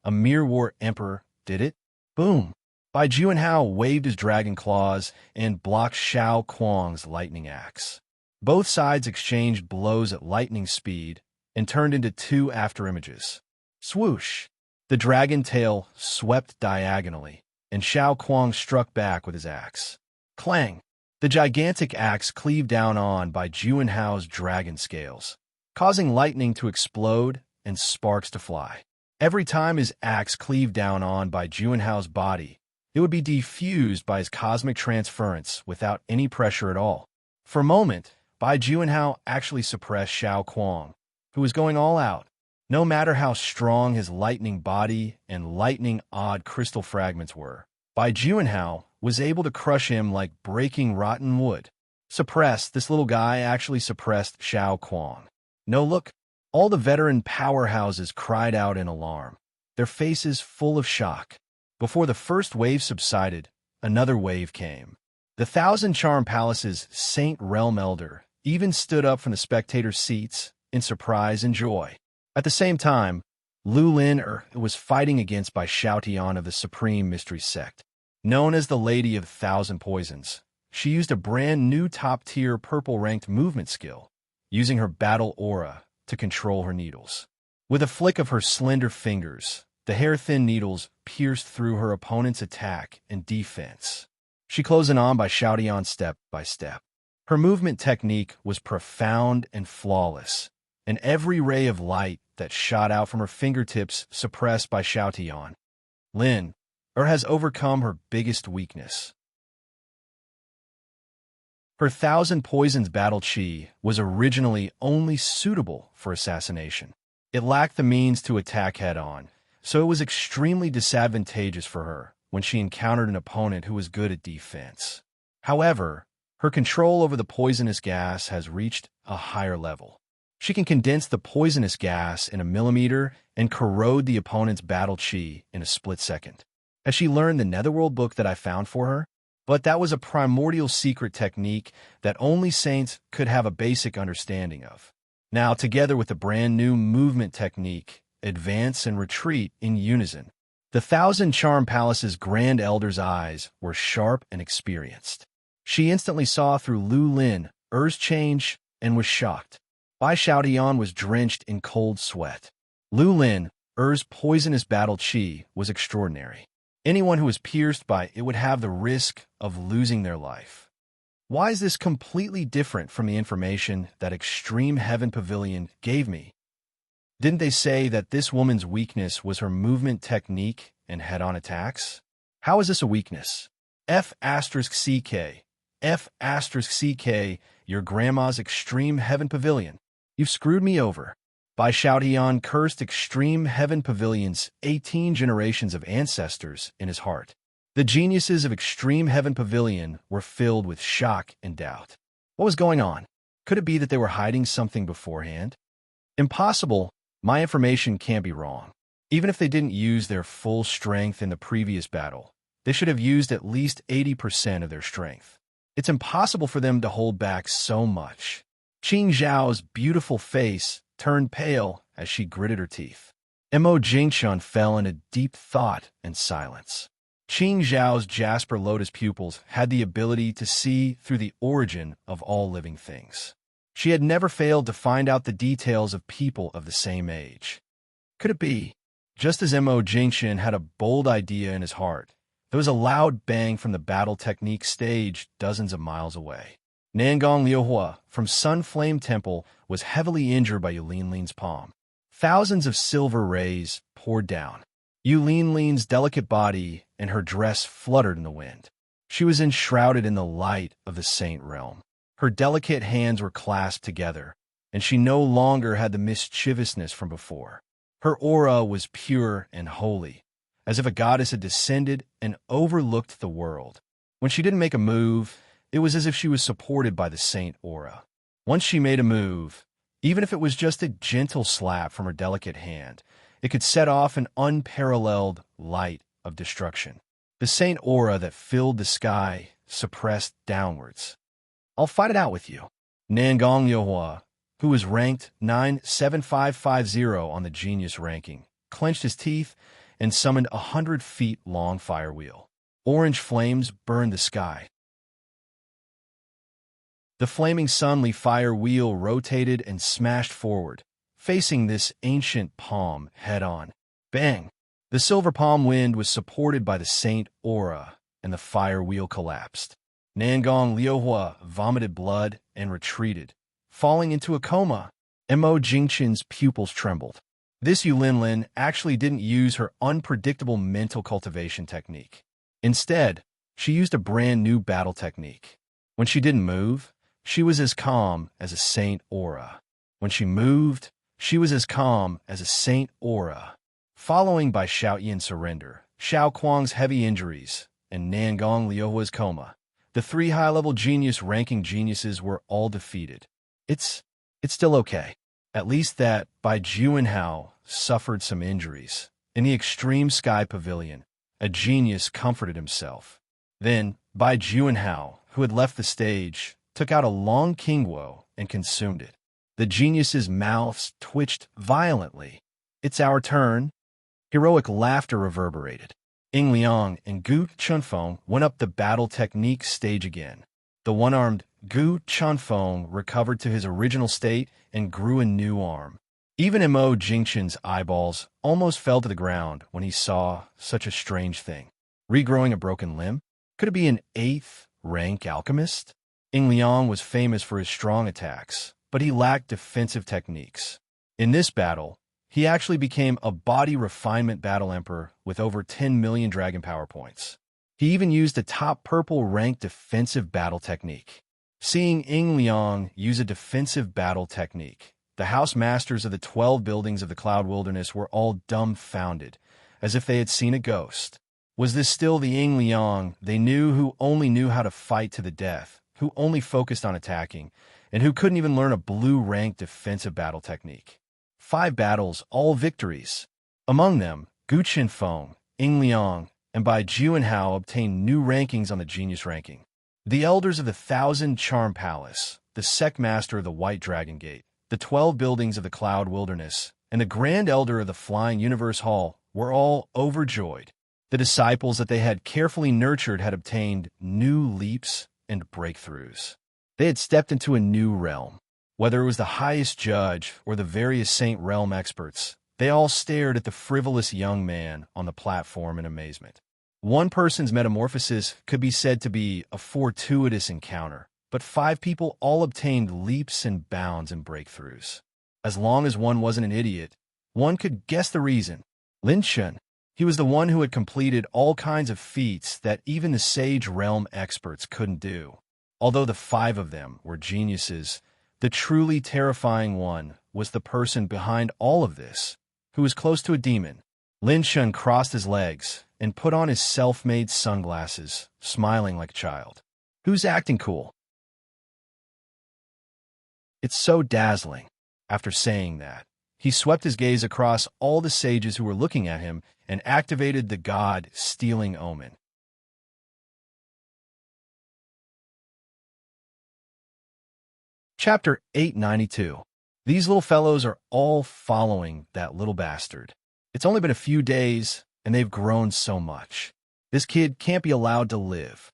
a mere war emperor, did it. Boom! Bai Juanhao waved his dragon claws and blocked Xiao Kuang's lightning axe. Both sides exchanged blows at lightning speed and turned into two afterimages. Swoosh! The dragon tail swept diagonally, and Xiao Kuang struck back with his axe. Clang! The gigantic axe cleaved down on Bai Juanhao's dragon scales, causing lightning to explode and sparks to fly. Every time his axe cleaved down on Bai Juanhao's body, it would be defused by his cosmic transference without any pressure at all. For a moment, Bai Juanhao actually suppressed Xiao Kuang, who was going all out. No matter how strong his lightning body and lightning-odd crystal fragments were, Bai Juanhao was able to crush him like breaking rotten wood. Suppressed, this little guy actually suppressed Xiao Kuang. No, look, all the veteran powerhouses cried out in alarm, their faces full of shock. Before the first wave subsided, another wave came. The Thousand Charm Palace's Saint Realm Elder even stood up from the spectator seats in surprise and joy. At the same time, Lu Lin was fighting against Bai Xiaotian of the Supreme Mystery Sect. Known as the Lady of 1,000 Poisons, she used a brand new top-tier purple-ranked movement skill, using her battle aura to control her needles. With a flick of her slender fingers, the hair-thin needles pierced through her opponent's attack and defense. She closed in on Bai Xiaotian step by step. Her movement technique was profound and flawless, and every ray of light that shot out from her fingertips suppressed Bai Xiaotian. Lin has overcome her biggest weakness. Her 1,000 Poisons battle chi was originally only suitable for assassination. It lacked the means to attack head-on, so it was extremely disadvantageous for her when she encountered an opponent who was good at defense. However, her control over the poisonous gas has reached a higher level. She can condense the poisonous gas in a millimeter and corrode the opponent's battle chi in a split second. Has she learned the Netherworld book that I found for her? But that was a primordial secret technique that only saints could have a basic understanding of. Now, together with the brand new movement technique, advance and retreat in unison, the Thousand Charm Palace's Grand Elder's eyes were sharp and experienced. She instantly saw through Lu Lin Er's change and was shocked. Bai Xiaotian was drenched in cold sweat. Lu Lin, Er's poisonous battle qi, was extraordinary. Anyone who was pierced by it would have the risk of losing their life. Why is this completely different from the information that Extreme Heaven Pavilion gave me? Didn't they say that this woman's weakness was her movement technique and head-on attacks? How is this a weakness? F*CK. F*CK, your grandma's Extreme Heaven Pavilion. You've screwed me over. Bai Xiaotian cursed Extreme Heaven Pavilion's 18 generations of ancestors in his heart. The geniuses of Extreme Heaven Pavilion were filled with shock and doubt. What was going on? Could it be that they were hiding something beforehand? Impossible. My information can't be wrong. Even if they didn't use their full strength in the previous battle, they should have used at least 80% of their strength. It's impossible for them to hold back so much. Qing Zhao's beautiful face turned pale as she gritted her teeth. Mo Jingshun fell into deep thought and silence. Qing Zhao's jasper lotus pupils had the ability to see through the origin of all living things. She had never failed to find out the details of people of the same age. Could it be? Just as Mo Jingshun had a bold idea in his heart, there was a loud bang from the battle technique stage dozens of miles away. Nangong Liuhua from Sun Flame Temple was heavily injured by Yulin Lin's palm. Thousands of silver rays poured down. Yulin Lin's delicate body and her dress fluttered in the wind. She was enshrouded in the light of the Saint Realm. Her delicate hands were clasped together, and she no longer had the mischievousness from before. Her aura was pure and holy, as if a goddess had descended and overlooked the world. When she didn't make a move, it was as if she was supported by the saint aura. Once she made a move, even if it was just a gentle slap from her delicate hand, it could set off an unparalleled light of destruction. The saint aura that filled the sky suppressed downwards. I'll fight it out with you. Nangong Yohua, who was ranked 97550 on the genius ranking, clenched his teeth and summoned 100 feet long fire wheel. Orange flames burned the sky. The flaming sunly fire wheel rotated and smashed forward, facing this ancient palm head-on. Bang! The silver palm wind was supported by the saint aura, and the fire wheel collapsed. Nangong Liuhua vomited blood and retreated, falling into a coma. Mo Jingqin's pupils trembled. This Yulinlin actually didn't use her unpredictable mental cultivation technique. Instead, she used a brand new battle technique. When she didn't move, she was as calm as a saint aura. When she moved, she was as calm as a saint aura. Following by Xiaoyin's surrender, Xiao Kuang's heavy injuries, and Nangong Liuhua's coma, the three high-level genius ranking geniuses were all defeated. It's still okay. At least that Bai Juanhao suffered some injuries. In the extreme sky pavilion, a genius comforted himself. Then Bai Juanhao, who had left the stage, took out a long kingwo and consumed it. The geniuses' mouths twitched violently. It's our turn. Heroic laughter reverberated. Ying Liang and Gu Chunfeng went up the battle technique stage again. The one-armed Gu Chunfeng recovered to his original state and grew a new arm. Even Mo Jingqin's eyeballs almost fell to the ground when he saw such a strange thing. Regrowing a broken limb? Could it be an 8th rank alchemist? Ying Liang was famous for his strong attacks, but he lacked defensive techniques. In this battle, he actually became a body refinement battle emperor with over 10 million dragon power points. He even used a top purple rank defensive battle technique. Seeing Ying Liang use a defensive battle technique, the house masters of the 12 buildings of the Cloud Wilderness were all dumbfounded, as if they had seen a ghost. Was this still the Ying Liang they knew, who only knew how to fight to the death, who only focused on attacking, and who couldn't even learn a blue rank defensive battle technique? 5 battles, all victories. Among them, Gu Qinfeng, Ying Liang, and Bai Juanhao obtained new rankings on the genius ranking. The elders of the 1,000 Charm Palace, the sect master of the White Dragon Gate, the 12 buildings of the Cloud Wilderness, and the Grand Elder of the Flying Universe Hall were all overjoyed. The disciples that they had carefully nurtured had obtained new leaps and breakthroughs. They had stepped into a new realm. Whether it was the highest judge or the various Saint Realm experts, they all stared at the frivolous young man on the platform in amazement. One person's metamorphosis could be said to be a fortuitous encounter, but 5 people all obtained leaps and bounds and breakthroughs. As long as one wasn't an idiot, one could guess the reason. Lin Chun. He was the one who had completed all kinds of feats that even the Sage Realm experts couldn't do. Although the 5 of them were geniuses, the truly terrifying one was the person behind all of this, who was close to a demon. Lin Chun crossed his legs and put on his self-made sunglasses, smiling like a child. Who's acting cool? It's so dazzling. After saying that, he swept his gaze across all the sages who were looking at him and activated the God-stealing omen. Chapter 892. These little fellows are all following that little bastard. It's only been a few days, and they've grown so much. This kid can't be allowed to live.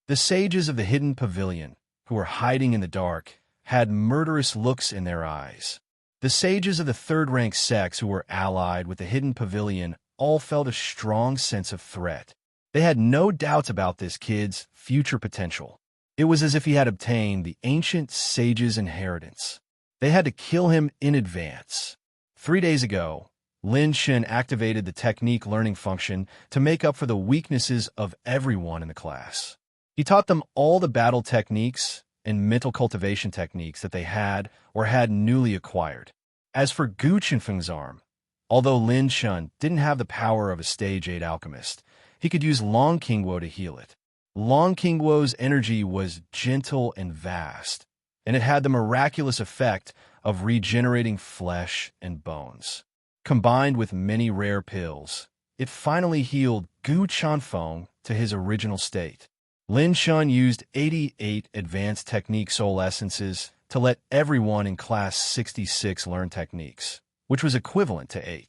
The sages of the hidden pavilion, who were hiding in the dark, had murderous looks in their eyes. The sages of the third-rank sects who were allied with the hidden pavilion all felt a strong sense of threat. They had no doubts about this kid's future potential. It was as if he had obtained the ancient sage's inheritance. They had to kill him in advance. 3 days ago, Lin Chun activated the technique learning function to make up for the weaknesses of everyone in the class. He taught them all the battle techniques and mental cultivation techniques that they had or had newly acquired. As for Gu Chenfeng's arm, although Lin Chun didn't have the power of a stage 8 alchemist, he could use Long Qingguo to heal it. Long Qingguo's energy was gentle and vast, and it had the miraculous effect of regenerating flesh and bones. Combined with many rare pills, it finally healed Gu Chenfeng to his original state. Lin Chun used 88 advanced technique soul essences to let everyone in class 66 learn techniques, which was equivalent to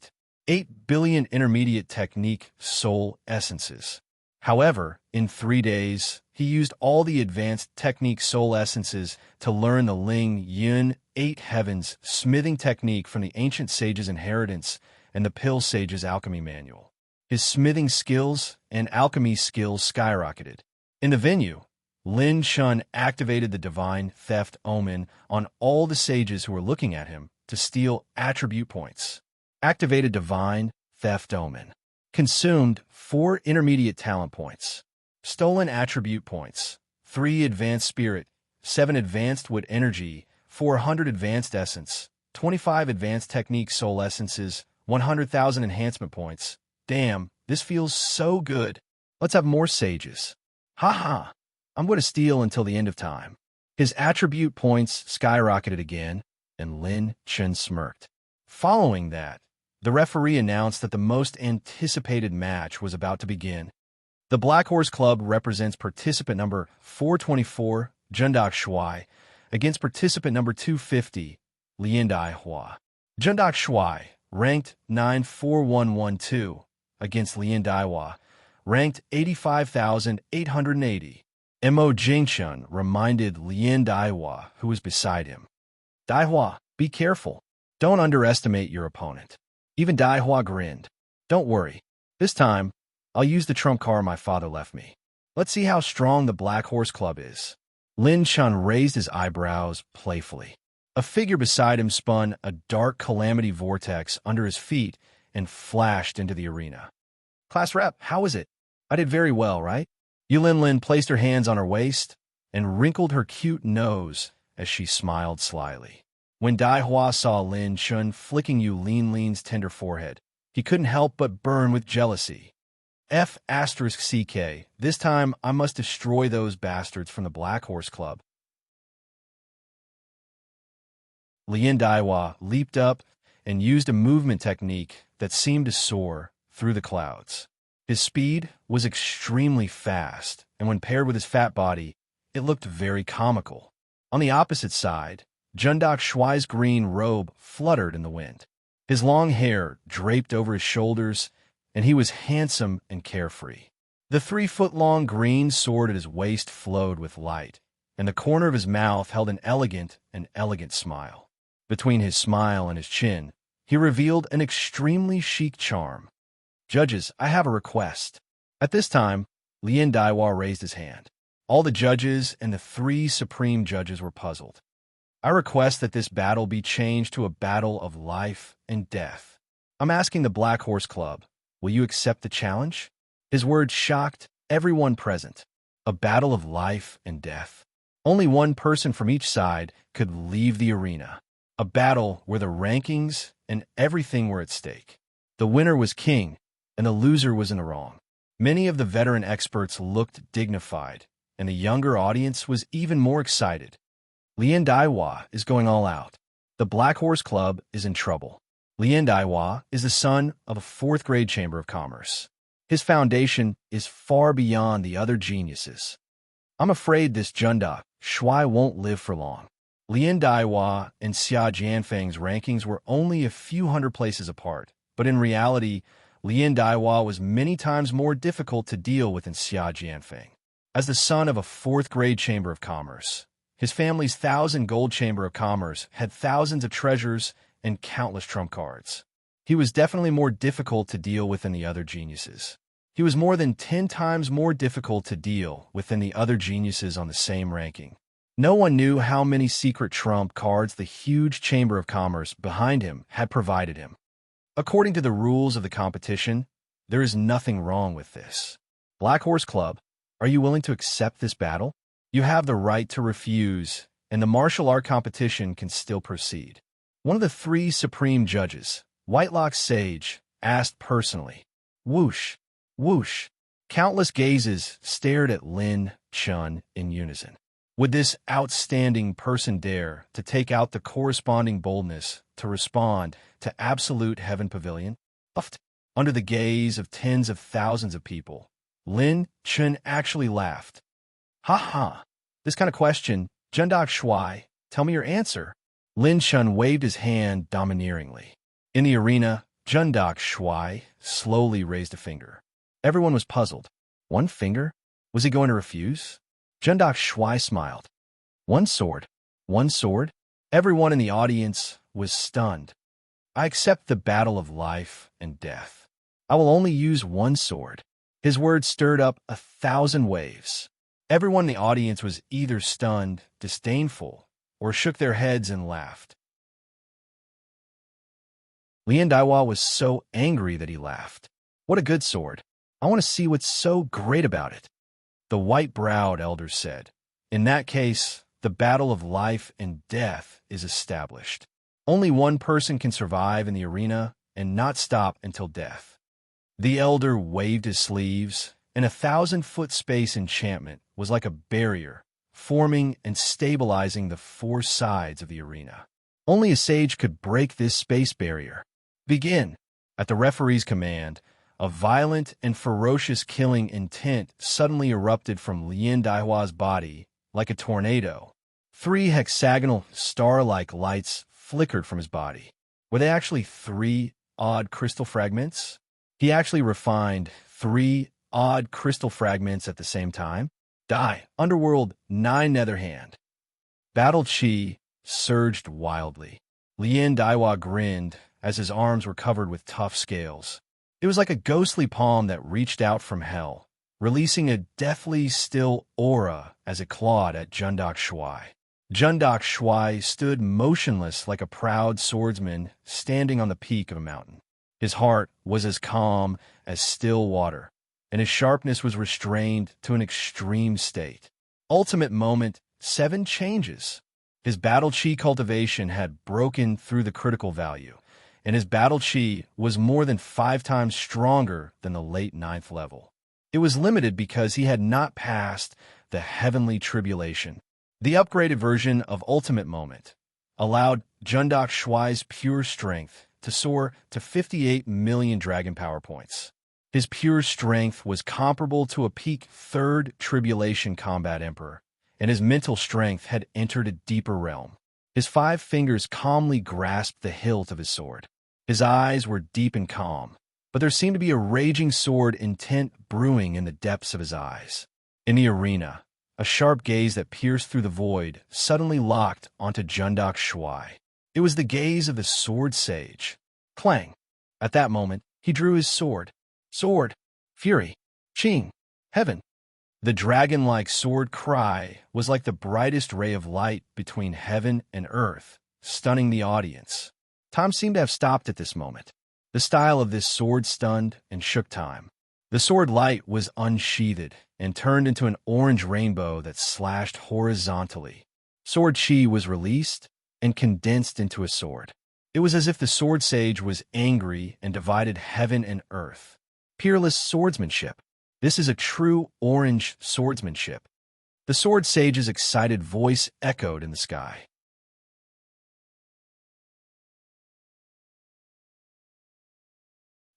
8 billion intermediate technique soul essences. However, in 3 days, he used all the advanced technique soul essences to learn the Ling Yun 8 Heavens smithing technique from the ancient sage's inheritance and the Pill Sage's alchemy manual. His smithing skills and alchemy skills skyrocketed. In the venue, Lin Chun activated the divine theft omen on all the sages who were looking at him to steal attribute points. Activated divine theft omen. Consumed 4 intermediate talent points. Stolen attribute points. 3 advanced spirit, 7 advanced wood energy, 400 advanced essence, 25 advanced technique soul essences, 100,000 enhancement points. Damn, this feels so good. Let's have more sages. Haha, I'm going to steal until the end of time. His attribute points skyrocketed again, and Lin Chun smirked. Following that, the referee announced that the most anticipated match was about to begin. The Black Horse Club represents participant number 424, Jundak Shuai, against participant number 250, Lian Daihua. Jundak Shuai, ranked 94112, against Lian Daihua, ranked 85,880. Mo Jingchun reminded Lian Daihua, who was beside him. Daihua, be careful. Don't underestimate your opponent. Even Daihua grinned. Don't worry. This time, I'll use the trump card my father left me. Let's see how strong the Black Horse Club is. Lin Chun raised his eyebrows playfully. A figure beside him spun a dark calamity vortex under his feet and flashed into the arena. Class rep, how is it? I did very well, right? Yulin Lin placed her hands on her waist and wrinkled her cute nose as she smiled slyly. When Daihua saw Lin Chun flicking Yulin Lin's tender forehead, he couldn't help but burn with jealousy. F***CK, this time I must destroy those bastards from the Black Horse Club. Lian Daihua leaped up and used a movement technique that seemed to soar through the clouds. His speed was extremely fast, and when paired with his fat body, it looked very comical. On the opposite side, Jundak Shuai's green robe fluttered in the wind. His long hair draped over his shoulders, and he was handsome and carefree. The 3-foot-long green sword at his waist flowed with light, and the corner of his mouth held an elegant smile. Between his smile and his chin, he revealed an extremely chic charm. "Judges, I have a request." At this time, Lien Daiwa raised his hand. All the judges and the 3 supreme judges were puzzled. "I request that this battle be changed to a battle of life and death. I'm asking the Black Horse Club, will you accept the challenge?" His words shocked everyone present. A battle of life and death. Only one person from each side could leave the arena. A battle where the rankings and everything were at stake. The winner was king, and the loser was in the wrong. Many of the veteran experts looked dignified, and the younger audience was even more excited. Lien Daiwa is going all out. The Black Horse Club is in trouble. Lien Daiwa is the son of a 4th-grade Chamber of Commerce. His foundation is far beyond the other geniuses. I'm afraid this Jundak Shui won't live for long. Lien Daiwa and Xia Jianfeng's rankings were only a few hundred places apart, but in reality, Lien Daiwa was many times more difficult to deal with than Xia Jianfeng. As the son of a 4th-grade Chamber of Commerce, his family's 1,000-gold Chamber of Commerce had thousands of treasures and countless trump cards. He was definitely more difficult to deal with than the other geniuses. He was more than 10 times more difficult to deal with than the other geniuses on the same ranking. No one knew how many secret trump cards the huge Chamber of Commerce behind him had provided him. According to the rules of the competition, there is nothing wrong with this. Black Horse Club, are you willing to accept this battle? You have the right to refuse, and the martial art competition can still proceed. One of the 3 supreme judges, Whitelock Sage, asked personally. Whoosh, whoosh. Countless gazes stared at Lin Chun in unison. Would this outstanding person dare to take out the corresponding boldness to respond to Absolute Heaven Pavilion? Under the gaze of tens of thousands of people, Lin Chun actually laughed. "Ha ha, this kind of question, Jundak Shui, tell me your answer." Lin Chun waved his hand domineeringly. In the arena, Jundak Shui slowly raised a finger. Everyone was puzzled. One finger? Was he going to refuse? Jundak Shui smiled. One sword. One sword? Everyone in the audience was stunned. "I accept the battle of life and death. I will only use one sword." His words stirred up 1,000 waves. Everyone in the audience was either stunned, disdainful, or shook their heads and laughed. Lien Daiwa was so angry that he laughed. "What a good sword. I want to see what's so great about it." The white-browed elder said, "In that case, the battle of life and death is established. Only one person can survive in the arena and not stop until death." The elder waved his sleeves, and a 1,000-foot space enchantment was like a barrier, forming and stabilizing the 4 sides of the arena. Only a sage could break this space barrier. "Begin." At the referee's command, a violent and ferocious killing intent suddenly erupted from Lien Daihua's body like a tornado. 3 hexagonal, star-like lights flickered from his body. Were they actually 3 odd crystal fragments? He actually refined 3 odd crystal fragments at the same time. Die, Underworld 9 Netherhand. Battle Chi surged wildly. Lien Daiwa grinned as his arms were covered with tough scales. It was like a ghostly palm that reached out from hell, releasing a deathly still aura as it clawed at Jundak Shui. Jundak Shui stood motionless like a proud swordsman standing on the peak of a mountain. His heart was as calm as still water, and his sharpness was restrained to an extreme state. Ultimate moment, 7 changes. His battle chi cultivation had broken through the critical value, and his battle chi was more than 5 times stronger than the late 9th level. It was limited because he had not passed the heavenly tribulation. The upgraded version of Ultimate Moment allowed Jundak Shui's pure strength to soar to 58 million dragon power points. His pure strength was comparable to a peak 3rd tribulation combat emperor, and his mental strength had entered a deeper realm. His 5 fingers calmly grasped the hilt of his sword. His eyes were deep and calm, but there seemed to be a raging sword intent brewing in the depths of his eyes. In the arena, a sharp gaze that pierced through the void, suddenly locked onto Jundok Shuai. It was the gaze of the sword sage. Clang! At that moment, he drew his sword. Sword! Fury! Ching! Heaven! The dragon-like sword cry was like the brightest ray of light between heaven and earth, stunning the audience. Time seemed to have stopped at this moment. The style of this sword stunned and shook time. The sword light was unsheathed and turned into an orange rainbow that slashed horizontally. Sword chi was released and condensed into a sword. It was as if the sword sage was angry and divided heaven and earth. Peerless swordsmanship. This is a true orange swordsmanship. The sword sage's excited voice echoed in the sky.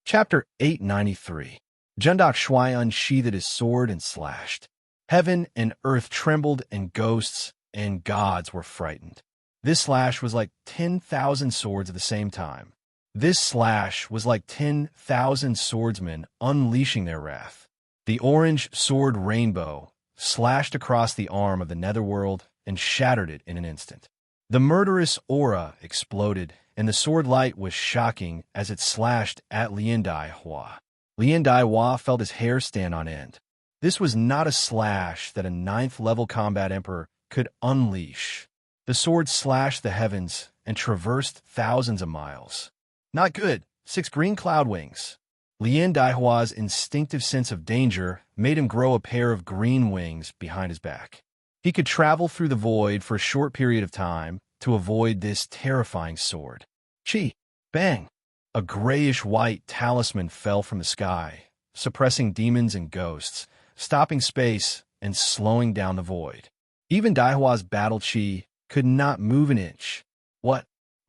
Chapter 893. Jundok Shuai unsheathed his sword and slashed. Heaven and earth trembled, and ghosts and gods were frightened. This slash was like 10,000 swords at the same time. This slash was like 10,000 swordsmen unleashing their wrath. The orange sword rainbow slashed across the arm of the netherworld and shattered it in an instant. The murderous aura exploded, and the sword light was shocking as it slashed at Lien Dai Hua. Lien Dai Hua felt his hair stand on end. This was not a slash that a 9th-level combat emperor could unleash. The sword slashed the heavens and traversed thousands of miles. Not good. 6 green cloud wings. Lien Dai Hua's instinctive sense of danger made him grow a pair of green wings behind his back. He could travel through the void for a short period of time to avoid this terrifying sword. Chi! Bang! A grayish-white talisman fell from the sky, suppressing demons and ghosts, stopping space and slowing down the void. Even Dai Hua's battle chi could not move an inch. What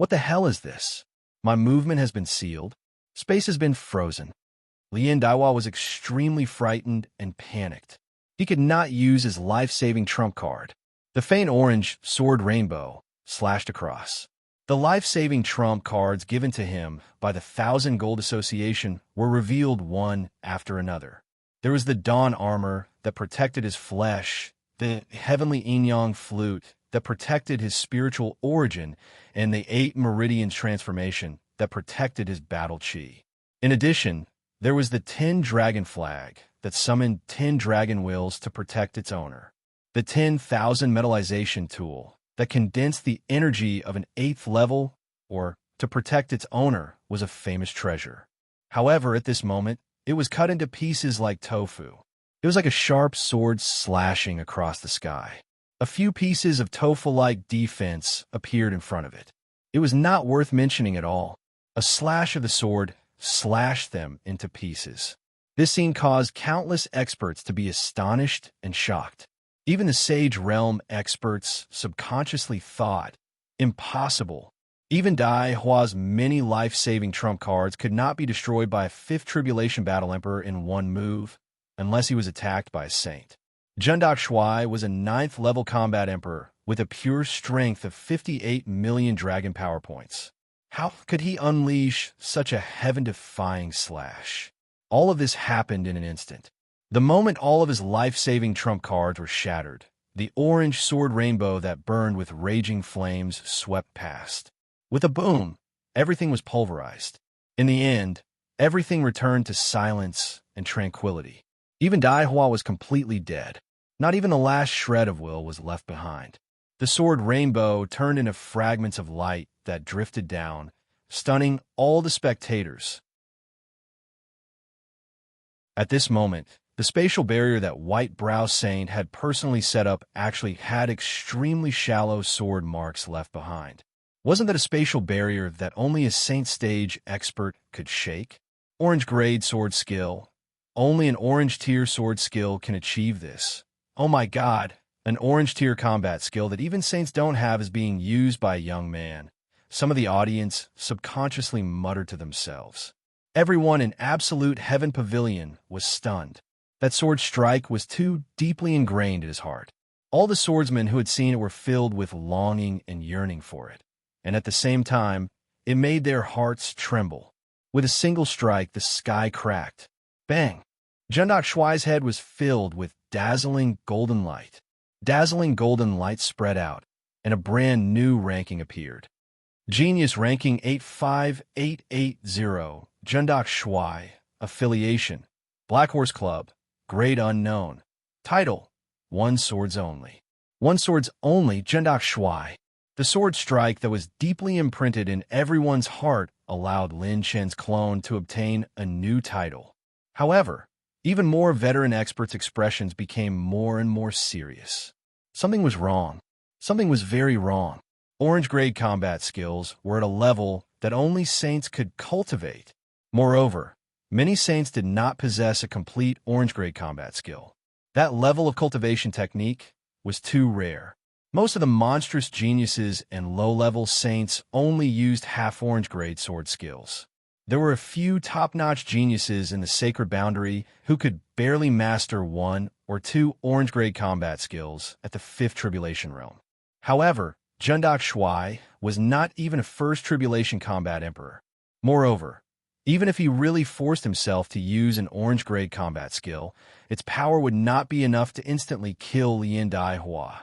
the hell is this? My movement has been sealed. Space has been frozen. Lien Dai Hua was extremely frightened and panicked. He could not use his life-saving trump card. The faint orange sword rainbow slashed across. The life-saving trump cards given to him by the 1,000 Gold Association were revealed one after another. There was the dawn armor that protected his flesh, the heavenly yin-yang flute that protected his spiritual origin, and the 8 meridians transformation that protected his battle chi. In addition, there was the 10 dragon flag that summoned 10 dragon wills to protect its owner. The 10,000 metallization tool that condensed the energy of an 8th level, or to protect its owner, was a famous treasure. However, at this moment, it was cut into pieces like tofu. It was like a sharp sword slashing across the sky. A few pieces of tofu-like defense appeared in front of it. It was not worth mentioning at all. A slash of the sword slashed them into pieces. This scene caused countless experts to be astonished and shocked. Even the Sage Realm experts subconsciously thought, impossible. Even Dai Hua's many life-saving trump cards could not be destroyed by a 5th Tribulation Battle Emperor in one move, unless he was attacked by a saint. Jundok Shuai was a 9th-level combat emperor with a pure strength of 58 million dragon power points. How could he unleash such a heaven-defying slash? All of this happened in an instant. The moment all of his life-saving trump cards were shattered, the orange sword rainbow that burned with raging flames swept past. With a boom, everything was pulverized. In the end, everything returned to silence and tranquility. Even Dai Hua was completely dead. Not even the last shred of will was left behind. The sword rainbow turned into fragments of light that drifted down, stunning all the spectators. At this moment, the spatial barrier that White Brow Saint had personally set up actually had extremely shallow sword marks left behind. Wasn't that a spatial barrier that only a Saint Stage expert could shake? Orange grade sword skill. Only an orange tier sword skill can achieve this. Oh my god, an orange tier combat skill that even Saints don't have is being used by a young man. Some of the audience subconsciously muttered to themselves. Everyone in Absolute Heaven Pavilion was stunned. That sword strike was too deeply ingrained in his heart. All the swordsmen who had seen it were filled with longing and yearning for it. And at the same time, it made their hearts tremble. With a single strike, the sky cracked. Bang! Jundok Shuai's head was filled with dazzling golden light. Dazzling golden lights spread out, and a brand new ranking appeared. Genius ranking 85880, Jundok Shuai, affiliation, Black Horse Club, grade unknown, title, One Swords Only. One Swords Only, Jundok Shuai. The sword strike that was deeply imprinted in everyone's heart allowed Lin Chen's clone to obtain a new title. However, even more veteran experts' expressions became more and more serious. Something was wrong. Something was very wrong. Orange-grade combat skills were at a level that only saints could cultivate. Moreover, many saints did not possess a complete orange-grade combat skill. That level of cultivation technique was too rare. Most of the monstrous geniuses and low-level saints only used half-orange-grade sword skills. There were a few top-notch geniuses in the sacred boundary who could barely master 1 or 2 orange-grade combat skills at the 5th Tribulation Realm. However, Jundok Shuai was not even a First Tribulation Combat Emperor. Moreover, even if he really forced himself to use an orange-grade combat skill, its power would not be enough to instantly kill Lien Daihua.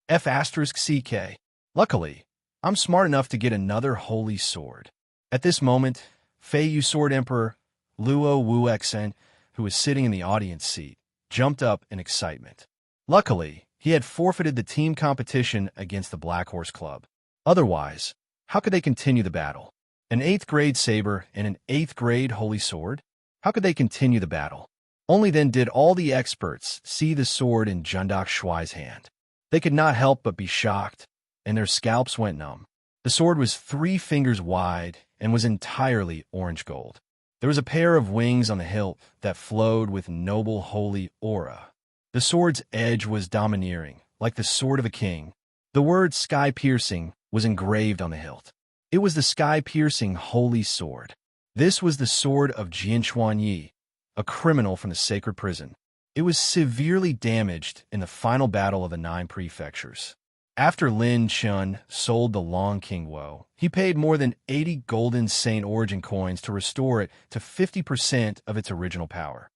F***CK. Luckily, I'm smart enough to get another holy sword. At this moment, Feiyu Sword Emperor Luo Wuexen, who was sitting in the audience seat, jumped up in excitement. Luckily, he had forfeited the team competition against the Black Horse Club. Otherwise, how could they continue the battle? An 8th grade saber and an 8th grade holy sword? How could they continue the battle? Only then did all the experts see the sword in Jundok Shuai's hand. They could not help but be shocked, and their scalps went numb. The sword was 3 fingers wide and was entirely orange gold. There was a pair of wings on the hilt that flowed with noble holy aura. The sword's edge was domineering, like the sword of a king. The word sky-piercing was engraved on the hilt. It was the sky-piercing holy sword. This was the sword of Jian Chuanyi, a criminal from the sacred prison. It was severely damaged in the final battle of the 9 prefectures. After Lin Chun sold the Long King Wo, he paid more than 80 golden Saint Origin coins to restore it to 50% of its original power.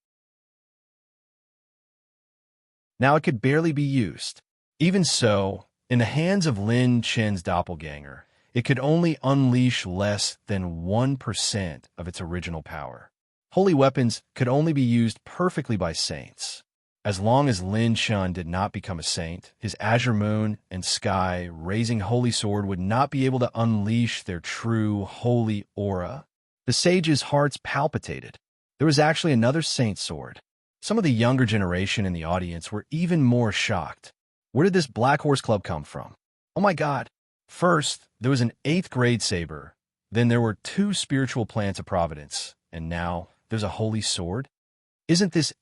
Now it could barely be used. Even so, in the hands of Lin Chen's doppelganger, it could only unleash less than 1% of its original power. Holy weapons could only be used perfectly by saints. As long as Lin Chun did not become a saint, his azure moon and sky-raising holy sword would not be able to unleash their true holy aura. The sages' hearts palpitated. There was actually another saint sword. Some of the younger generation in the audience were even more shocked. Where did this Black Horse Club come from? Oh my God. First, there was an 8th grade saber. Then there were 2 spiritual plants of providence. And now there's a holy sword? Isn't this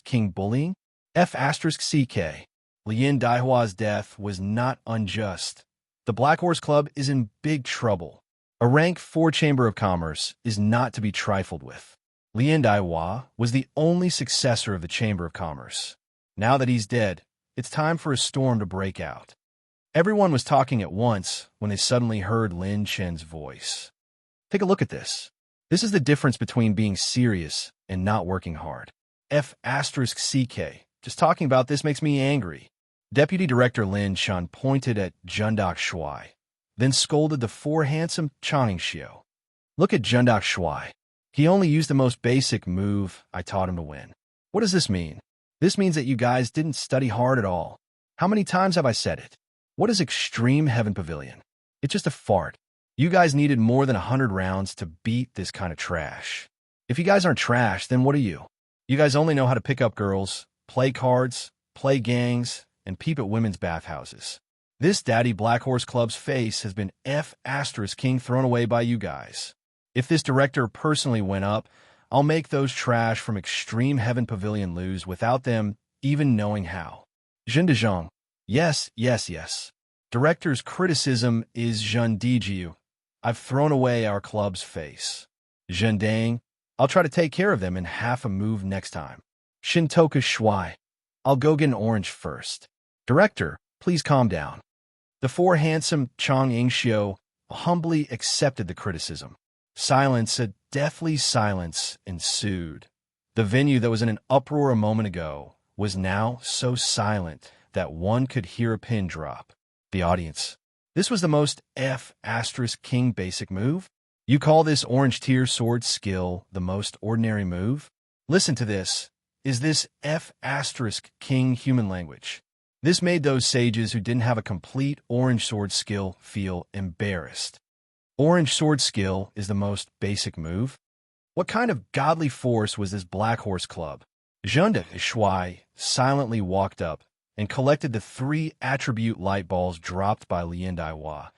King bullying? F***CK. Lien Daihua's death was not unjust. The Black Horse Club is in big trouble. A rank 4 Chamber of Commerce is not to be trifled with. Lien Daihua was the only successor of the Chamber of Commerce. Now that he's dead, it's time for a storm to break out. Everyone was talking at once when they suddenly heard Lin Chen's voice. Take a look at this. This is the difference between being serious and not working hard. F***CK. Just talking about this makes me angry. Deputy Director Lin Chun pointed at Jundok Shuai, then scolded the 4 handsome Changxiu. Look at Jundok Shuai. He only used the most basic move I taught him to win. What does this mean? This means that you guys didn't study hard at all. How many times have I said it? What is Extreme Heaven Pavilion? It's just a fart. You guys needed more than 100 rounds to beat this kind of trash. If you guys aren't trash, then what are you? You guys only know how to pick up girls, play cards, play gangs, and peep at women's bathhouses. This Daddy Black Horse Club's face has been F***king thrown away by you guys. If this director personally went up, I'll make those trash from Extreme Heaven Pavilion lose without them even knowing how. Zhen Dezhong. Yes. Director's criticism is Zhen Dijiu. I've thrown away our club's face. Zhen Dang. I'll try to take care of them in half a move next time. Shintoka Shuai. I'll go get an orange first. Director, please calm down. The 4 handsome Chang Yingxiu humbly accepted the criticism. Silence, a deathly silence, ensued. The venue that was in an uproar a moment ago was now so silent that one could hear a pin drop. The audience. This was the most F***king basic move? You call this orange tier sword skill the most ordinary move? Listen to this. Is this F***king human language? This made those sages who didn't have a complete orange sword skill feel embarrassed. Orange sword skill is the most basic move? What kind of godly force was this Black Horse Club? Zhenda Shuai silently walked up and collected the 3 attribute light balls dropped by Lien Daiwa,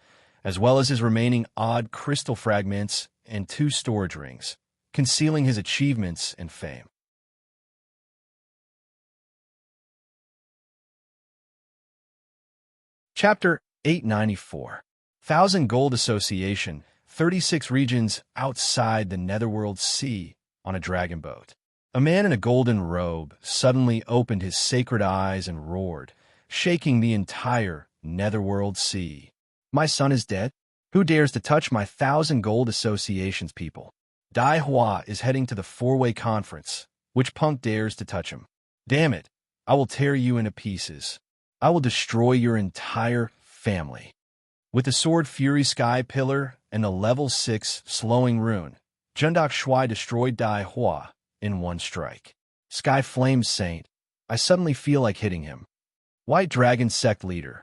as well as his remaining odd crystal fragments and 2 storage rings, concealing his achievements and fame. Chapter 894. 1,000 Gold Association, 36 regions outside the Netherworld Sea on a dragon boat. A man in a golden robe suddenly opened his sacred eyes and roared, shaking the entire Netherworld Sea. My son is dead? Who dares to touch my 1,000 Gold Association's people? Dai Hua is heading to the 4-way conference. Which punk dares to touch him? Damn it, I will tear you into pieces. I will destroy your entire family. With the Sword Fury Sky Pillar and the level 6 Slowing Rune, Jundok Shuai destroyed Dai Hua in one strike. Sky Flame Saint, I suddenly feel like hitting him. White Dragon Sect Leader,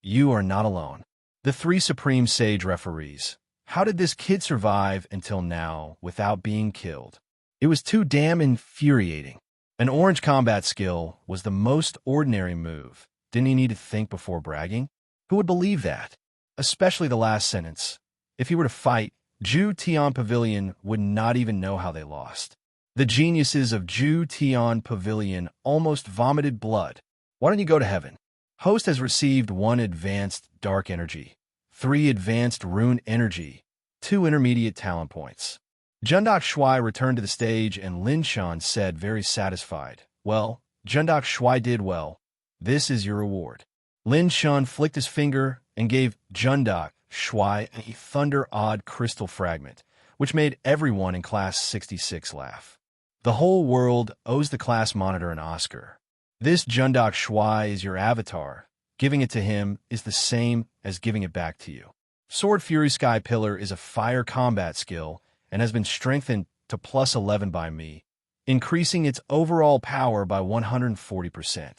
you are not alone. The 3 Supreme Sage Referees, how did this kid survive until now without being killed? It was too damn infuriating. An orange combat skill was the most ordinary move. Didn't he need to think before bragging? Who would believe that? Especially the last sentence. If he were to fight, Ju Tian Pavilion would not even know how they lost. The geniuses of Ju Tian Pavilion almost vomited blood. Why don't you go to heaven? Host has received 1 advanced dark energy, 3 advanced rune energy, 2 intermediate talent points. Jundok Shuai returned to the stage and Lin Shan said very satisfied, well, Jundok Shuai did well. This is your reward. Lin Shan flicked his finger and gave Jundok Shuai a thunder odd crystal fragment, which made everyone in Class 66 laugh. The whole world owes the class monitor an Oscar. This Jundok Shuai is your avatar. Giving it to him is the same as giving it back to you. Sword Fury Sky Pillar is a fire combat skill and has been strengthened to plus 11 by me, increasing its overall power by 140%.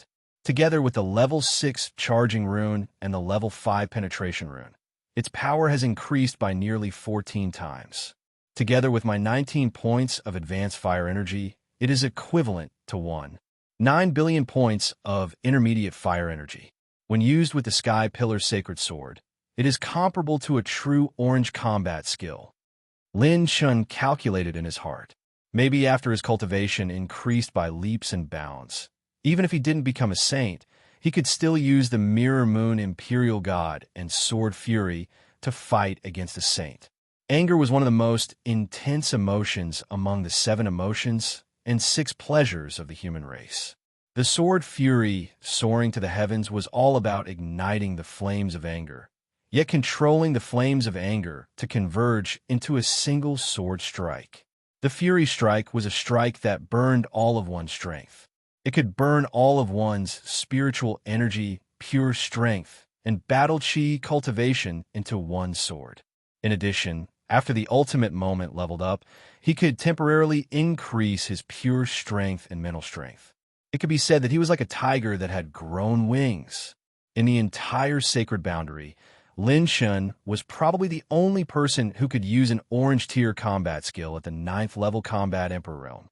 Together with the level 6 charging rune and the level 5 penetration rune, its power has increased by nearly 14 times. Together with my 19 points of advanced fire energy, it is equivalent to 9 billion points of intermediate fire energy. When used with the Sky Pillar Sacred Sword, it is comparable to a true orange combat skill. Lin Shun calculated in his heart. Maybe after his cultivation increased by leaps and bounds, even if he didn't become a saint, he could still use the Mirror Moon Imperial God and Sword Fury to fight against a saint. Anger was one of the most intense emotions among the 7 emotions and 6 pleasures of the human race. The Sword Fury, soaring to the heavens, was all about igniting the flames of anger, yet controlling the flames of anger to converge into a single sword strike. The Fury Strike was a strike that burned all of one's strength. It could burn all of one's spiritual energy, pure strength, and battle chi cultivation into one sword. In addition, after the ultimate moment leveled up, he could temporarily increase his pure strength and mental strength. It could be said that he was like a tiger that had grown wings. In the entire sacred boundary, Lin Shun was probably the only person who could use an orange tier combat skill at the 9th level combat Emperor realm.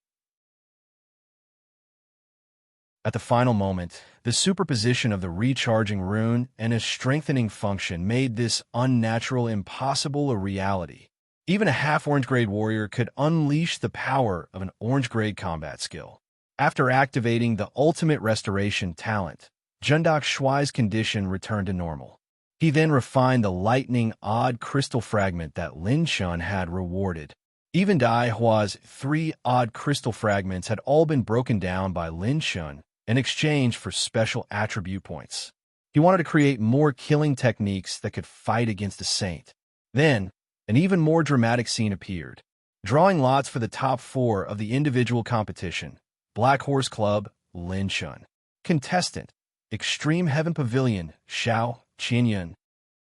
At the final moment, the superposition of the recharging rune and a strengthening function made this unnatural impossible a reality. Even a half-orange grade warrior could unleash the power of an orange grade combat skill. After activating the ultimate restoration talent, Jundok Shuai's condition returned to normal. He then refined the lightning odd crystal fragment that Lin Shun had rewarded. Even Dai Hua's 3 odd crystal fragments had all been broken down by Lin Shun in exchange for special attribute points. He wanted to create more killing techniques that could fight against a saint. Then, an even more dramatic scene appeared. Drawing lots for the top 4 of the individual competition, Black Horse Club, Lin Shun. Contestant, Extreme Heaven Pavilion, Xiao Qianyun.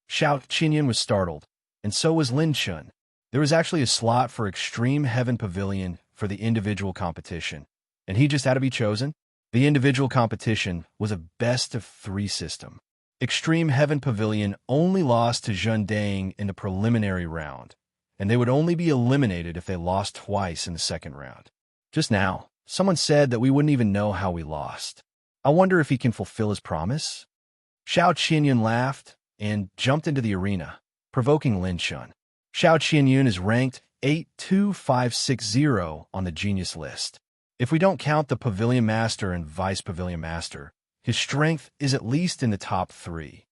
Xiao Qianyun was startled, and so was Lin Chun. There was actually a slot for Extreme Heaven Pavilion for the individual competition, and he just had to be chosen. The individual competition was a best-of-3 system. Extreme Heaven Pavilion only lost to Zhen Dang in the preliminary round, and they would only be eliminated if they lost twice in the second round. Just now, someone said that we wouldn't even know how we lost. I wonder if he can fulfill his promise? Xiao Qianyun laughed and jumped into the arena, provoking Lin Chun. Xiao Qianyun is ranked 82560 on the genius list. If we don't count the Pavilion Master and Vice Pavilion Master, his strength is at least in the top 3.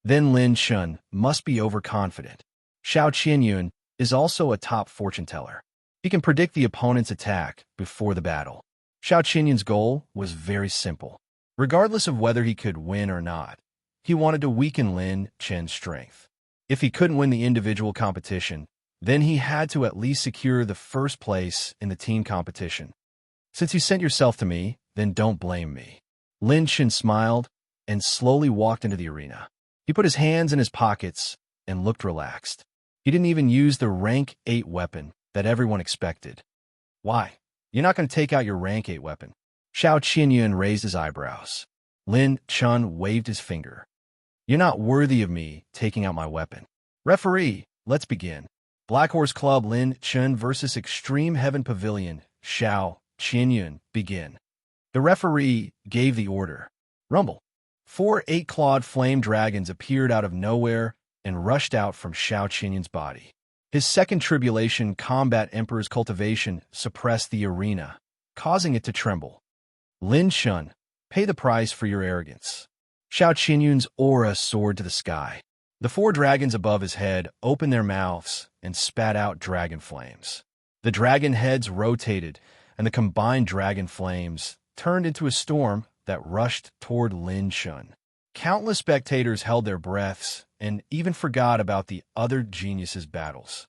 Then Lin Chun must be overconfident. Xiao Qianyun is also a top fortune teller. He can predict the opponent's attack before the battle. Xiao Qianyun's goal was very simple. Regardless of whether he could win or not, he wanted to weaken Lin Chun's strength. If he couldn't win the individual competition, then he had to at least secure the first place in the team competition. Since you sent yourself to me, then don't blame me. Lin Chun smiled and slowly walked into the arena. He put his hands in his pockets and looked relaxed. He didn't even use the rank 8 weapon that everyone expected. Why? You're not going to take out your rank 8 weapon? Xiao Qianyun raised his eyebrows. Lin Chun waved his finger. You're not worthy of me taking out my weapon. Referee, let's begin. Black Horse Club Lin Chun versus Extreme Heaven Pavilion, Xiao Qianyun, begin. The referee gave the order. Rumble. 4 8-clawed flame dragons appeared out of nowhere and rushed out from Xiao Qianyun's body. His second tribulation combat Emperor's cultivation suppressed the arena, causing it to tremble. Lin Chun, pay the price for your arrogance. Xiao Qianyun's aura soared to the sky. The 4 dragons above his head opened their mouths and spat out dragon flames. The dragon heads rotated, and the combined dragon flames turned into a storm that rushed toward Lin Chun. Countless spectators held their breaths and even forgot about the other geniuses' battles.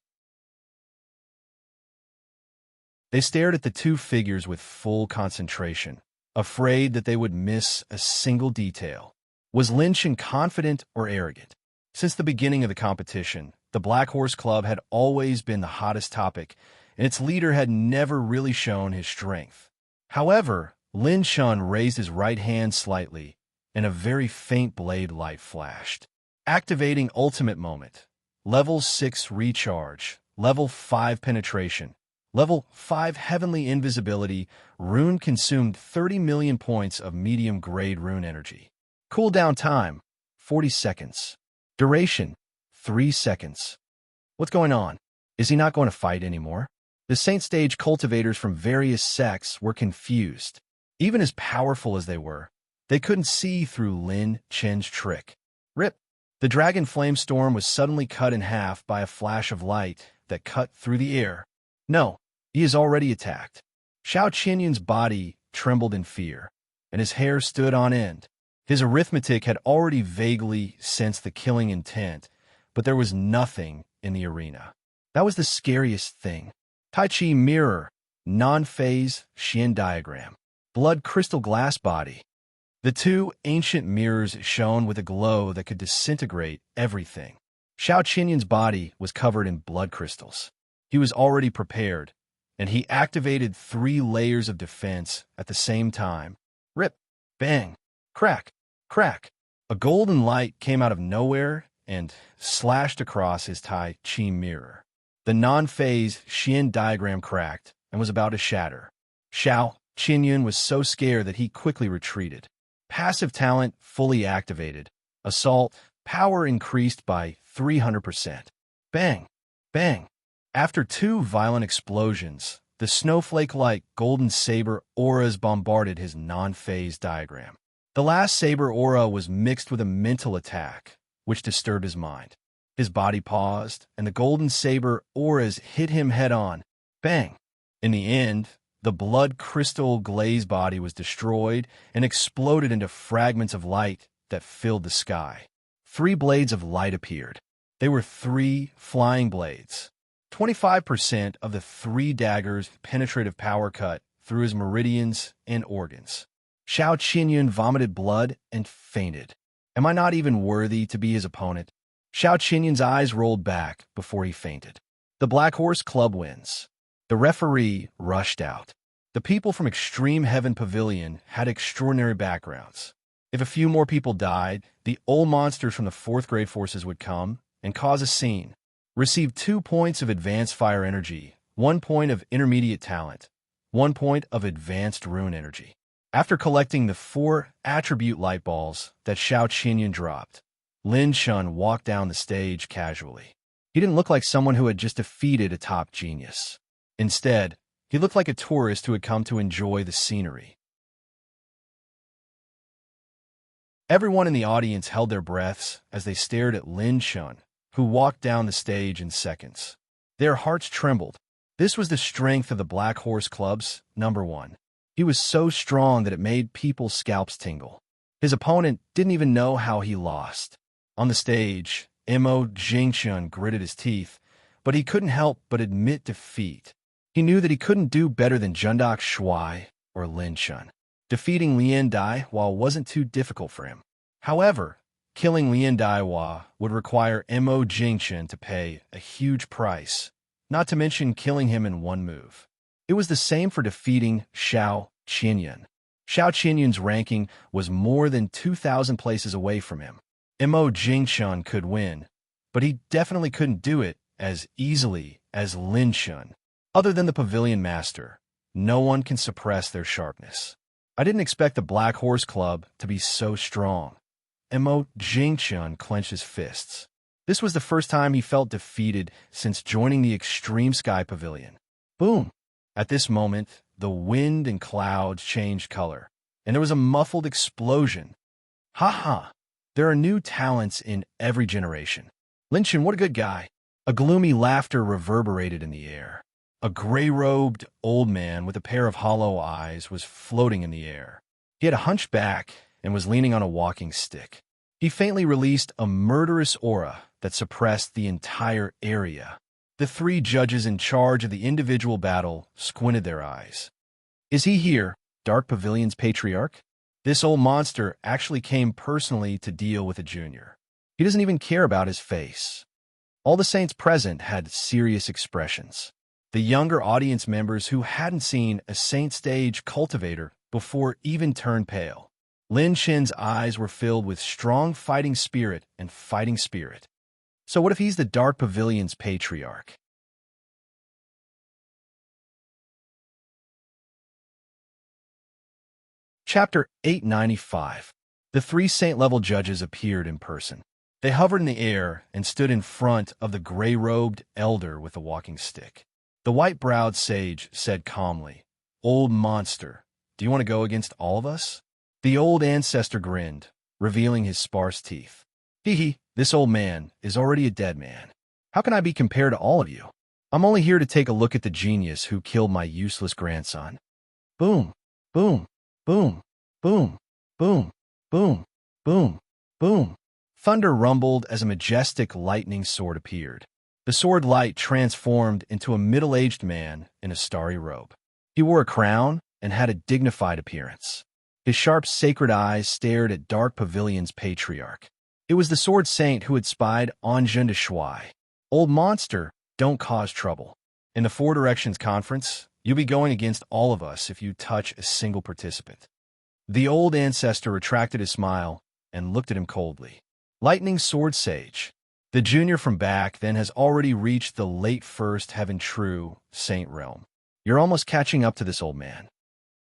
They stared at the 2 figures with full concentration, afraid that they would miss a single detail. Was Lin Chun confident or arrogant? Since the beginning of the competition, the Black Horse Club had always been the hottest topic, and its leader had never really shown his strength. However, Lin Chun raised his right hand slightly, and a very faint blade light flashed. Activating Ultimate Moment. Level 6 Recharge. Level 5 Penetration. Level 5 Heavenly Invisibility. Rune consumed 30 million points of medium-grade rune energy. Cooldown time, 40 seconds. Duration, 3 seconds. What's going on? Is he not going to fight anymore? The Saint Stage cultivators from various sects were confused. Even as powerful as they were, they couldn't see through Lin Chun's trick. Rip! The dragon flame storm was suddenly cut in half by a flash of light that cut through the air. No, he is already attacked. Xiao Qianyun's body trembled in fear, and his hair stood on end. His arithmetic had already vaguely sensed the killing intent, but there was nothing in the arena. That was the scariest thing. Tai Chi Mirror, Non-Phase Xian Diagram, Blood Crystal Glass Body. The 2 ancient mirrors shone with a glow that could disintegrate everything. Xiao Qianyun's body was covered in blood crystals. He was already prepared, and he activated 3 layers of defense at the same time. Rip, bang, crack, crack. A golden light came out of nowhere and slashed across his Tai Chi mirror. The non-phase Xian diagram cracked and was about to shatter. Xiao Qianyun was so scared that he quickly retreated. Passive talent fully activated. Assault power increased by 300%. Bang, bang. After 2 violent explosions, the snowflake-like golden saber auras bombarded his non-phase diagram. The last saber aura was mixed with a mental attack, which disturbed his mind. His body paused, and the golden saber auras hit him head-on. Bang! In the end, the blood crystal glaze body was destroyed and exploded into fragments of light that filled the sky. 3 blades of light appeared. They were 3 flying blades. 25% of the 3 daggers' penetrative power cut through his meridians and organs. Xiao Qinyun vomited blood and fainted. Am I not even worthy to be his opponent? Xiao Qinyun's eyes rolled back before he fainted. The Black Horse Club wins. The referee rushed out. The people from Extreme Heaven Pavilion had extraordinary backgrounds. If a few more people died, the old monsters from the 4th grade forces would come and cause a scene. Receive 2 points of advanced fire energy, 1 point of intermediate talent, 1 point of advanced rune energy. After collecting the 4 attribute light balls that Xiao Qinyun dropped, Lin Shun walked down the stage casually. He didn't look like someone who had just defeated a top genius. Instead, he looked like a tourist who had come to enjoy the scenery. Everyone in the audience held their breaths as they stared at Lin Shun, who walked down the stage in seconds. Their hearts trembled. This was the strength of the Black Horse Club's #1. He was so strong that it made people's scalps tingle. His opponent didn't even know how he lost. On the stage, Mo Jingchun gritted his teeth, but he couldn't help but admit defeat. He knew that he couldn't do better than Jundok Shuai or Lin Shun. Defeating Lian Daihua wasn't too difficult for him. However, killing Lian Daihua would require Mo Jingchun to pay a huge price, not to mention killing him in one move. It was the same for defeating Xiao Qinyun. Xiao Qinyun's ranking was more than 2,000 places away from him. Mo Jingchun could win, but he definitely couldn't do it as easily as Lin Shun. Other than the Pavilion Master, no one can suppress their sharpness. I didn't expect the Black Horse Club to be so strong. Mo Jingchun clenched his fists. This was the first time he felt defeated since joining the Extreme Sky Pavilion. Boom! At this moment, the wind and clouds changed color, and there was a muffled explosion. Ha! There are new talents in every generation. Lin Shun, what a good guy. A gloomy laughter reverberated in the air. A gray-robed old man with a pair of hollow eyes was floating in the air. He had a hunched back and was leaning on a walking stick. He faintly released a murderous aura that suppressed the entire area. The 3 judges in charge of the individual battle squinted their eyes. Is he here, Dark Pavilion's patriarch? This old monster actually came personally to deal with a junior. He doesn't even care about his face. All the saints present had serious expressions. The younger audience members who hadn't seen a saint stage cultivator before even turned pale. Lin Shin's eyes were filled with strong fighting spirit and fighting spirit. So what if he's the Dark Pavilion's patriarch? Chapter 895. The 3 saint-level judges appeared in person. They hovered in the air and stood in front of the gray-robed elder with a walking stick. The white-browed sage said calmly, "Old monster, do you want to go against all of us?" The old ancestor grinned, revealing his sparse teeth. Hee, this old man is already a dead man. How can I be compared to all of you? I'm only here to take a look at the genius who killed my useless grandson. Boom, boom, boom, boom, boom, boom, boom, boom. Thunder rumbled as a majestic lightning sword appeared. The sword light transformed into a middle-aged man in a starry robe. He wore a crown and had a dignified appearance. His sharp, sacred eyes stared at Dark Pavilion's patriarch. It was the sword saint who had spied Anjun de Shuai. Old monster, don't cause trouble. In the 4 Directions Conference, you'll be going against all of us if you touch a single participant. The old ancestor retracted his smile and looked at him coldly. Lightning Sword Sage. The junior from back then has already reached the late first heaven true saint realm. You're almost catching up to this old man.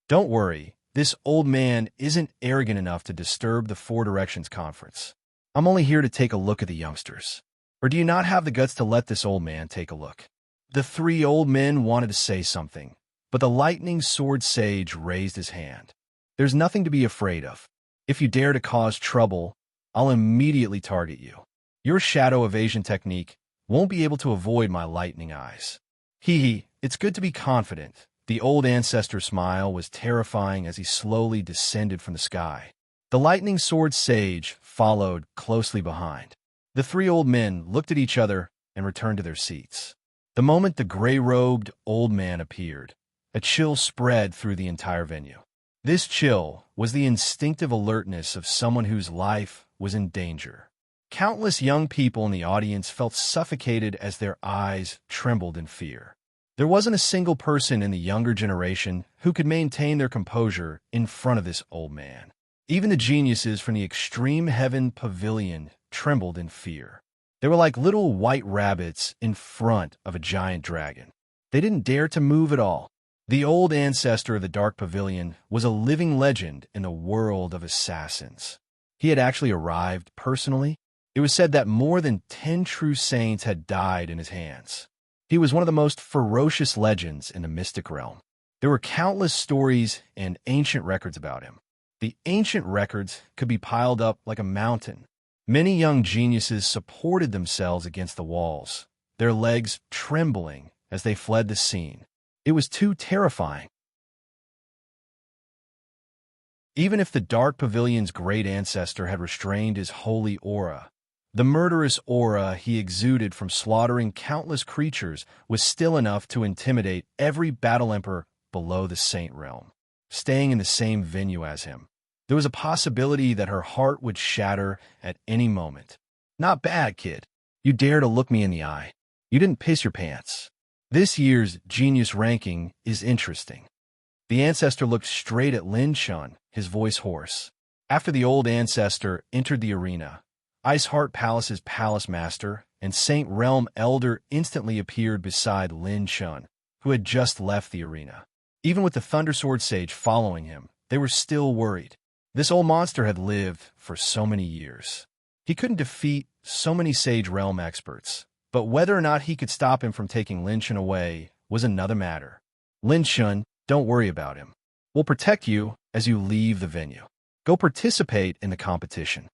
Don't worry, this old man isn't arrogant enough to disturb the 4 Directions Conference. I'm only here to take a look at the youngsters. Or do you not have the guts to let this old man take a look? The 3 old men wanted to say something, but the Lightning Sword Sage raised his hand. There's nothing to be afraid of. If you dare to cause trouble, I'll immediately target you. Your shadow evasion technique won't be able to avoid my lightning eyes. It's good to be confident. The old ancestor's smile was terrifying as he slowly descended from the sky. The Lightning Sword Sage followed closely behind. The 3 old men looked at each other and returned to their seats. The moment the gray-robed old man appeared, a chill spread through the entire venue. This chill was the instinctive alertness of someone whose life was in danger. Countless young people in the audience felt suffocated as their eyes trembled in fear. There wasn't a single person in the younger generation who could maintain their composure in front of this old man. Even the geniuses from the Extreme Heaven Pavilion trembled in fear. They were like little white rabbits in front of a giant dragon. They didn't dare to move at all. The old ancestor of the Dark Pavilion was a living legend in the world of assassins. He had actually arrived personally. It was said that more than 10 true saints had died in his hands. He was one of the most ferocious legends in the mystic realm. There were countless stories and ancient records about him. The ancient records could be piled up like a mountain. Many young geniuses supported themselves against the walls, their legs trembling as they fled the scene. It was too terrifying. Even if the Dark Pavilion's great ancestor had restrained his holy aura, the murderous aura he exuded from slaughtering countless creatures was still enough to intimidate every battle emperor below the saint realm. Staying in the same venue as him, there was a possibility that her heart would shatter at any moment. Not bad, kid. You dare to look me in the eye. You didn't piss your pants. This year's genius ranking is interesting. The ancestor looked straight at Lin Shun, his voice hoarse. After the old ancestor entered the arena, Ice Heart Palace's palace master and Saint Realm Elder instantly appeared beside Lin Shun, who had just left the arena. Even with the Thundersword Sage following him, they were still worried. This old monster had lived for so many years. He couldn't defeat so many Sage Realm experts, but whether or not he could stop him from taking Lin Shun away was another matter. Lin Shun, don't worry about him. We'll protect you as you leave the venue. Go participate in the competition.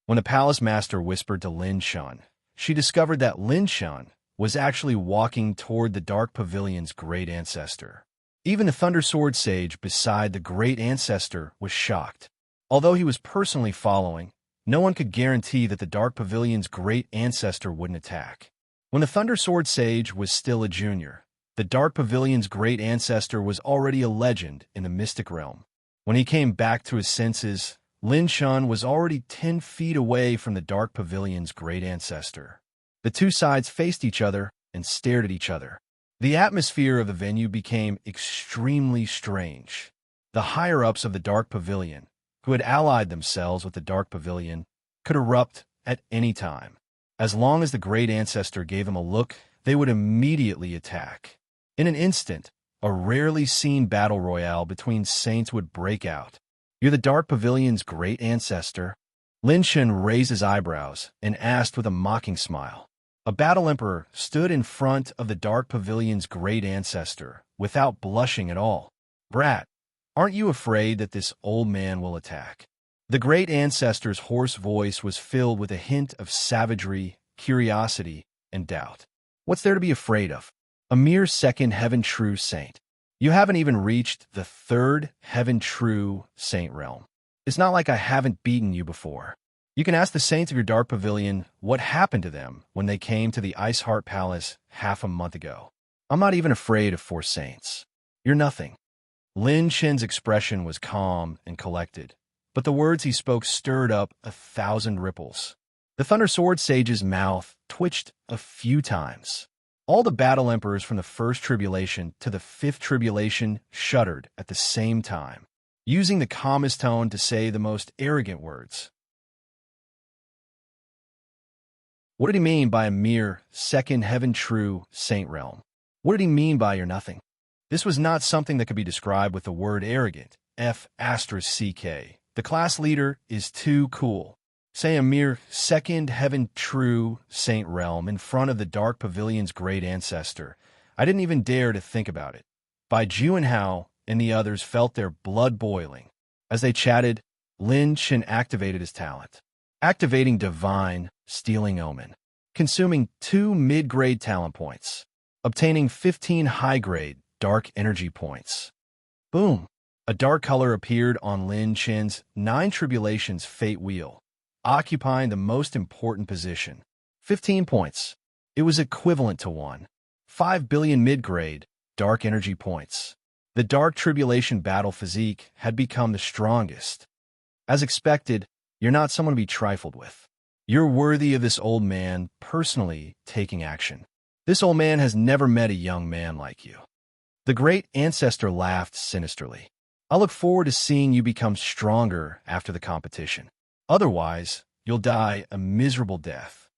When the palace master whispered to Lin Shun, she discovered that Lin Shun was actually walking toward the Dark Pavilion's great ancestor. Even the Thundersword Sage beside the great ancestor was shocked. Although he was personally following, no one could guarantee that the Dark Pavilion's great ancestor wouldn't attack. When the Thundersword Sage was still a junior, the Dark Pavilion's great ancestor was already a legend in the mystic realm. When he came back to his senses, Lin Shun was already 10 feet away from the Dark Pavilion's great ancestor. The two sides faced each other and stared at each other. The atmosphere of the venue became extremely strange. The higher-ups of the Dark Pavilion, who had allied themselves with the Dark Pavilion, could erupt at any time. As long as the great ancestor gave them a look, they would immediately attack. In an instant, a rarely seen battle royale between saints would break out. You're the Dark Pavilion's great ancestor? Lin Shun raised his eyebrows and asked with a mocking smile. A battle emperor stood in front of the Dark Pavilion's great ancestor without blushing at all. Brat, aren't you afraid that this old man will attack? The great ancestor's hoarse voice was filled with a hint of savagery, curiosity, and doubt. What's there to be afraid of? A mere second heaven true saint. You haven't even reached the third heaven true saint realm. It's not like I haven't beaten you before. You can ask the saints of your Dark Pavilion what happened to them when they came to the Ice Heart Palace half a month ago. I'm not even afraid of 4 saints. You're nothing. Lin Shen's expression was calm and collected, but the words he spoke stirred up 1,000 ripples. The Thundersword Sage's mouth twitched a few times. All the battle emperors from the first tribulation to the 5th tribulation shuddered at the same time, using the calmest tone to say the most arrogant words. What did he mean by a mere second heaven true saint realm? What did he mean by you're nothing? This was not something that could be described with the word arrogant, F***CK. The class leader is too cool. Say a mere second heaven true saint realm in front of the Dark Pavilion's great ancestor. I didn't even dare to think about it. Bai Juanhao and the others felt their blood boiling. As they chatted, Lin Shen activated his talent, activating Divine Stealing Omen, consuming 2 mid-grade talent points, obtaining 15 high-grade dark energy points. Boom! A dark color appeared on Lin Shen's 9 Tribulations Fate Wheel, occupying the most important position. 15 points. It was equivalent to 1.5 billion mid-grade dark energy points. The dark tribulation battle physique had become the strongest. As expected, you're not someone to be trifled with. You're worthy of this old man personally taking action. This old man has never met a young man like you. The great ancestor laughed sinisterly. I look forward to seeing you become stronger after the competition. Otherwise, you'll die a miserable death.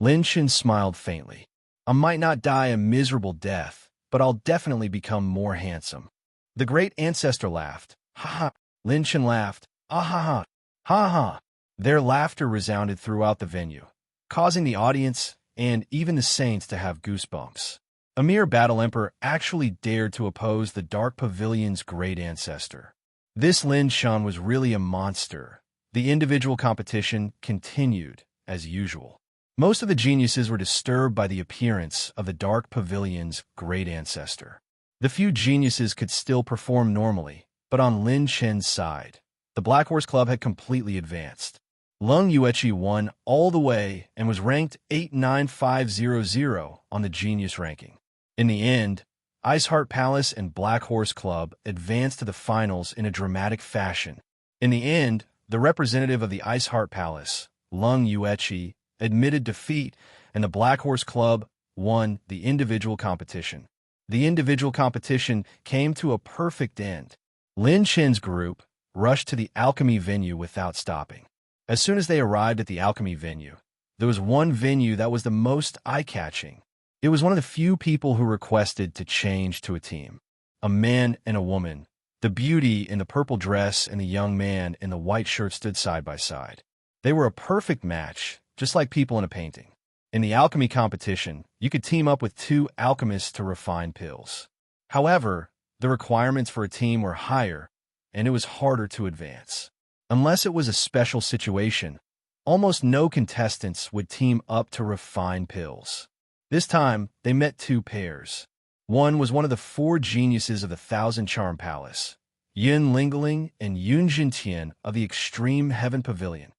Lin Shen smiled faintly. I might not die a miserable death, but I'll definitely become more handsome. The great ancestor laughed. Ha ha. Lin Shen laughed. Ah ha ha. Ha ha. Their laughter resounded throughout the venue, causing the audience and even the saints to have goosebumps. A mere battle emperor actually dared to oppose the Dark Pavilion's great ancestor. This Lin Shen was really a monster. The individual competition continued as usual. Most of the geniuses were disturbed by the appearance of the Dark Pavilion's great ancestor. The few geniuses could still perform normally, but on Lin Shen's side, the Black Horse Club had completely advanced. Lung Yueqi won all the way and was ranked 89500 on the genius ranking. In the end, Ice Heart Palace and Black Horse Club advanced to the finals in a dramatic fashion. In the end, the representative of the Ice Heart Palace, Lung Yueqi, admitted defeat, and the Black Horse Club won the individual competition. The individual competition came to a perfect end. Lin Shen's group rushed to the alchemy venue without stopping. As soon as they arrived at the alchemy venue, there was one venue that was the most eye-catching. It was one of the few people who requested to change to a team. A man and a woman. The beauty in the purple dress and the young man in the white shirt stood side by side. They were a perfect match, just like people in a painting. In the alchemy competition, you could team up with two alchemists to refine pills. However, the requirements for a team were higher, and it was harder to advance. Unless it was a special situation, almost no contestants would team up to refine pills. This time, they met two pairs. One was one of the four geniuses of the Thousand Charm Palace, Yun Lingling and Yun Jintian of the Extreme Heaven Pavilion.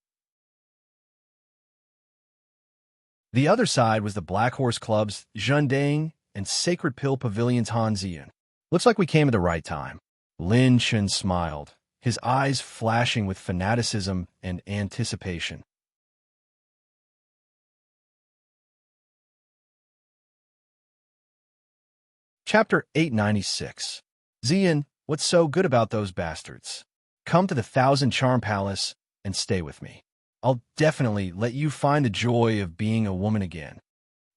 The other side was the Black Horse Club's Zhen Dang and Sacred Pill Pavilion's Han Ziyun. Looks like we came at the right time. Lin Shen smiled, his eyes flashing with fanaticism and anticipation. Chapter 896. Ziyan, what's so good about those bastards? Come to the Thousand Charm Palace and stay with me. I'll definitely let you find the joy of being a woman again.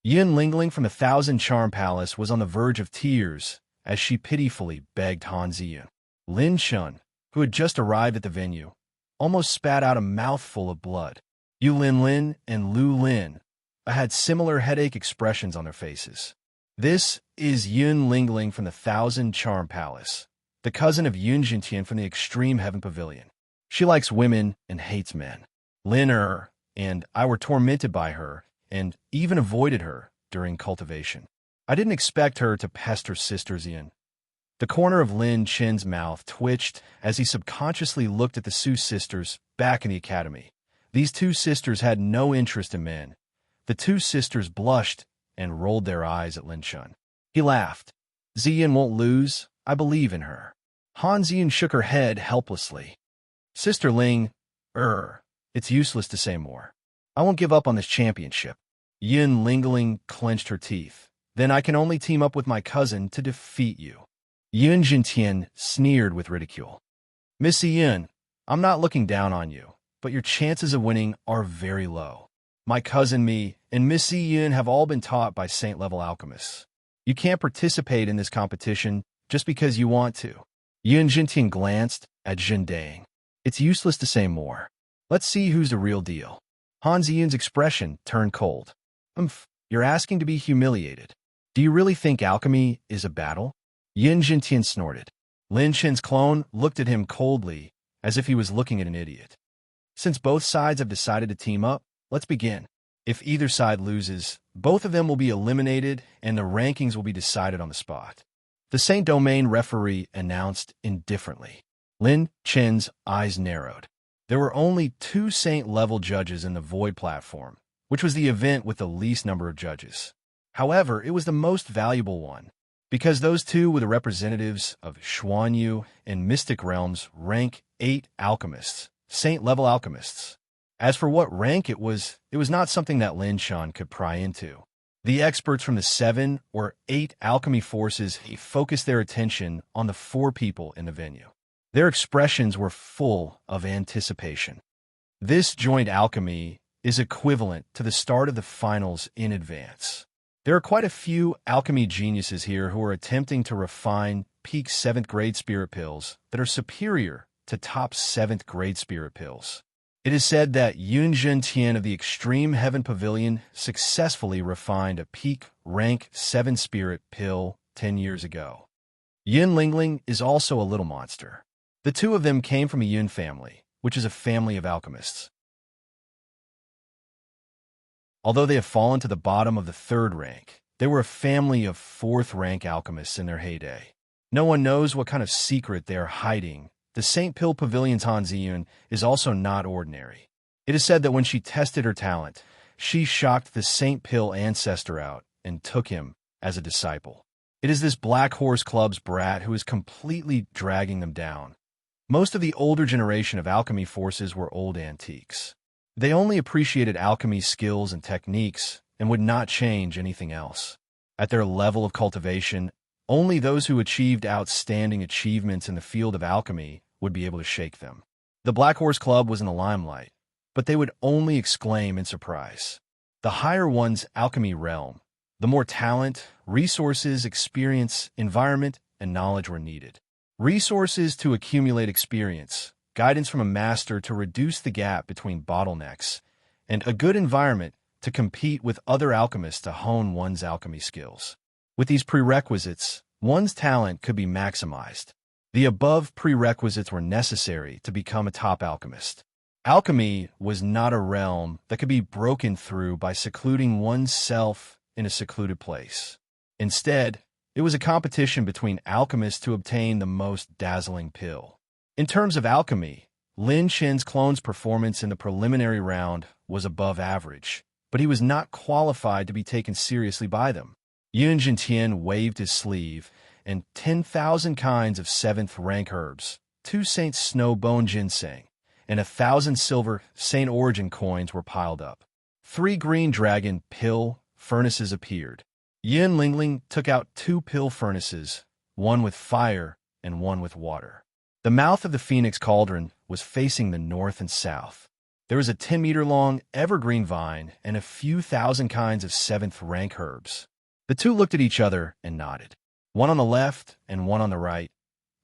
Yun Lingling from the Thousand Charm Palace was on the verge of tears as she pitifully begged Han Ziyun. Lin Shen, who had just arrived at the venue, almost spat out a mouthful of blood. Yu Lin Lin and Lu Lin had similar headache expressions on their faces. This is Yun Lingling from the Thousand Charm Palace, the cousin of Yun Jintian from the Extreme Heaven Pavilion. She likes women and hates men. Lin and I were tormented by her and even avoided her during cultivation. I didn't expect her to pest her sister Ziyan. The corner of Lin Chen's mouth twitched as he subconsciously looked at the Su sisters back in the academy. These two sisters had no interest in men. The two sisters blushed and rolled their eyes at Lin Shen. He laughed. Ziyan won't lose. I believe in her. Han Ziyun shook her head helplessly. Sister Ling, it's useless to say more. I won't give up on this championship. Yun Lingling clenched her teeth. Then I can only team up with my cousin to defeat you. Yun Jintian sneered with ridicule. Missy Yun, I'm not looking down on you, but your chances of winning are very low. My cousin Mi and Missy Yun have all been taught by saint-level alchemists. You can't participate in this competition just because you want to. Yun Jintian glanced at Zhen Dang. It's useless to say more. Let's see who's the real deal. Han Ziyun's expression turned cold. You're asking to be humiliated. Do you really think alchemy is a battle? Yun Jintian snorted. Lin Shen's clone looked at him coldly, as if he was looking at an idiot. Since both sides have decided to team up, let's begin. If either side loses, both of them will be eliminated and the rankings will be decided on the spot. The Saint Domain referee announced indifferently. Lin Chen's eyes narrowed. There were only 2 Saint-level judges in the Void platform, which was the event with the least number of judges. However, it was the most valuable one. because those two were the representatives of Xuanyu and mystic realms rank 8 alchemists, saint-level alchemists. As for what rank it was not something that Lin Shan could pry into. The experts from the 7 or 8 alchemy forces focused their attention on the 4 people in the venue. Their expressions were full of anticipation. This joint alchemy is equivalent to the start of the finals in advance. There are quite a few alchemy geniuses here who are attempting to refine peak 7th grade spirit pills that are superior to top 7th grade spirit pills. It is said that Yunjin Tian of the Extreme Heaven Pavilion successfully refined a peak rank 7 spirit pill 10 years ago. Yin Lingling is also a little monster. The two of them came from a Yun family, which is a family of alchemists. Although they have fallen to the bottom of the 3rd rank, they were a family of 4th rank alchemists in their heyday. No one knows what kind of secret they are hiding. The St. Pill Pavilion's Han Ziyun is also not ordinary. It is said that when she tested her talent, she shocked the St. Pill ancestor out and took him as a disciple. It is this Black Horse Club's brat who is completely dragging them down. Most of the older generation of alchemy forces were old antiques. They only appreciated alchemy skills and techniques and would not change anything else. At their level of cultivation, only those who achieved outstanding achievements in the field of alchemy would be able to shake them. The Black Horse Club was in the limelight, but they would only exclaim in surprise. The higher one's alchemy realm, the more talent, resources, experience, environment, and knowledge were needed. Resources to accumulate experience, guidance from a master to reduce the gap between bottlenecks, and a good environment to compete with other alchemists to hone one's alchemy skills. With these prerequisites, one's talent could be maximized. The above prerequisites were necessary to become a top alchemist. Alchemy was not a realm that could be broken through by secluding oneself in a secluded place. Instead, it was a competition between alchemists to obtain the most dazzling pill. In terms of alchemy, Lin Shen's clone's performance in the preliminary round was above average, but he was not qualified to be taken seriously by them. Yun Jintian waved his sleeve, and 10,000 kinds of 7th rank herbs, 2 Saint Snowbone ginseng, and 1,000 silver Saint Origin coins were piled up. 3 green dragon pill furnaces appeared. Yin Lingling took out 2 pill furnaces, one with fire and one with water. The mouth of the Phoenix Cauldron was facing the north and south. There was a 10-meter-long evergreen vine and a few thousand kinds of 7th rank herbs. The two looked at each other and nodded. One on the left and one on the right.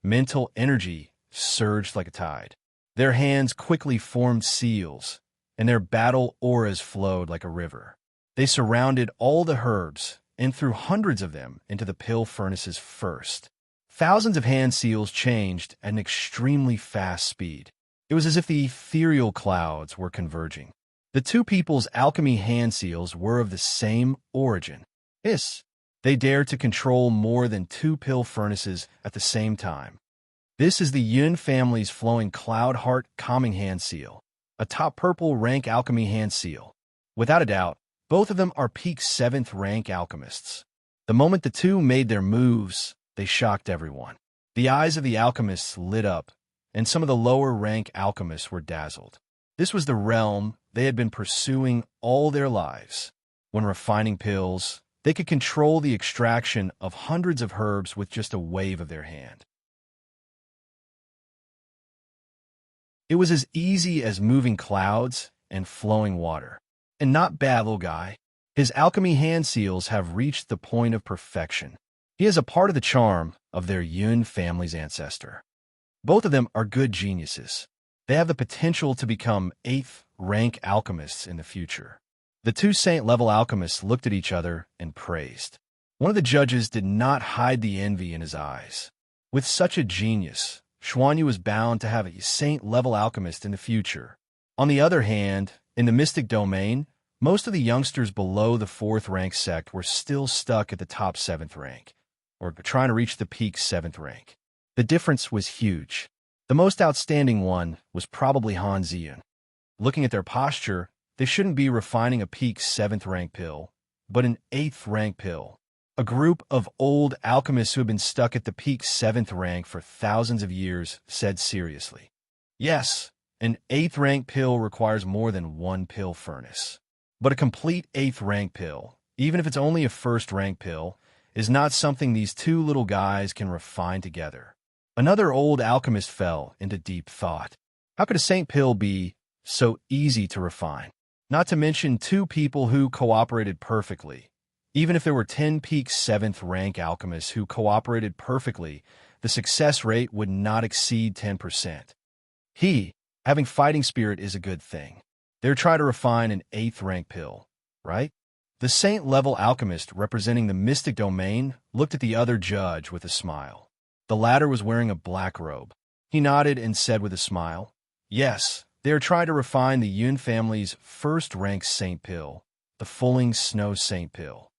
Mental energy surged like a tide. Their hands quickly formed seals, and their battle auras flowed like a river. They surrounded all the herbs and threw hundreds of them into the pill furnaces first. Thousands of hand seals changed at an extremely fast speed. It was as if the ethereal clouds were converging. The two people's alchemy hand seals were of the same origin. They dared to control more than 2 pill furnaces at the same time. This is the Yun family's flowing Cloud Heart Calming Hand Seal, a top purple rank alchemy hand seal. Without a doubt, both of them are peak 7th rank alchemists. The moment the two made their moves, they shocked everyone. The eyes of the alchemists lit up, and some of the lower rank alchemists were dazzled. This was the realm they had been pursuing all their lives. When refining pills, they could control the extraction of hundreds of herbs with just a wave of their hand. It was as easy as moving clouds and flowing water. And not bad, little guy. His alchemy hand seals have reached the point of perfection. He is a part of the charm of their Yun family's ancestor. Both of them are good geniuses. They have the potential to become 8th rank alchemists in the future. The 2 saint-level alchemists looked at each other and praised. One of the judges did not hide the envy in his eyes. With such a genius, Xuanyu was bound to have a saint-level alchemist in the future. On the other hand, in the mystic domain, most of the youngsters below the 4th rank sect were still stuck at the top 7th rank, or trying to reach the peak 7th rank. The difference was huge. The most outstanding one was probably Han Ziyun. Looking at their posture, they shouldn't be refining a peak 7th rank pill, but an 8th rank pill. A group of old alchemists who had been stuck at the peak 7th rank for thousands of years said seriously, "Yes, an 8th rank pill requires more than one pill furnace. But a complete 8th rank pill, even if it's only a 1st rank pill, is not something these two little guys can refine together." Another old alchemist fell into deep thought. How could a saint pill be so easy to refine? Not to mention two people who cooperated perfectly. Even if there were 10 peak 7th rank alchemists who cooperated perfectly, the success rate would not exceed 10%. Having fighting spirit is a good thing. They're trying to refine an 8th rank pill, right? The saint-level alchemist representing the mystic domain looked at the other judge with a smile. The latter was wearing a black robe. He nodded and said with a smile, "Yes, they are trying to refine the Yun family's 1st rank saint pill, the Fulling Snow Saint pill."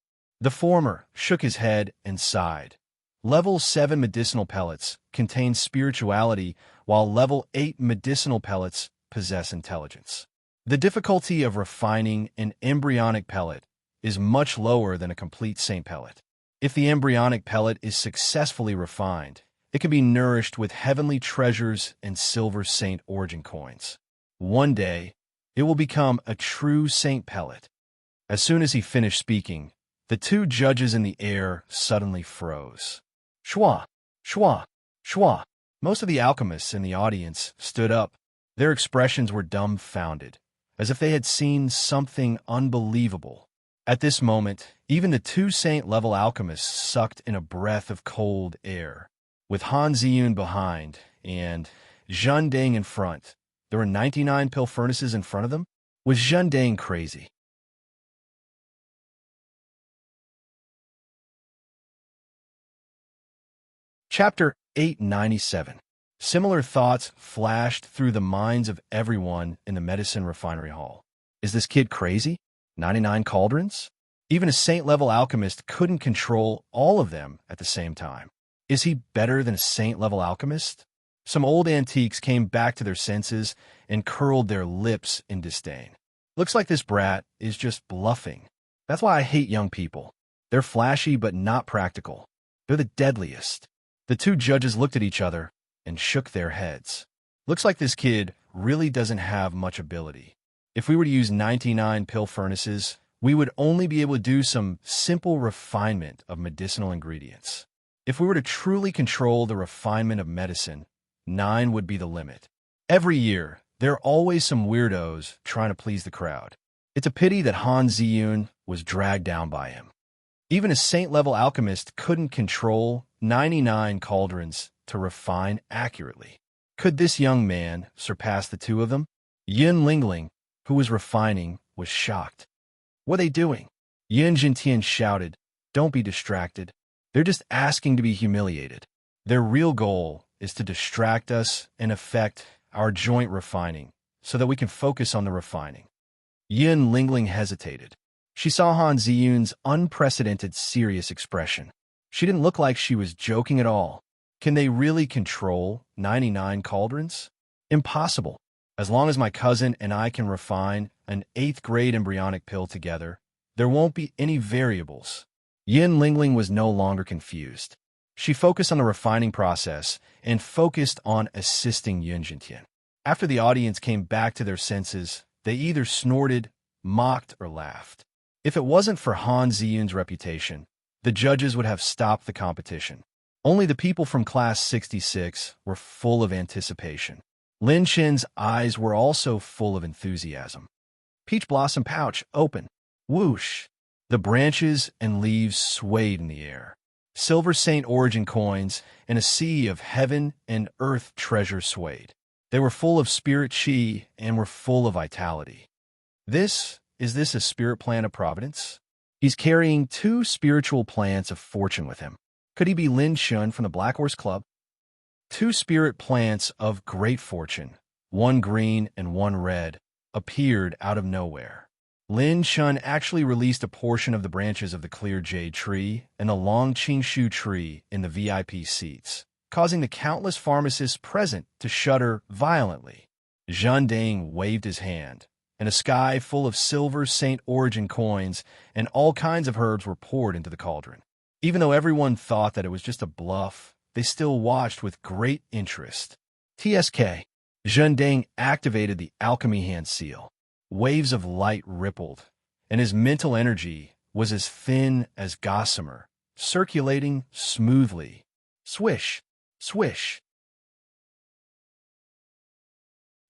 The former shook his head and sighed. Level 7 medicinal pellets contain spirituality, while level 8 medicinal pellets possess intelligence. The difficulty of refining an embryonic pellet is much lower than a complete saint pellet. If the embryonic pellet is successfully refined, it can be nourished with heavenly treasures and silver saint origin coins. One day, it will become a true saint pellet. As soon as he finished speaking, the two judges in the air suddenly froze. Shwa, shwa, shwa. Most of the alchemists in the audience stood up. Their expressions were dumbfounded, as if they had seen something unbelievable. At this moment, even the two saint-level alchemists sucked in a breath of cold air. With Han Ziyun behind and Zhen Deng in front, there were 99 pill furnaces in front of them. Was Zhen Deng crazy? Chapter 897. Similar thoughts flashed through the minds of everyone in the medicine refinery hall. Is this kid crazy? 99 cauldrons? Even a saint-level alchemist couldn't control all of them at the same time. Is he better than a saint-level alchemist? Some old antiques came back to their senses and curled their lips in disdain. Looks like this brat is just bluffing. That's why I hate young people. They're flashy but not practical. They're the deadliest. The two judges looked at each other and shook their heads. Looks like this kid really doesn't have much ability. If we were to use 99 pill furnaces, we would only be able to do some simple refinement of medicinal ingredients. If we were to truly control the refinement of medicine, 9 would be the limit. Every year, there are always some weirdos trying to please the crowd. It's a pity that Han Ziyun was dragged down by him. Even a saint-level alchemist couldn't control 99 cauldrons to refine accurately. Could this young man surpass the two of them? Yin Lingling, who was refining, was shocked. What are they doing? Yin Jintian shouted, "Don't be distracted. They're just asking to be humiliated. Their real goal is to distract us and affect our joint refining so that we can focus on the refining." Yin Lingling hesitated. She saw Han Ziyun's unprecedented serious expression. She didn't look like she was joking at all. Can they really control 99 cauldrons? Impossible. As long as my cousin and I can refine an 8th grade embryonic pill together, there won't be any variables. Yin Lingling was no longer confused. She focused on the refining process and focused on assisting Yun Jintian. After the audience came back to their senses, they either snorted, mocked, or laughed. If it wasn't for Han Ziyun's reputation, the judges would have stopped the competition. Only the people from Class 66 were full of anticipation. Lin Shen's eyes were also full of enthusiasm. Peach Blossom pouch, open. Whoosh! The branches and leaves swayed in the air. Silver Saint origin coins and a sea of heaven and earth treasure swayed. They were full of spirit chi and were full of vitality. Is this a spirit plant of providence? He's carrying 2 spiritual plants of fortune with him. Could he be Lin Shun from the Black Horse Club? 2 spirit plants of great fortune, one green and one red, appeared out of nowhere. Lin Shun actually released a portion of the branches of the clear jade tree and the long Qingshu tree in the VIP seats, causing the countless pharmacists present to shudder violently. Zhen Deng waved his hand, and a sky full of silver Saint origin coins and all kinds of herbs were poured into the cauldron. Even though everyone thought that it was just a bluff, they still watched with great interest. TSK. Zhendang activated the alchemy hand seal. Waves of light rippled, and his mental energy was as thin as gossamer, circulating smoothly. Swish, swish.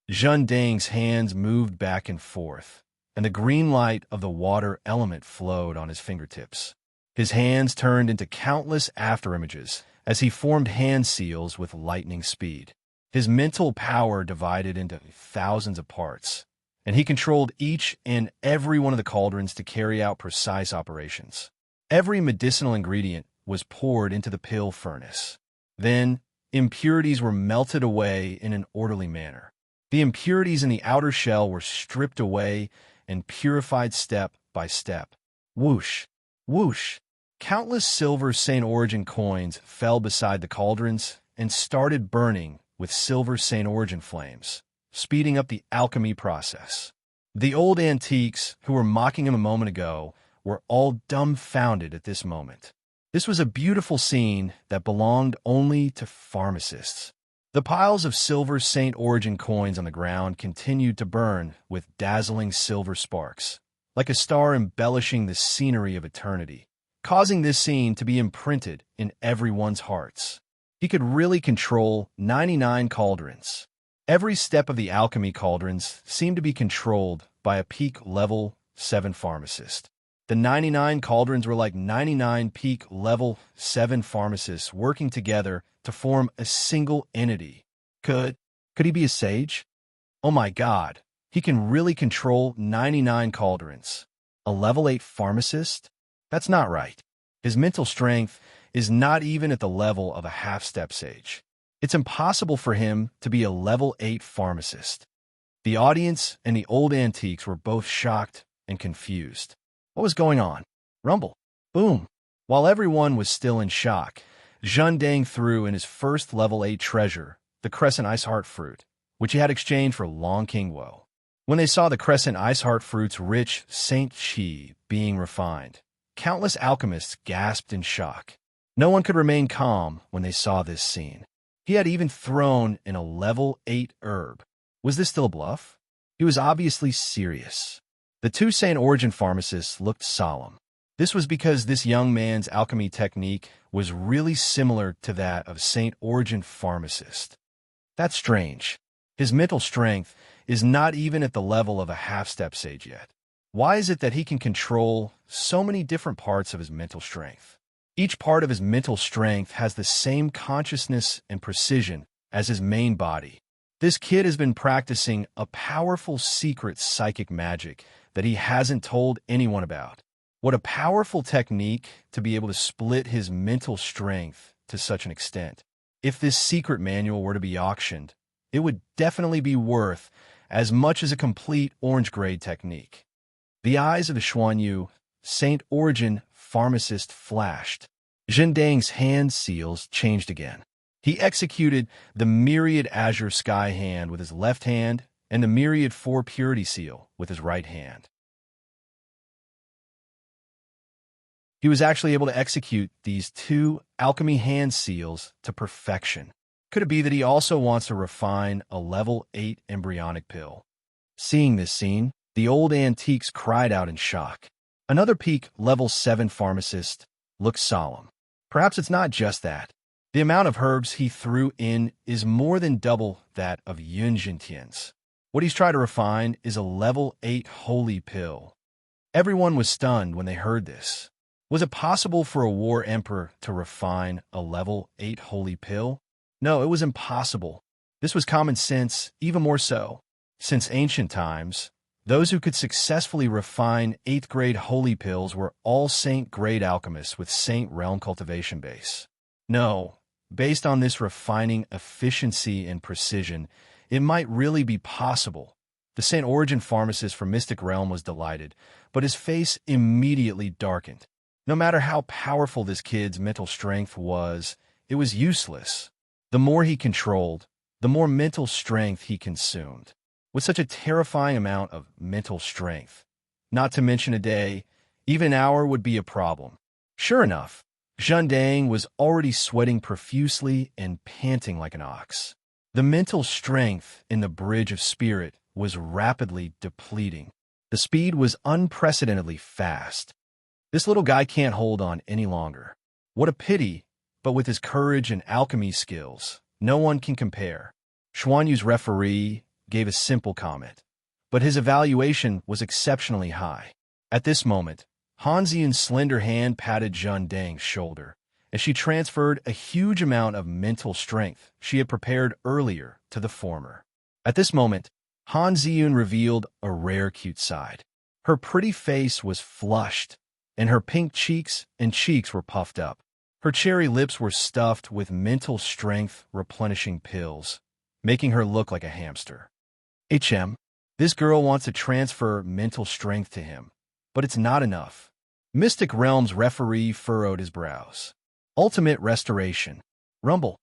Zhendang's hands moved back and forth, and the green light of the water element flowed on his fingertips. His hands turned into countless afterimages as he formed hand seals with lightning speed. His mental power divided into thousands of parts, and he controlled each and every one of the cauldrons to carry out precise operations. Every medicinal ingredient was poured into the pill furnace. Then, impurities were melted away in an orderly manner. The impurities in the outer shell were stripped away and purified step by step. Whoosh, whoosh. Countless silver St. Origin coins fell beside the cauldrons and started burning with silver St. Origin flames, speeding up the alchemy process. The old antiques who were mocking him a moment ago were all dumbfounded at this moment. This was a beautiful scene that belonged only to pharmacists. The piles of silver St. Origin coins on the ground continued to burn with dazzling silver sparks, like a star embellishing the scenery of eternity, causing this scene to be imprinted in everyone's hearts. He could really control 99 cauldrons. Every step of the alchemy cauldrons seemed to be controlled by a peak level 7 pharmacist. The 99 cauldrons were like 99 peak level 7 pharmacists working together to form a single entity. Could he be a sage? Oh my God, he can really control 99 cauldrons. A level 8 pharmacist? That's not right. His mental strength is not even at the level of a half-step sage. It's impossible for him to be a level 8 pharmacist. The audience and the old antiques were both shocked and confused. What was going on? Rumble. Boom. While everyone was still in shock, Zhendang threw in his first level 8 treasure, the Crescent Ice Heart Fruit, which he had exchanged for Long Kingwo. When they saw the Crescent Ice Heart Fruit's rich Saint Qi being refined, countless alchemists gasped in shock. No one could remain calm when they saw this scene. He had even thrown in a level 8 herb. Was this still a bluff? He was obviously serious. The two St. Origin pharmacists looked solemn. This was because this young man's alchemy technique was really similar to that of St. Origin pharmacist. That's strange. His mental strength is not even at the level of a half-step sage yet. Why is it that he can control so many different parts of his mental strength? Each part of his mental strength has the same consciousness and precision as his main body. This kid has been practicing a powerful secret psychic magic that he hasn't told anyone about. What a powerful technique to be able to split his mental strength to such an extent. If this secret manual were to be auctioned, it would definitely be worth as much as a complete orange grade technique. The eyes of the Xuanyu, St. Origin pharmacist flashed. Zhendang's hand seals changed again. He executed the myriad azure sky hand with his left hand and the myriad 4 purity seal with his right hand. He was actually able to execute these 2 alchemy hand seals to perfection. Could it be that he also wants to refine a level 8 embryonic pill? Seeing this scene, the old antiques cried out in shock. Another peak level 7 pharmacist looked solemn. Perhaps it's not just that. The amount of herbs he threw in is more than double that of Yun Jintian's. What he's trying to refine is a level 8 holy pill. Everyone was stunned when they heard this. Was it possible for a war emperor to refine a level 8 holy pill? No, it was impossible. This was common sense, even more so. Since ancient times, those who could successfully refine 8th grade holy pills were all saint grade alchemists with saint realm cultivation base. No, based on this refining efficiency and precision, it might really be possible. The St. Origin pharmacist from Mystic Realm was delighted, but his face immediately darkened. No matter how powerful this kid's mental strength was, it was useless. The more he controlled, the more mental strength he consumed. With such a terrifying amount of mental strength, not to mention a day, even an hour would be a problem. Sure enough, Zhendang was already sweating profusely and panting like an ox. The mental strength in the bridge of spirit was rapidly depleting. The speed was unprecedentedly fast. This little guy can't hold on any longer. What a pity, but with his courage and alchemy skills, no one can compare. Xuanyu's referee gave a simple comment, but his evaluation was exceptionally high. At this moment, Hanzian's slender hand patted Zhendang's shoulder, as she transferred a huge amount of mental strength she had prepared earlier to the former. At this moment, Han Ziyun revealed a rare cute side. Her pretty face was flushed, and her pink cheeks were puffed up. Her cherry lips were stuffed with mental strength replenishing pills, making her look like a hamster. This girl wants to transfer mental strength to him, but it's not enough. Mystic Realm's referee furrowed his brows. Ultimate restoration. Rumble.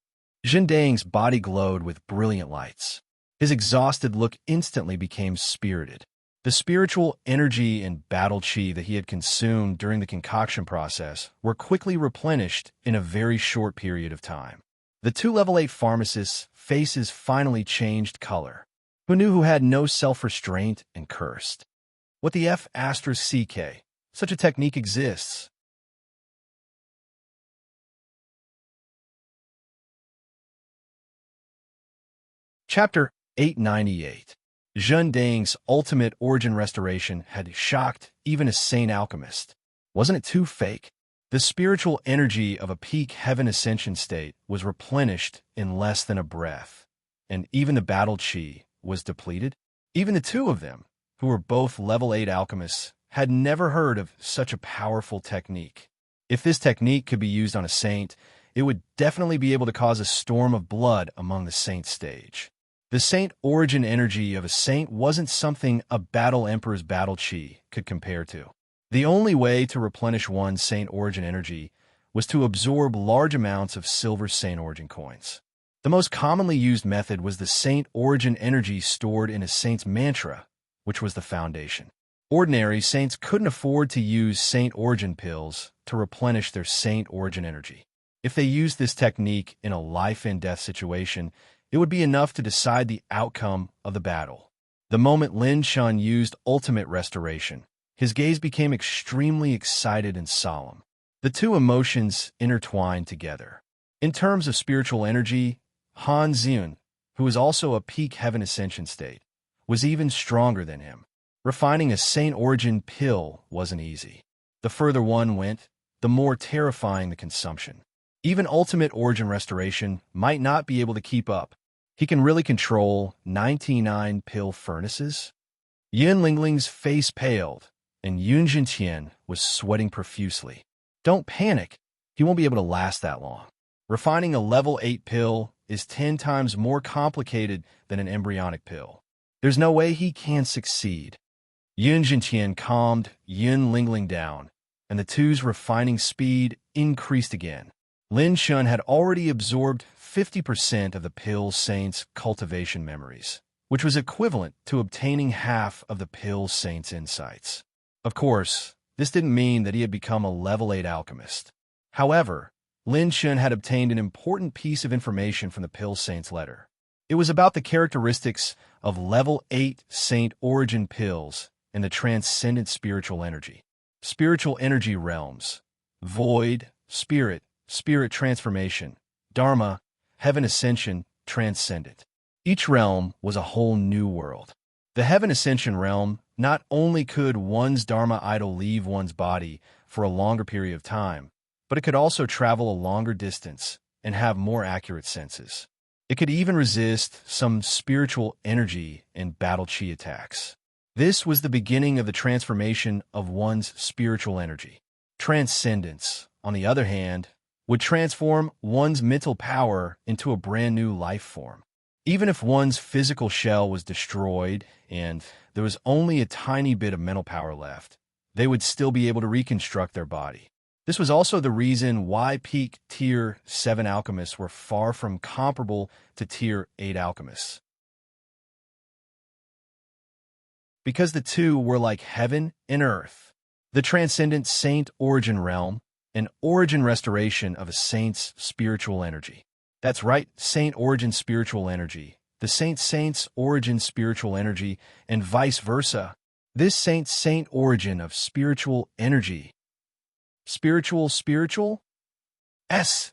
Zhendang's body glowed with brilliant lights. His exhausted look instantly became spirited. The spiritual energy and battle chi that he had consumed during the concoction process were quickly replenished in a very short period of time. The two level 8 pharmacists' faces finally changed color. Who knew who had no self-restraint and cursed? What the F*** CK? Such a technique exists. Chapter 898. Zhendang's ultimate origin restoration had shocked even a sane alchemist. Wasn't it too fake? The spiritual energy of a peak heaven ascension state was replenished in less than a breath, and even the battle chi was depleted. Even the two of them, who were both level 8 alchemists, had never heard of such a powerful technique. If this technique could be used on a saint, it would definitely be able to cause a storm of blood among the saint stage. The saint origin energy of a saint wasn't something a battle emperor's battle chi could compare to. The only way to replenish one's saint origin energy was to absorb large amounts of silver saint origin coins. The most commonly used method was the saint origin energy stored in a saint's mantra, which was the foundation. Ordinary saints couldn't afford to use saint origin pills to replenish their saint origin energy. If they used this technique in a life-and-death situation, it would be enough to decide the outcome of the battle. The moment Lin Shun used ultimate restoration, his gaze became extremely excited and solemn. The two emotions intertwined together. In terms of spiritual energy, Han Ziyun, who was also a peak heaven ascension state, was even stronger than him. Refining a saint origin pill wasn't easy. The further one went, the more terrifying the consumption. Even ultimate origin restoration might not be able to keep up. He can really control 99 pill furnaces? Yin Lingling's face paled, and Yun Jintian was sweating profusely. Don't panic. He won't be able to last that long. Refining a level 8 pill is 10 times more complicated than an embryonic pill. There's no way he can succeed. Yun Jintian calmed Yun Lingling down, and the two's refining speed increased again. Lin Shun had already absorbed 50% of the pill saint's cultivation memories, which was equivalent to obtaining half of the pill saint's insights. Of course, this didn't mean that he had become a level 8 alchemist. However, Lin Shun had obtained an important piece of information from the pill saint's letter. It was about the characteristics of level 8 saint origin pills and the transcendent spiritual energy. Spiritual energy realms: void, spirit transformation, dharma, heaven ascension, transcendent. Each realm was a whole new world. The heaven ascension realm, not only could one's dharma idol leave one's body for a longer period of time, but it could also travel a longer distance and have more accurate senses. It could even resist some spiritual energy and battle chi attacks. This was the beginning of the transformation of one's spiritual energy. Transcendence, on the other hand, would transform one's mental power into a brand new life form. Even if one's physical shell was destroyed and there was only a tiny bit of mental power left, they would still be able to reconstruct their body. This was also the reason why peak Tier 7 alchemists were far from comparable to Tier 8 alchemists. Because the two were like heaven and earth. The transcendent saint origin realm, an origin restoration of a saint's spiritual energy. That's right, saint origin spiritual energy. The saint's origin spiritual energy, and vice versa. This saint origin of spiritual energy. Spiritual? S.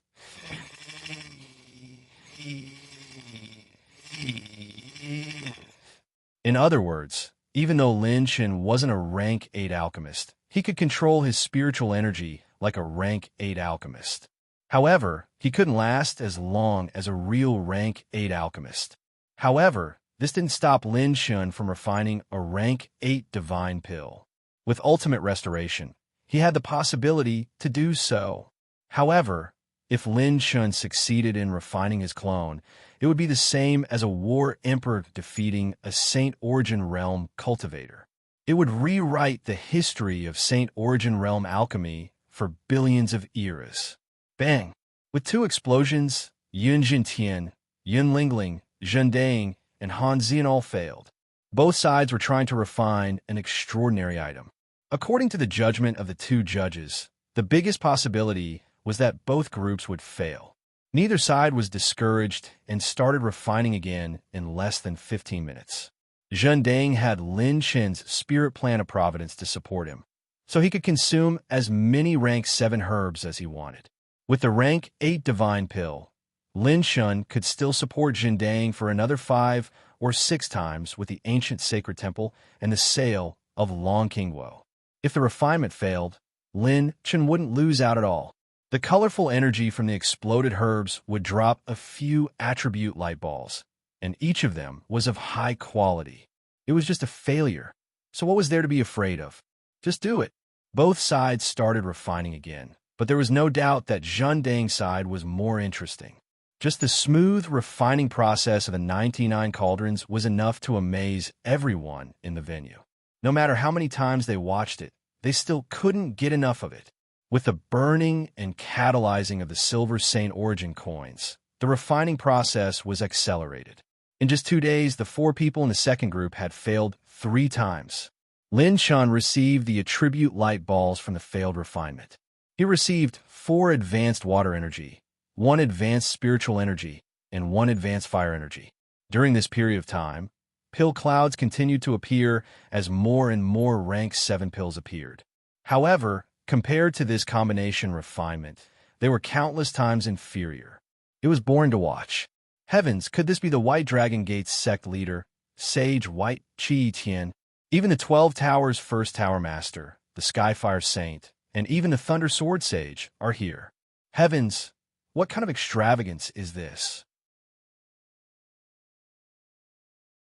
In other words, even though Lin Shan wasn't a rank 8 alchemist, he could control his spiritual energy like a rank 8 alchemist. However, he couldn't last as long as a real rank 8 alchemist. However, this didn't stop Lin Shan from refining a rank 8 divine pill. With ultimate restoration, he had the possibility to do so. However, if Lin Shan succeeded in refining his clone, it would be the same as a war emperor defeating a Saint Origin Realm cultivator. It would rewrite the history of Saint Origin Realm alchemy for billions of eras. Bang! With 2 explosions, Yun Jintian, Yun Lingling, Zhen Dang, and Han Zian all failed. Both sides were trying to refine an extraordinary item. According to the judgment of the 2 judges, the biggest possibility was that both groups would fail. Neither side was discouraged and started refining again in less than 15 minutes. Zhen Dang had Lin Shan's spirit plan of providence to support him, so he could consume as many rank 7 herbs as he wanted. With the rank 8 divine pill, Lin Shan could still support Zhen Dang for another 5 or 6 times with the ancient sacred temple and the sale of Long Qingguo. If the refinement failed, Lin Shan wouldn't lose out at all. The colorful energy from the exploded herbs would drop a few attribute light balls, and each of them was of high quality. It was just a failure. So what was there to be afraid of? Just do it. Both sides started refining again, but there was no doubt that Zhen Dang's side was more interesting. Just the smooth, refining process of the 99 cauldrons was enough to amaze everyone in the venue. No matter how many times they watched it, they still couldn't get enough of it. With the burning and catalyzing of the Silver Saint Origin coins, the refining process was accelerated. In just 2 days, the 4 people in the second group had failed 3 times. Lin Shan received the attribute light balls from the failed refinement. He received 4 advanced water energy, 1 advanced spiritual energy, and 1 advanced fire energy. During this period of time, pill clouds continued to appear as more and more rank 7 pills appeared. However, compared to this combination refinement, they were countless times inferior. It was boring to watch. Heavens, could this be the White Dragon Gate's sect leader, Sage White Qi Tian? Even the 12 Towers' first Tower Master, the Skyfire Saint, and even the Thunder Sword Sage are here. Heavens, what kind of extravagance is this?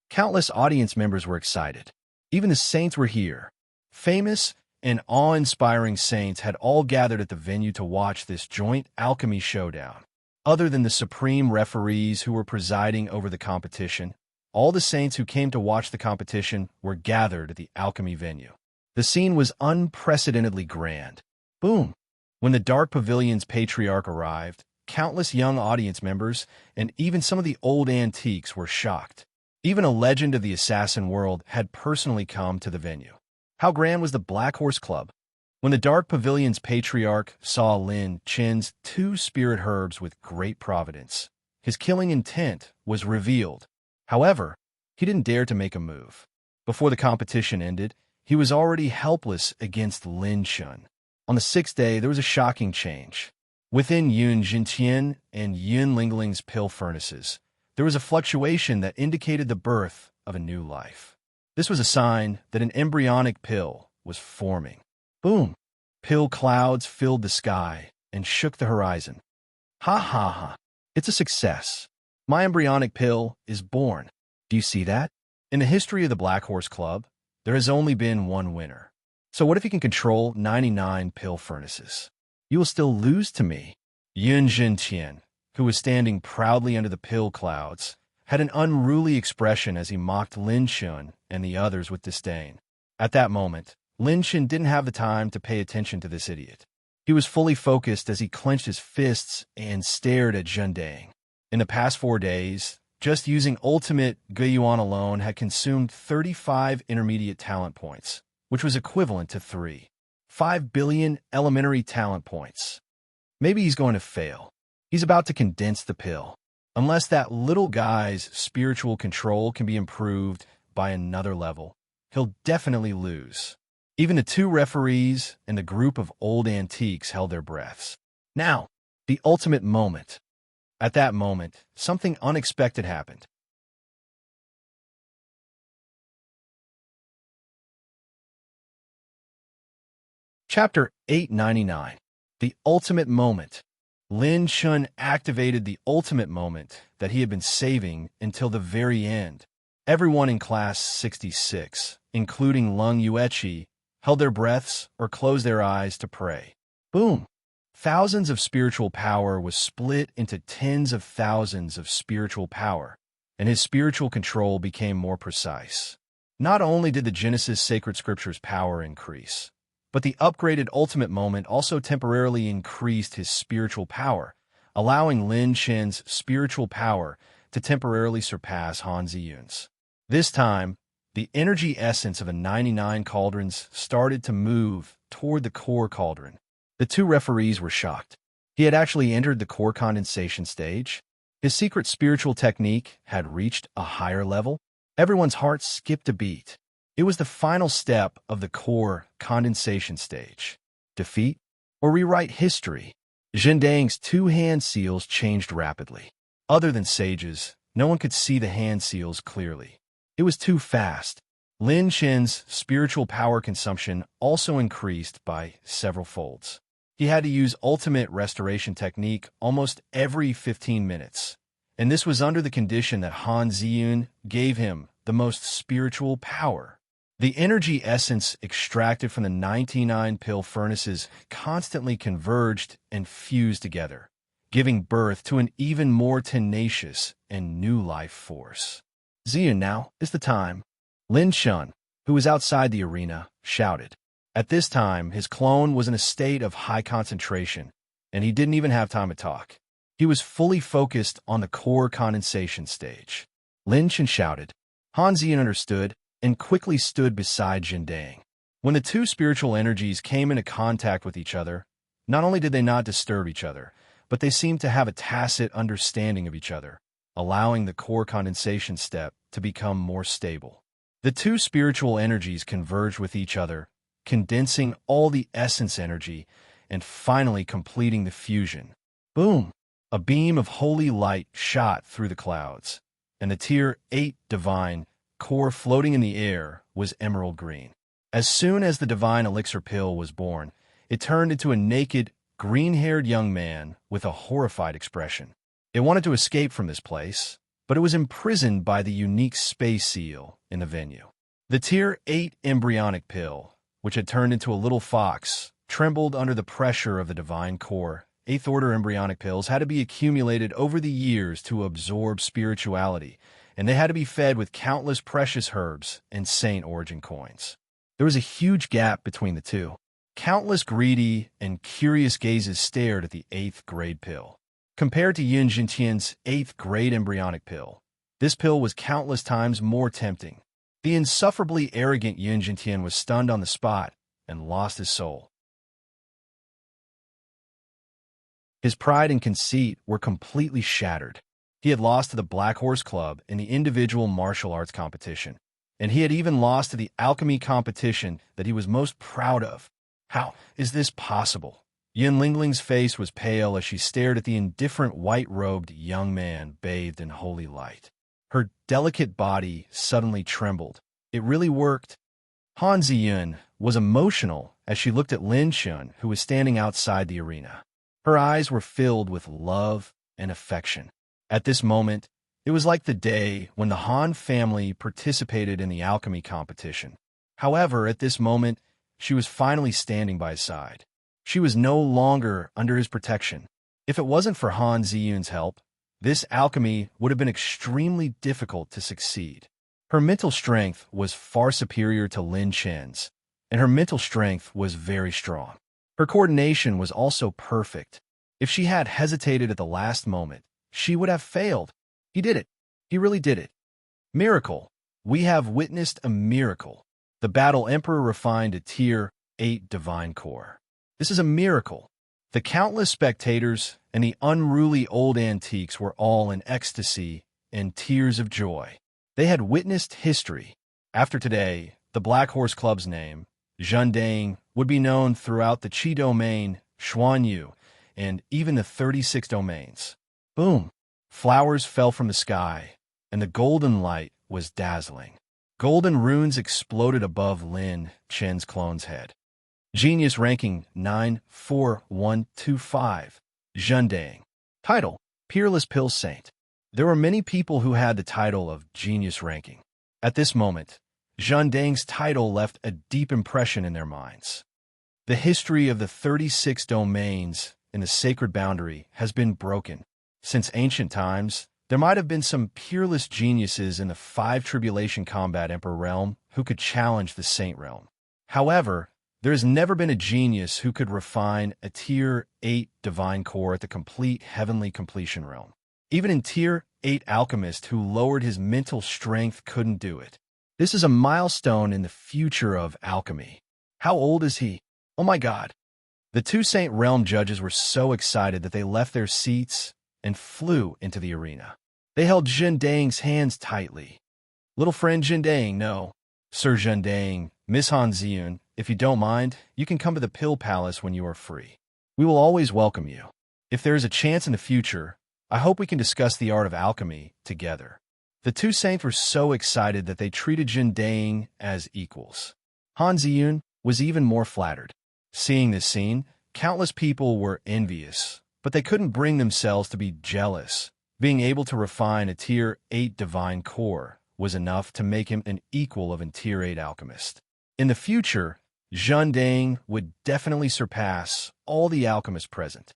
Countless audience members were excited. Even the saints were here. Famous and awe-inspiring saints had all gathered at the venue to watch this joint alchemy showdown. Other than the supreme referees who were presiding over the competition, all the saints who came to watch the competition were gathered at the alchemy venue. The scene was unprecedentedly grand. Boom! When the Dark Pavilion's patriarch arrived, countless young audience members and even some of the old antiques were shocked. Even a legend of the assassin world had personally come to the venue. How grand was the Black Horse Club? When the Dark Pavilion's patriarch saw Lin Shan's 2 spirit herbs with great providence, his killing intent was revealed. However, he didn't dare to make a move. Before the competition ended, he was already helpless against Lin Shan. On the 6th day, there was a shocking change. Within Yun Jintian and Yun Lingling's pill furnaces, there was a fluctuation that indicated the birth of a new life. This was a sign that an embryonic pill was forming. Boom! Pill clouds filled the sky and shook the horizon. Ha ha ha! It's a success. My embryonic pill is born. Do you see that? In the history of the Black Horse Club, there has only been one winner. So what if he can control 99 pill furnaces? You will still lose to me. Yun Jintian, who was standing proudly under the pill clouds, had an unruly expression as he mocked Lin Shan and the others with disdain. At that moment, Lin Shan didn't have the time to pay attention to this idiot. He was fully focused as he clenched his fists and stared at Zhen Dang. In the past 4 days, just using Ultimate Guiyuan alone had consumed 35 intermediate talent points, which was equivalent to 3 5 billion elementary talent points. Maybe he's going to fail. He's about to condense the pill. Unless that little guy's spiritual control can be improved by another level, he'll definitely lose. Even the two referees and the group of old antiques held their breaths. Now, the ultimate moment. At that moment, something unexpected happened. Chapter 899. The Ultimate Moment. Lin Shun activated the ultimate moment that he had been saving until the very end. Everyone in Class 66, including Lung Yueqi, held their breaths or closed their eyes to pray. Boom! Thousands of spiritual power was split into tens of thousands of spiritual power, and his spiritual control became more precise. Not only did the Genesis Sacred Scriptures' power increase, but the upgraded ultimate moment also temporarily increased his spiritual power, allowing Lin Shen's spiritual power to temporarily surpass Han Ziyun's. This time, the energy essence of the 99 cauldrons started to move toward the core cauldron. The two referees were shocked. He had actually entered the core condensation stage. His secret spiritual technique had reached a higher level. Everyone's heart skipped a beat. It was the final step of the core condensation stage. Defeat or rewrite history. Zhendang's two hand seals changed rapidly. Other than sages, no one could see the hand seals clearly. It was too fast. Lin Shen's spiritual power consumption also increased by several folds. He had to use ultimate restoration technique almost every 15 minutes. And this was under the condition that Han Ziyun gave him the most spiritual power. The energy essence extracted from the 99 pill furnaces constantly converged and fused together, giving birth to an even more tenacious and new life force. Ziyun, now is the time. Lin Shun, who was outside the arena, shouted. At this time, his clone was in a state of high concentration, and he didn't even have time to talk. He was fully focused on the core condensation stage. Lin Shun shouted. Han Ziyun understood and quickly stood beside Zhendang. When the two spiritual energies came into contact with each other, not only did they not disturb each other, but they seemed to have a tacit understanding of each other, allowing the core condensation step to become more stable. The two spiritual energies converged with each other, condensing all the essence energy and finally completing the fusion. Boom! A beam of holy light shot through the clouds, and the Tier 8 divine core floating in the air was emerald green. As soon as the divine elixir pill was born, it turned into a naked, green-haired young man with a horrified expression. It wanted to escape from this place, but it was imprisoned by the unique space seal in the venue. The Tier 8 embryonic pill, which had turned into a little fox, trembled under the pressure of the divine core. 8th order embryonic pills had to be accumulated over the years to absorb spirituality, and they had to be fed with countless precious herbs and saint origin coins. There was a huge gap between the two. Countless greedy and curious gazes stared at the 8th grade pill. Compared to Yun Jintian's 8th grade embryonic pill, this pill was countless times more tempting. The insufferably arrogant Yun Jintian was stunned on the spot and lost his soul. His pride and conceit were completely shattered. He had lost to the Black Horse Club in the individual martial arts competition, and he had even lost to the alchemy competition that he was most proud of. How is this possible? Yin Lingling's face was pale as she stared at the indifferent white-robed young man bathed in holy light. Her delicate body suddenly trembled. It really worked. Han Ziyun was emotional as she looked at Lin Shun, who was standing outside the arena. Her eyes were filled with love and affection. At this moment, it was like the day when the Han family participated in the alchemy competition. However, at this moment, she was finally standing by his side. She was no longer under his protection. If it wasn't for Han Ziyun's help, this alchemy would have been extremely difficult to succeed. Her mental strength was far superior to Lin Chen's, and her mental strength was very strong. Her coordination was also perfect. If she had hesitated at the last moment, she would have failed. He did it. He really did it. Miracle. We have witnessed a miracle. The Battle Emperor refined a Tier 8 divine core. This is a miracle. The countless spectators and the unruly old antiques were all in ecstasy and tears of joy. They had witnessed history. After today, the Black Horse Club's name, Zhendang, would be known throughout the Qi domain, Xuanyu, and even the 36 domains. Boom! Flowers fell from the sky, and the golden light was dazzling. Golden runes exploded above Lin Chen's clone's head. Genius ranking 94125. Zhendang. Title: Peerless Pill Saint. There were many people who had the title of Genius ranking. At this moment, Zhendang's title left a deep impression in their minds. The history of the 36 domains in the sacred boundary has been broken. Since ancient times, there might have been some peerless geniuses in the 5 Tribulation Combat Emperor realm who could challenge the Saint realm. However, there has never been a genius who could refine a Tier 8 divine core at the complete heavenly completion realm. Even in Tier 8 alchemist who lowered his mental strength couldn't do it. This is a milestone in the future of alchemy. How old is he? Oh my God. The 2 Saint Realm judges were so excited that they left their seats and flew into the arena. They held Zhendang's hands tightly. Little friend Zhendang, no. Sir Zhendang, Miss Han Ziyun, if you don't mind, you can come to the Pill Palace when you are free. We will always welcome you. If there is a chance in the future, I hope we can discuss the art of alchemy together. The 2 Saints were so excited that they treated Zhendang as equals. Han Ziyun was even more flattered. Seeing this scene, countless people were envious, but they couldn't bring themselves to be jealous. Being able to refine a Tier 8 divine core was enough to make him an equal of a Tier 8 alchemist. In the future, Zhendang would definitely surpass all the alchemists present.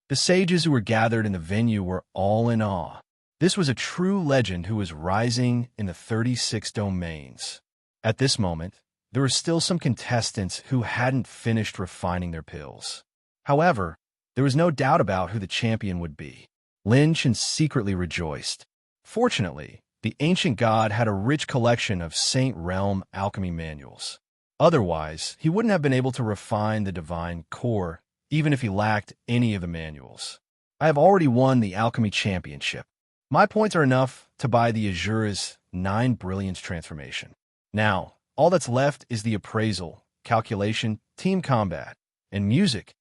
The sages who were gathered in the venue were all in awe. This was a true legend who was rising in the 36 domains. At this moment, there were still some contestants who hadn't finished refining their pills. However, there was no doubt about who the champion would be. Lin Chen secretly rejoiced. Fortunately, the ancient god had a rich collection of Saint Realm alchemy manuals. Otherwise, he wouldn't have been able to refine the divine core, even if he lacked any of the manuals. I have already won the alchemy championship. My points are enough to buy the Azura's 9 Brilliance transformation. Now, all that's left is the appraisal, calculation, team combat, and music.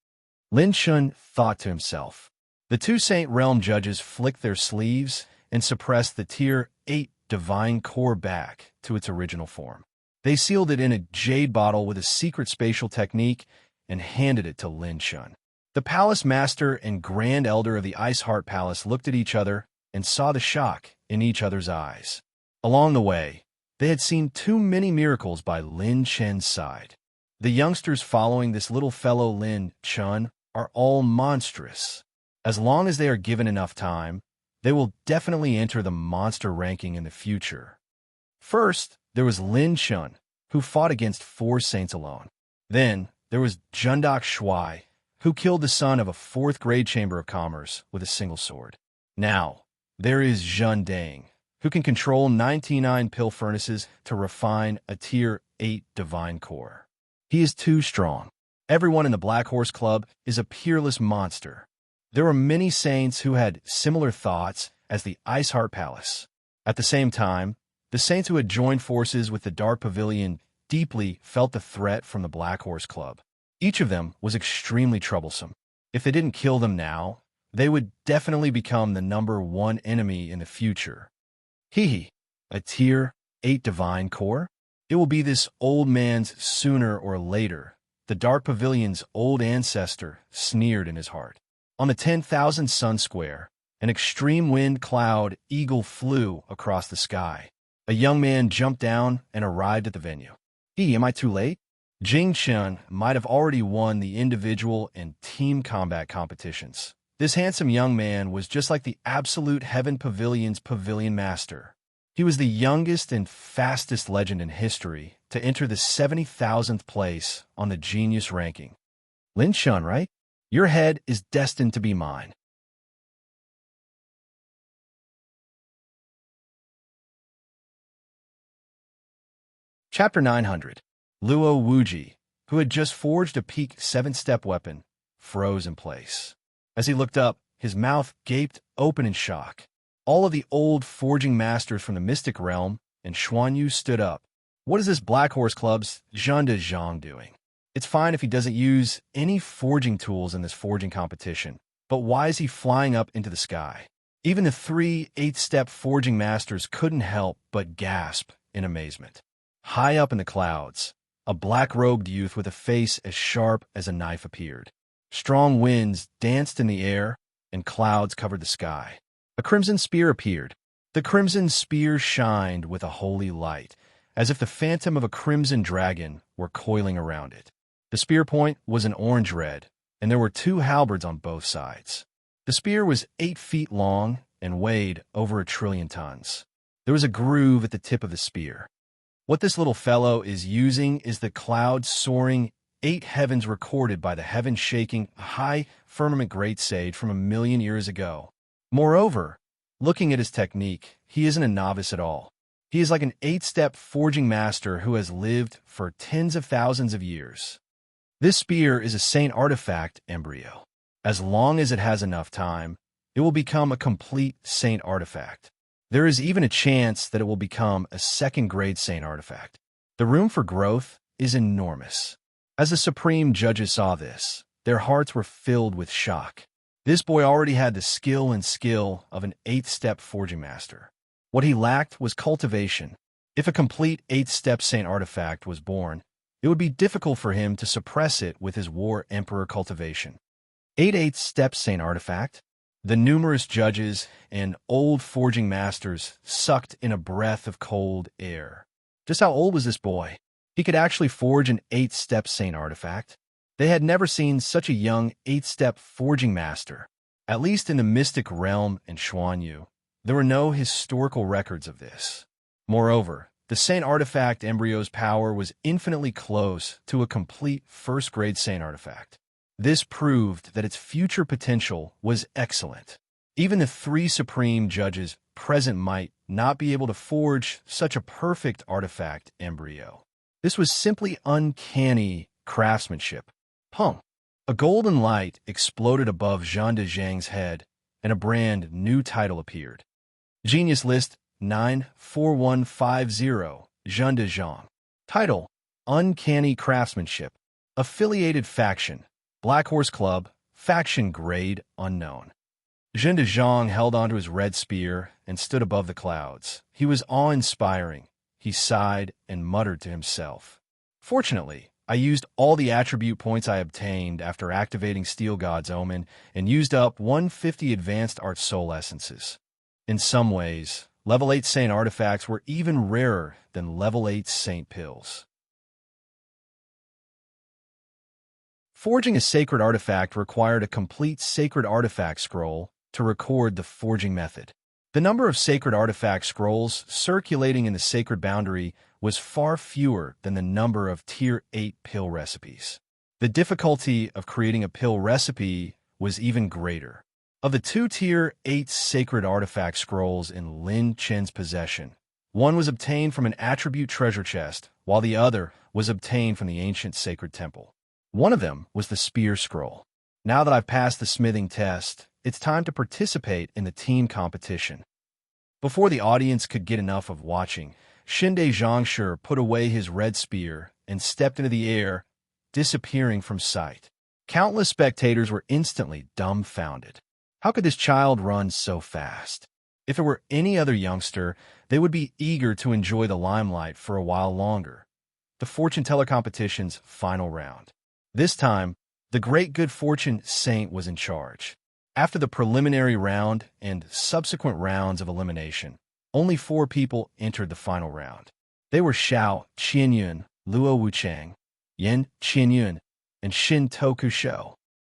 Lin Chen thought to himself. The 2 Saint Realm judges flicked their sleeves and suppressed the Tier 8 divine core back to its original form. They sealed it in a jade bottle with a secret spatial technique and handed it to Lin Chen. The palace master and grand elder of the Ice Heart Palace looked at each other and saw the shock in each other's eyes. Along the way, they had seen too many miracles by Lin Chen's side. The youngsters following this little fellow Lin Chen are all monstrous. As long as they are given enough time, they will definitely enter the monster ranking in the future. First, there was Lin Chen, who fought against 4 saints alone. Then, there was Jundok Shuai, who killed the son of a 4th grade Chamber of Commerce with a single sword. Now, there is Zhendang, who can control 99 pill furnaces to refine a Tier 8 divine core. He is too strong. Everyone in the Black Horse Club is a peerless monster. There were many saints who had similar thoughts as the Ice Heart Palace. At the same time, the saints who had joined forces with the Dark Pavilion deeply felt the threat from the Black Horse Club. Each of them was extremely troublesome. If they didn't kill them now, they would definitely become the #1 enemy in the future. Hee, a Tier 8 divine core? It will be this old man's sooner or later. The Dark Pavilion's old ancestor sneered in his heart. On the 10,000 Sun Square, an extreme wind cloud eagle flew across the sky. A young man jumped down and arrived at the venue. Am I too late? Jing Chen might have already won the individual and team combat competitions. This handsome young man was just like the Absolute Heaven Pavilion's pavilion master. He was the youngest and fastest legend in history to enter the 70,000th place on the Genius ranking. Lin Chen, right? Your head is destined to be mine. Chapter 900. Luo Wuji, who had just forged a peak 7-step weapon, froze in place. As he looked up, his mouth gaped open in shock. All of the old forging masters from the mystic realm and Xuanyu stood up. What is this Black Horse Club's Zhang de Zhang doing? It's fine if he doesn't use any forging tools in this forging competition, but why is he flying up into the sky? Even the 3 8-step forging masters couldn't help but gasp in amazement. High up in the clouds, a black-robed youth with a face as sharp as a knife appeared. Strong winds danced in the air, and clouds covered the sky. A crimson spear appeared. The crimson spear shined with a holy light, as if the phantom of a crimson dragon were coiling around it. The spear point was an orange-red, and there were 2 halberds on both sides. The spear was 8 feet long and weighed over 1 trillion tons. There was a groove at the tip of the spear. What this little fellow is using is the cloud-soaring 8 heavens recorded by the heaven-shaking high firmament great sage from 1,000,000 years ago. Moreover, looking at his technique, he isn't a novice at all. He is like an 8-step forging master who has lived for tens of thousands of years. This spear is a saint artifact embryo. As long as it has enough time, it will become a complete saint artifact. There is even a chance that it will become a 2nd-grade saint artifact. The room for growth is enormous. As the supreme judges saw this, their hearts were filled with shock. This boy already had the skill of an 8-step forging master. What he lacked was cultivation. If a complete 8-step saint artifact was born, it would be difficult for him to suppress it with his war emperor cultivation. 8-step saint artifact? The numerous judges and old forging masters sucked in a breath of cold air. Just how old was this boy? He could actually forge an 8-step saint artifact. They had never seen such a young 8-step forging master. At least in the mystic realm and Xuanyu, there were no historical records of this. Moreover, the saint artifact embryo's power was infinitely close to a complete 1st-grade saint artifact. This proved that its future potential was excellent. Even the 3 supreme judges present might not be able to forge such a perfect artifact embryo. This was simply uncanny craftsmanship. A golden light exploded above Zhang de Zhang's head, and a brand new title appeared. Genius List 94150, Zhang de Zhang. Title: Uncanny Craftsmanship. Affiliated Faction: Black Horse Club. Faction Grade Unknown. Zhang de Zhang held onto his red spear and stood above the clouds. He was awe-inspiring. He sighed and muttered to himself. Fortunately, I used all the attribute points I obtained after activating Steel God's Omen and used up 150 Advanced Art Soul Essences. In some ways, Level 8 Saint artifacts were even rarer than Level 8 Saint pills. Forging a sacred artifact required a complete sacred artifact scroll to record the forging method. The number of sacred artifact scrolls circulating in the sacred boundary was far fewer than the number of Tier 8 pill recipes. The difficulty of creating a pill recipe was even greater. Of the 2 Tier 8 sacred artifact scrolls in Lin Chen's possession, one was obtained from an attribute treasure chest, while the other was obtained from the ancient sacred temple. One of them was the spear scroll. Now that I've passed the smithing test, it's time to participate in the team competition. Before the audience could get enough of watching, Shinde Zhangshi put away his red spear and stepped into the air, disappearing from sight. Countless spectators were instantly dumbfounded. How could this child run so fast? If it were any other youngster, they would be eager to enjoy the limelight for a while longer. The fortune teller competition's final round. This time, the great good fortune saint was in charge. After the preliminary round and subsequent rounds of elimination, only 4 people entered the final round. They were Xiao Qianyun, Luo Wuchang, Yan Qianyun, and Xin Toku.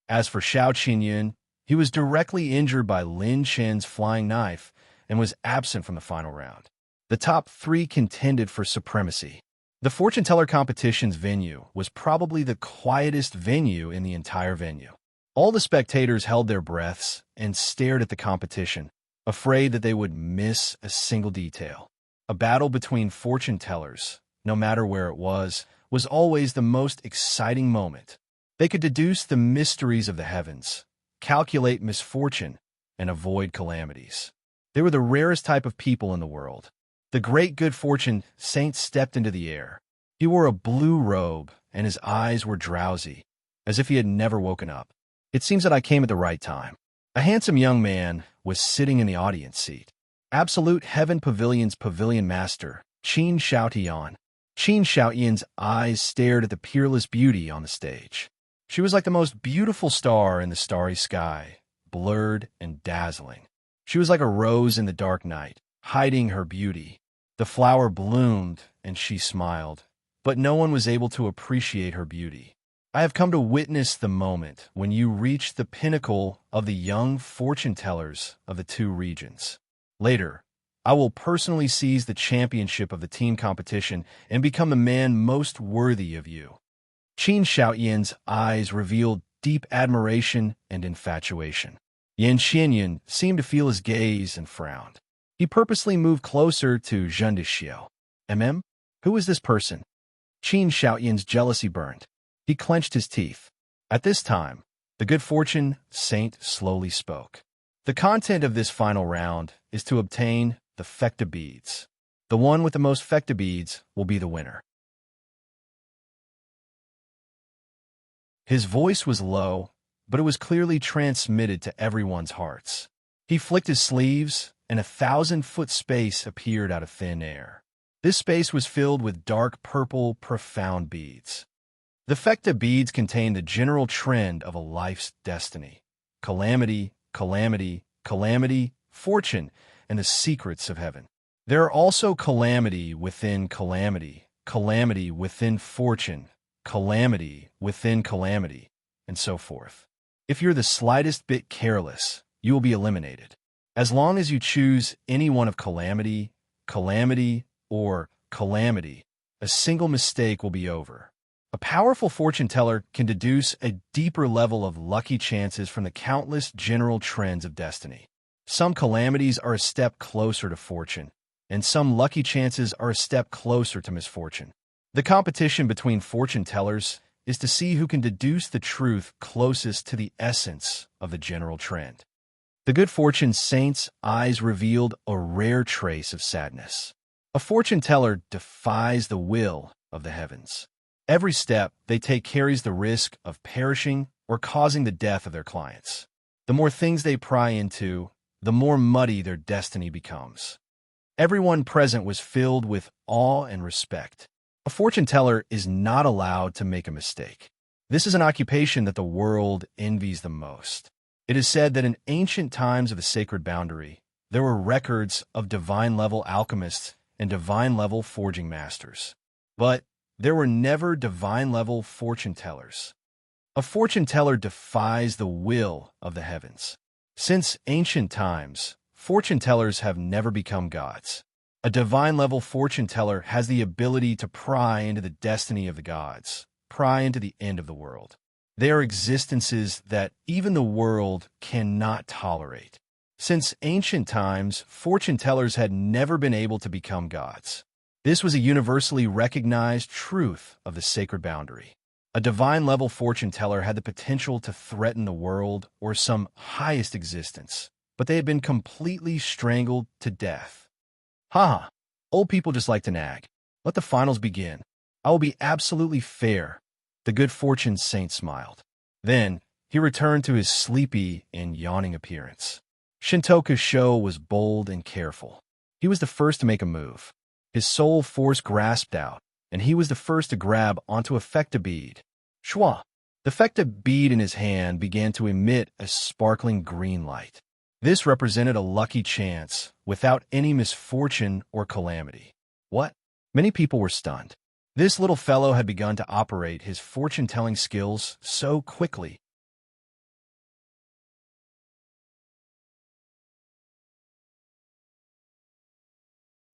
As for Xiao Qianyun, he was directly injured by Lin Chen's flying knife and was absent from the final round. The top 3 contended for supremacy. The fortune teller competition's venue was probably the quietest venue in the entire venue. All the spectators held their breaths and stared at the competition, afraid that they would miss a single detail. A battle between fortune tellers, no matter where it was always the most exciting moment. They could deduce the mysteries of the heavens, calculate misfortune, and avoid calamities. They were the rarest type of people in the world. The great good fortune saint stepped into the air. He wore a blue robe, and his eyes were drowsy, as if he had never woken up. It seems that I came at the right time. A handsome young man was sitting in the audience seat. Absolute Heaven Pavilion's pavilion master, Qin Xiaotian. Qin Xiaotian's eyes stared at the peerless beauty on the stage. She was like the most beautiful star in the starry sky, blurred and dazzling. She was like a rose in the dark night, hiding her beauty. The flower bloomed, and she smiled, but no one was able to appreciate her beauty. I have come to witness the moment when you reach the pinnacle of the young fortune tellers of the two regions. Later, I will personally seize the championship of the team competition and become the man most worthy of you. Qin Xiaotian's eyes revealed deep admiration and infatuation. Yan Xianyan seemed to feel his gaze and frowned. He purposely moved closer to Zhen Dexiao. Who is this person? Qin Xiaotian's jealousy burned. He clenched his teeth. At this time, the good fortune saint slowly spoke. The content of this final round is to obtain the fecta beads. The one with the most fecta beads will be the winner. His voice was low, but it was clearly transmitted to everyone's hearts. He flicked his sleeves, and 1,000-foot space appeared out of thin air. This space was filled with dark purple, profound beads. The fecta beads contain the general trend of a life's destiny: calamity, calamity, calamity, fortune, and the secrets of heaven. There are also calamity within calamity, calamity within fortune, calamity within calamity, and so forth. If you're the slightest bit careless, you will be eliminated. As long as you choose any one of calamity, calamity, or calamity, a single mistake will be over. A powerful fortune teller can deduce a deeper level of lucky chances from the countless general trends of destiny. Some calamities are a step closer to fortune, and some lucky chances are a step closer to misfortune. The competition between fortune tellers is to see who can deduce the truth closest to the essence of the general trend. The good fortune saint's eyes revealed a rare trace of sadness. A fortune teller defies the will of the heavens. Every step they take carries the risk of perishing or causing the death of their clients. The more things they pry into, the more muddy their destiny becomes. Everyone present was filled with awe and respect. A fortune teller is not allowed to make a mistake. This is an occupation that the world envies the most. It is said that in ancient times of the sacred boundary, there were records of divine-level alchemists and divine-level forging masters. But there were never divine-level fortune tellers. A fortune teller defies the will of the heavens. Since ancient times, fortune tellers have never become gods. A divine-level fortune teller has the ability to pry into the destiny of the gods, pry into the end of the world. They are existences that even the world cannot tolerate. Since ancient times, fortune tellers had never been able to become gods. This was a universally recognized truth of the sacred boundary. A divine-level fortune teller had the potential to threaten the world or some highest existence, but they had been completely strangled to death. Haha, old people just like to nag. Let the finals begin. I will be absolutely fair. The good fortune saint smiled. Then, he returned to his sleepy and yawning appearance. Shintoku's show was bold and careful. He was the first to make a move. His soul force grasped out, and he was the first to grab onto a fecta bead. Shwa! The fecta bead in his hand began to emit a sparkling green light. This represented a lucky chance, without any misfortune or calamity. What? Many people were stunned. This little fellow had begun to operate his fortune-telling skills so quickly.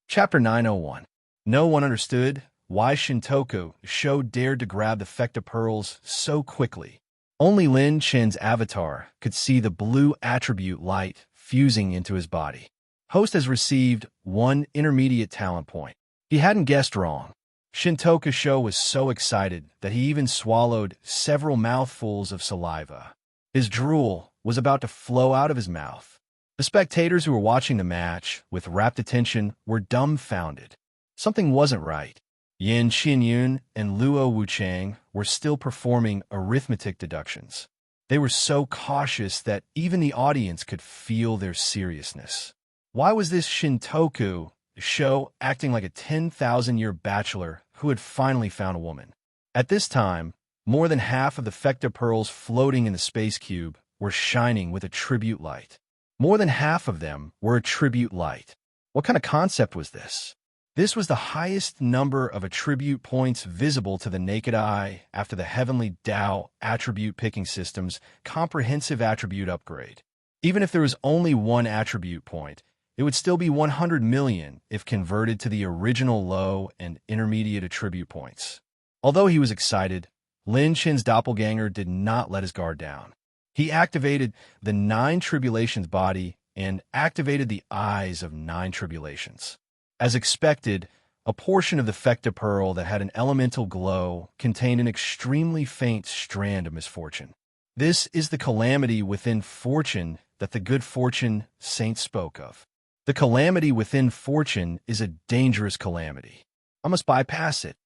Chapter 901. No one understood why Shintoku Sho dared to grab the fecta pearls so quickly. Only Lin Chen's avatar could see the blue attribute light fusing into his body. Host has received one intermediate talent point. He hadn't guessed wrong. Shintoku Sho was so excited that he even swallowed several mouthfuls of saliva. His drool was about to flow out of his mouth. The spectators who were watching the match with rapt attention were dumbfounded. Something wasn't right. Yin Xinyun and Luo Wuchang were still performing arithmetic deductions. They were so cautious that even the audience could feel their seriousness. Why was this Shintoku Sho acting like a 10,000-year bachelor who had finally found a woman? At this time, more than half of the Fecta pearls floating in the space cube were shining with a tribute light. More than half of them were a tribute light. What kind of concept was this? This was the highest number of attribute points visible to the naked eye after the Heavenly Tao attribute picking system's comprehensive attribute upgrade. Even if there was only one attribute point, it would still be 100 million if converted to the original low and intermediate attribute points. Although he was excited, Lin Chen's doppelganger did not let his guard down. He activated the 9 Tribulations body and activated the eyes of 9 Tribulations. As expected, a portion of the Fecta pearl that had an elemental glow contained an extremely faint strand of misfortune. This is the calamity within fortune that the good fortune saint spoke of. The calamity within fortune is a dangerous calamity. I must bypass it.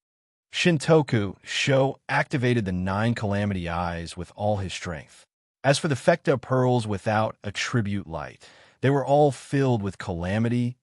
Shintoku Sho activated the 9 calamity eyes with all his strength. As for the Fecta pearls without attribute light, they were all filled with calamity,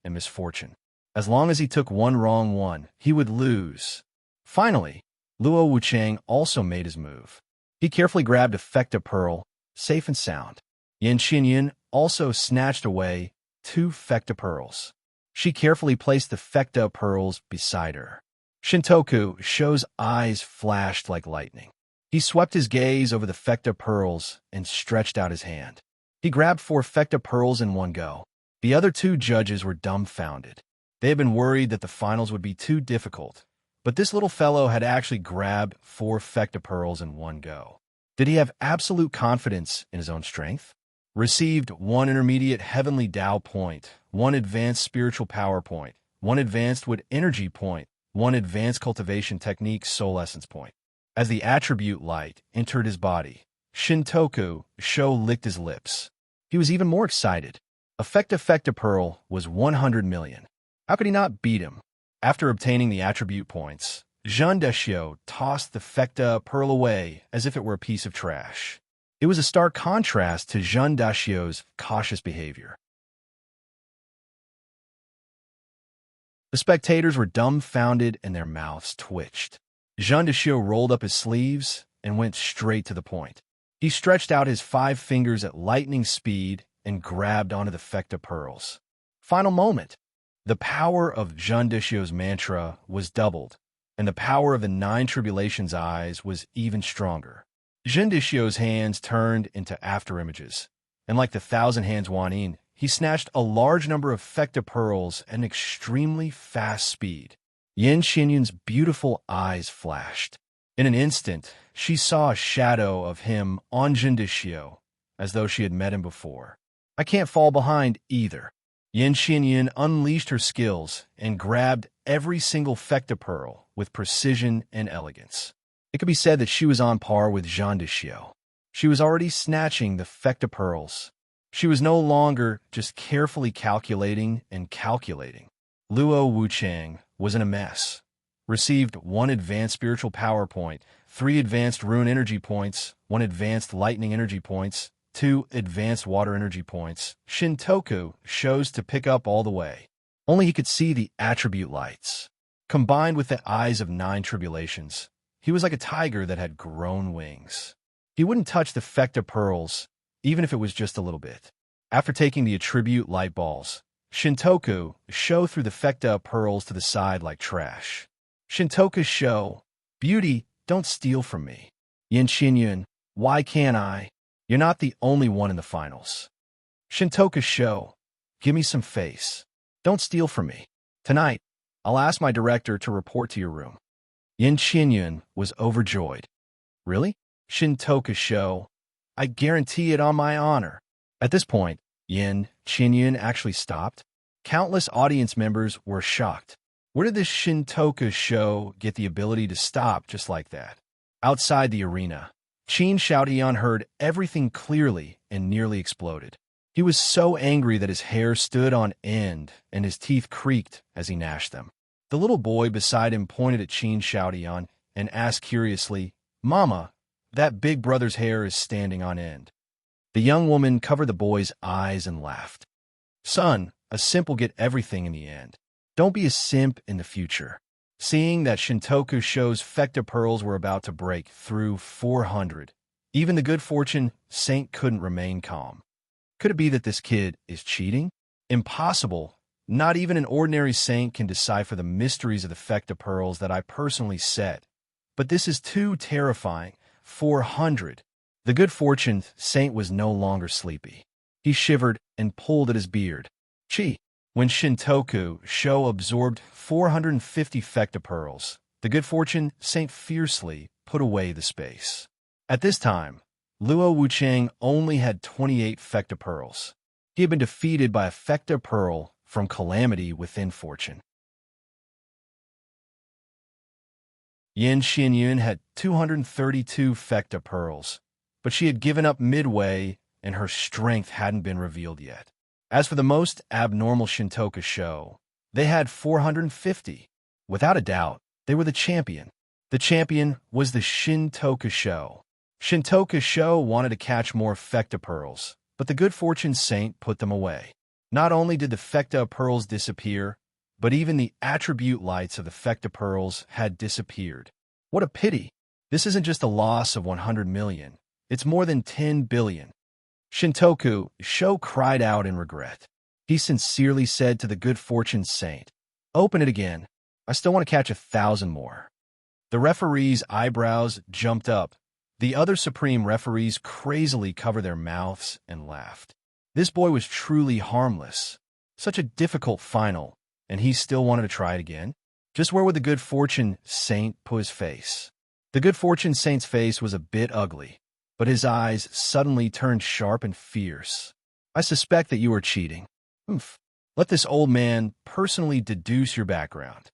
and misfortune. As long as he took one wrong one, he would lose. Finally, Luo Wuchang also made his move. He carefully grabbed a Fecta pearl, safe and sound. Yin Xinyin also snatched away 2 Fecta pearls. She carefully placed the Fecta pearls beside her. Shintoku Sho's eyes flashed like lightning. He swept his gaze over the Fecta pearls and stretched out his hand. He grabbed 4 Fecta pearls in one go. The other 2 judges were dumbfounded. They had been worried that the finals would be too difficult, but this little fellow had actually grabbed 4 Fecta pearls in one go. Did he have absolute confidence in his own strength? Received 1 intermediate heavenly Tao point, 1 advanced spiritual power point, 1 advanced wood energy point, 1 advanced cultivation technique soul essence point. As the attribute light entered his body, Shintoku Sho licked his lips. He was even more excited. A Fecta pearl was 100 million. How could he not beat him? After obtaining the attribute points, Zhang Dexiu tossed the Fecta pearl away as if it were a piece of trash. It was a stark contrast to Zhang Dexiu's cautious behavior. The spectators were dumbfounded and their mouths twitched. Zhang Dexiu rolled up his sleeves and went straight to the point. He stretched out his 5 fingers at lightning speed and grabbed onto the Fecta pearls. Final moment. The power of Zhang Dexiu's mantra was doubled, and the power of the 9 Tribulations eyes was even stronger. Zhang Dexiu's hands turned into afterimages, and like the 1,000 hands Wanin, he snatched a large number of Fecta pearls at an extremely fast speed. Yin Xinyun's beautiful eyes flashed. In an instant, she saw a shadow of him on Zhang Dexiu, as though she had met him before. I can't fall behind either. Yin Xinyun unleashed her skills and grabbed every single Fecta pearl with precision and elegance. It could be said that she was on par with Zhang Dexiu. She was already snatching the Fecta pearls. She was no longer just carefully calculating and calculating. Luo Wuchang was in a mess. Received 1 advanced spiritual power point, 3 advanced rune energy points, 1 advanced lightning energy points, 2 advanced water energy points. Shintoku chose to pick up all the way. Only he could see the attribute lights. Combined with the eyes of 9 tribulations, he was like a tiger that had grown wings. He wouldn't touch the Fecta pearls, even if it was just a little bit. After taking the attribute light balls, Shintoku Sho threw the Fecta pearls to the side like trash. Shintoku Sho, beauty, don't steal from me. Yin Xinyun, why can't I? You're not the only one in the finals. Shintoku Sho, give me some face. Don't steal from me. Tonight, I'll ask my director to report to your room. Yin Xinyun was overjoyed. Really? Shintoku Sho, I guarantee it on my honor. At this point, Yin Xinyun actually stopped. Countless audience members were shocked. Where did this Shintoka show get the ability to stop just like that? Outside the arena, Qin Xiaotian heard everything clearly and nearly exploded. He was so angry that his hair stood on end and his teeth creaked as he gnashed them. The little boy beside him pointed at Qin Xiaotian and asked curiously, "Mama, that big brother's hair is standing on end." The young woman covered the boy's eyes and laughed. "Son, a simp will get everything in the end. Don't be a simp in the future." Seeing that Shintoku Sho's Fecta pearls were about to break through 400, even the good fortune saint couldn't remain calm. Could it be that this kid is cheating? Impossible. Not even an ordinary saint can decipher the mysteries of the Fecta pearls that I personally set. But this is too terrifying. 400. The good fortune saint was no longer sleepy. He shivered and pulled at his beard. Chi. When Shintoku Sho absorbed 450 Fecta pearls, the good fortune saint fiercely put away the space. At this time, Luo Wucheng only had 28 Fecta pearls. He had been defeated by a Fecta pearl from calamity within fortune. Yin Xinyun had 232 Fecta pearls, but she had given up midway and her strength hadn't been revealed yet. As for the most abnormal Shintoka Sho, they had 450. Without a doubt, they were the champion. The champion was the Shintoka Sho. Shintoka Sho wanted to catch more Fecta pearls, but the good fortune saint put them away. Not only did the Fecta pearls disappear, but even the attribute lights of the Fecta pearls had disappeared. What a pity! This isn't just a loss of 100 million. It's more than 10 billion. Shintoku Sho cried out in regret. He sincerely said to the good fortune saint, "Open it again. I still want to catch 1,000 more." The referee's eyebrows jumped up. The other supreme referees crazily covered their mouths and laughed. This boy was truly harmless. Such a difficult final, and he still wanted to try it again? Just where would the good fortune saint put his face? The good fortune saint's face was a bit ugly, but his eyes suddenly turned sharp and fierce. "I suspect that you are cheating. Oomph. Let this old man personally deduce your background."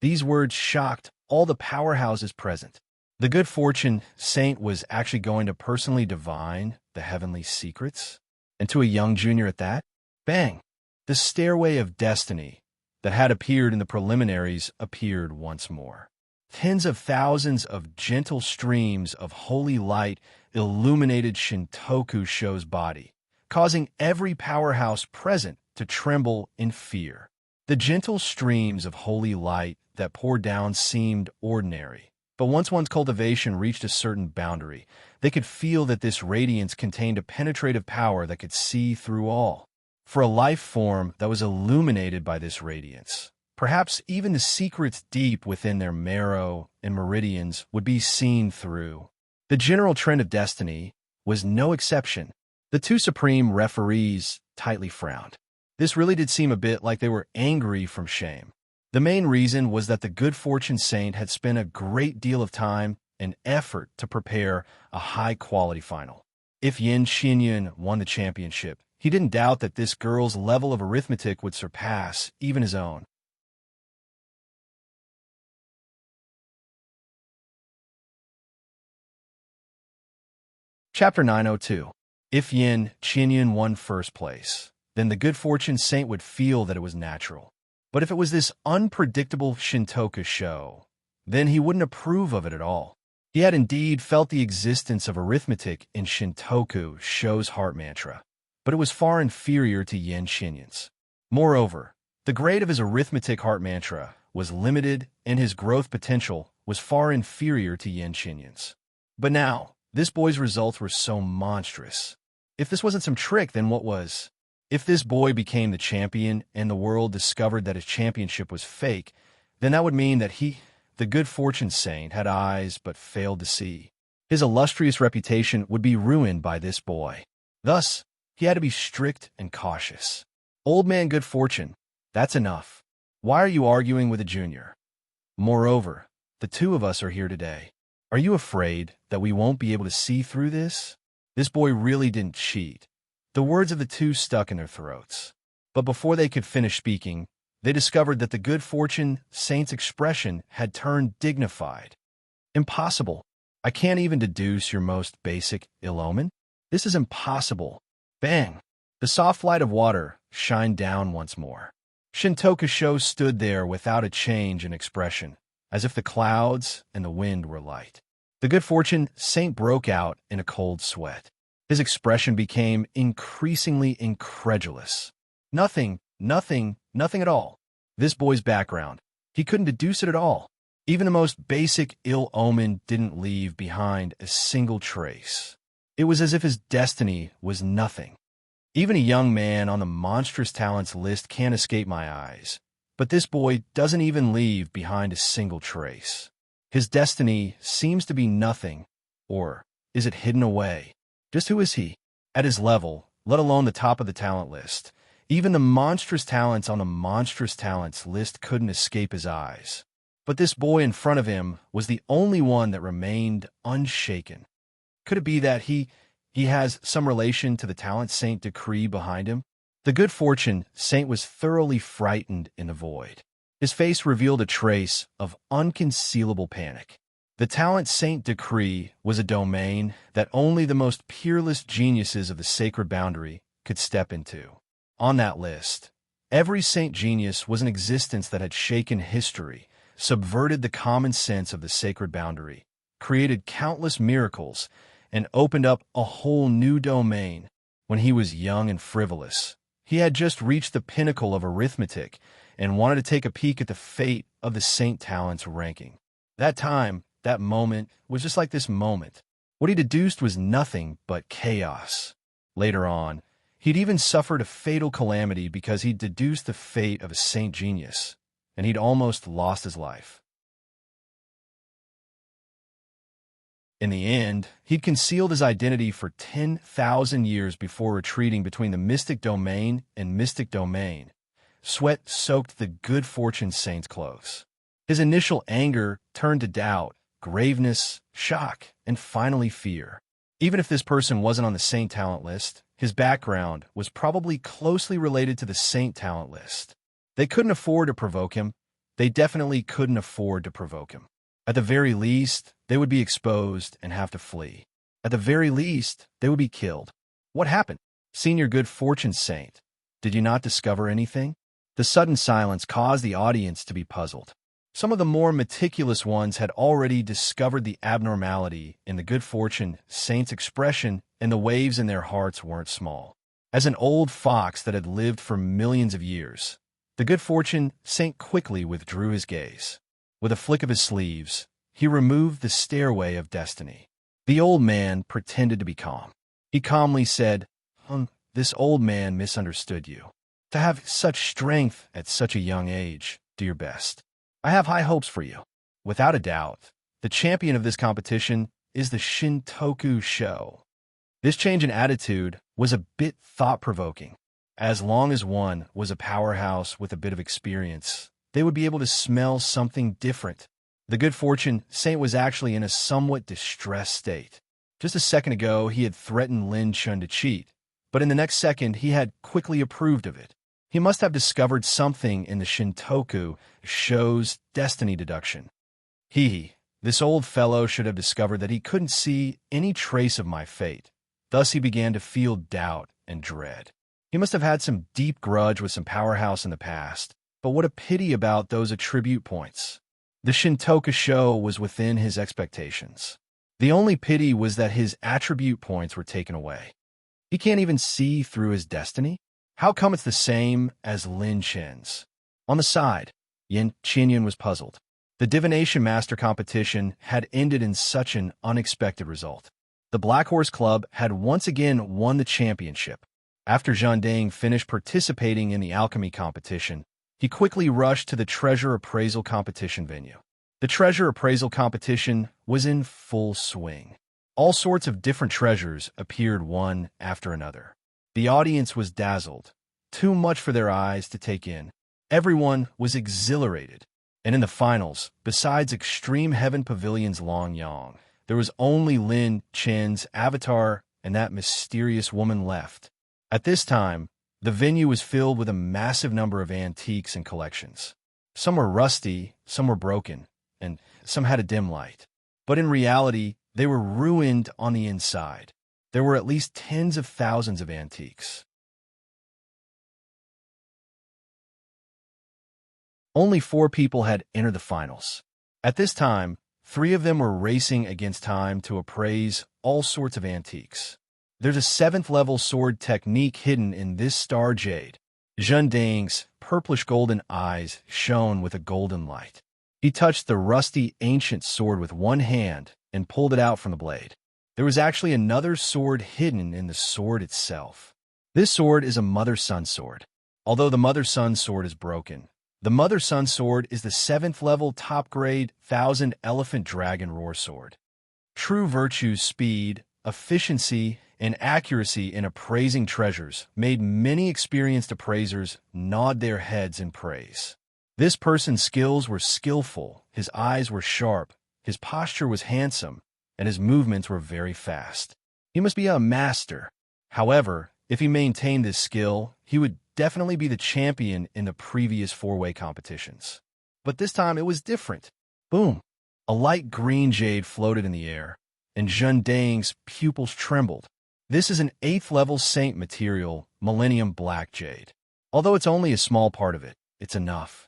These words shocked all the powerhouses present. The good fortune saint was actually going to personally divine the heavenly secrets? And to a young junior at that? Bang! The stairway of destiny that had appeared in the preliminaries appeared once more. Tens of thousands of gentle streams of holy light illuminated Shintoku Sho's body, causing every powerhouse present to tremble in fear. The gentle streams of holy light that poured down seemed ordinary, but once one's cultivation reached a certain boundary, they could feel that this radiance contained a penetrative power that could see through all. For a life form that was illuminated by this radiance, perhaps even the secrets deep within their marrow and meridians would be seen through. The general trend of destiny was no exception. The two supreme referees tightly frowned. This really did seem a bit like they were angry from shame. The main reason was that the good fortune saint had spent a great deal of time and effort to prepare a high-quality final. If Yin Xinyun won the championship, he didn't doubt that this girl's level of arithmetic would surpass even his own. Chapter 902. If Yin Qinyun won first place, then the good fortune saint would feel that it was natural. But if it was this unpredictable Shintoka Sho, then he wouldn't approve of it at all. He had indeed felt the existence of arithmetic in Shintoku Sho's heart mantra, but it was far inferior to Yin Xinyun's. Moreover, the grade of his arithmetic heart mantra was limited and his growth potential was far inferior to Yin Xinyun's. But now, this boy's results were so monstrous. If this wasn't some trick, then what was? If this boy became the champion and the world discovered that his championship was fake, then that would mean that he, the good fortune saint, had eyes but failed to see. His illustrious reputation would be ruined by this boy. Thus, he had to be strict and cautious. Old man good fortune, that's enough. Why are you arguing with a junior? Moreover, the two of us are here today. Are you afraid that we won't be able to see through this? This boy really didn't cheat. The words of the two stuck in their throats. But before they could finish speaking, they discovered that the good fortune saint's expression had turned dignified. Impossible. I can't even deduce your most basic ill omen. This is impossible. Bang! The soft light of water shined down once more. Shintokusho stood there without a change in expression, as if the clouds and the wind were light. The good fortune saint broke out in a cold sweat. His expression became increasingly incredulous. Nothing at all. This boy's background. He couldn't deduce it at all. Even the most basic ill omen didn't leave behind a single trace. It was as if his destiny was nothing. Even a young man on the monstrous talents list can't escape my eyes. But this boy doesn't even leave behind a single trace. His destiny seems to be nothing, or is it hidden away? Just who is he? At his level, let alone the top of the talent list, even the monstrous talents on the monstrous talents list couldn't escape his eyes. But this boy in front of him was the only one that remained unshaken. Could it be that he has some relation to the talent saint decree behind him? The good fortune saint was thoroughly frightened in the void. His face revealed a trace of unconcealable panic. The talent saint decree was a domain that only the most peerless geniuses of the sacred boundary could step into. On that list, every saint genius was an existence that had shaken history, subverted the common sense of the sacred boundary, created countless miracles, and opened up a whole new domain. When he was young and frivolous, he had just reached the pinnacle of arithmetic and wanted to take a peek at the fate of the Saint Talent's ranking. That time, that moment, was just like this moment. What he deduced was nothing but chaos. Later on, he'd even suffered a fatal calamity because he'd deduced the fate of a saint genius, and he'd almost lost his life. In the end, he'd concealed his identity for 10,000 years before retreating between the mystic domain and mystic domain. Sweat soaked the good fortune saint's clothes. His initial anger turned to doubt, graveness, shock, and finally fear. Even if this person wasn't on the saint talent list, his background was probably closely related to the saint talent list. They couldn't afford to provoke him. They definitely couldn't afford to provoke him. At the very least, they would be exposed and have to flee. At the very least, they would be killed. What happened? Senior good fortune saint, did you not discover anything? The sudden silence caused the audience to be puzzled. Some of the more meticulous ones had already discovered the abnormality in the good fortune saint's expression, and the waves in their hearts weren't small. As an old fox that had lived for millions of years, the good fortune saint quickly withdrew his gaze. With a flick of his sleeves, he removed the stairway of destiny. The old man pretended to be calm. He calmly said, This old man misunderstood you. To have such strength at such a young age, do your best. I have high hopes for you. Without a doubt, the champion of this competition is the Shintokusho. This change in attitude was a bit thought-provoking. As long as one was a powerhouse with a bit of experience, they would be able to smell something different. The good fortune saint was actually in a somewhat distressed state. Just a second ago, he had threatened Lin Chun to cheat, but in the next second, he had quickly approved of it. He must have discovered something in the Shintoku show's destiny deduction. This old fellow should have discovered that he couldn't see any trace of my fate. Thus he began to feel doubt and dread. He must have had some deep grudge with some powerhouse in the past, but what a pity about those attribute points. The Shintokusho was within his expectations. The only pity was that his attribute points were taken away. He can't even see through his destiny? How come it's the same as Lin Chen's? On the side, Yin Qinyan was puzzled. The divination master competition had ended in such an unexpected result. The Black Horse Club had once again won the championship. After Zhang Dang finished participating in the alchemy competition, he quickly rushed to the treasure appraisal competition venue. The treasure appraisal competition was in full swing. All sorts of different treasures appeared one after another. The audience was dazzled, too much for their eyes to take in. Everyone was exhilarated. And in the finals, besides Extreme Heaven Pavilion's Long Yang, there was only Lin Chen's avatar and that mysterious woman left. At this time, The venue was filled with a massive number of antiques and collections. Some were rusty, some were broken, and some had a dim light. But in reality, they were ruined on the inside. There were at least tens of thousands of antiques. Only 4 people had entered the finals. At this time, 3 of them were racing against time to appraise all sorts of antiques. There's a 7th-level sword technique hidden in this star jade. Zhen Dang's purplish-golden eyes shone with a golden light. He touched the rusty ancient sword with one hand and pulled it out from the blade. There was actually another sword hidden in the sword itself. This sword is a mother-son sword. Although the mother-son sword is broken, the mother-son sword is the 7th-level top-grade 1000-elephant dragon roar sword. True virtues, speed, efficiency, and accuracy in appraising treasures made many experienced appraisers nod their heads in praise. This person's skills were skillful, his eyes were sharp, his posture was handsome, and his movements were very fast. He must be a master. However, if he maintained this skill, he would definitely be the champion in the previous 4-way competitions. But this time it was different. Boom! A light green jade floated in the air, and Zhen Dang's pupils trembled. This is an 8th-level saint material, Millennium Black Jade. Although it's only a small part of it, it's enough.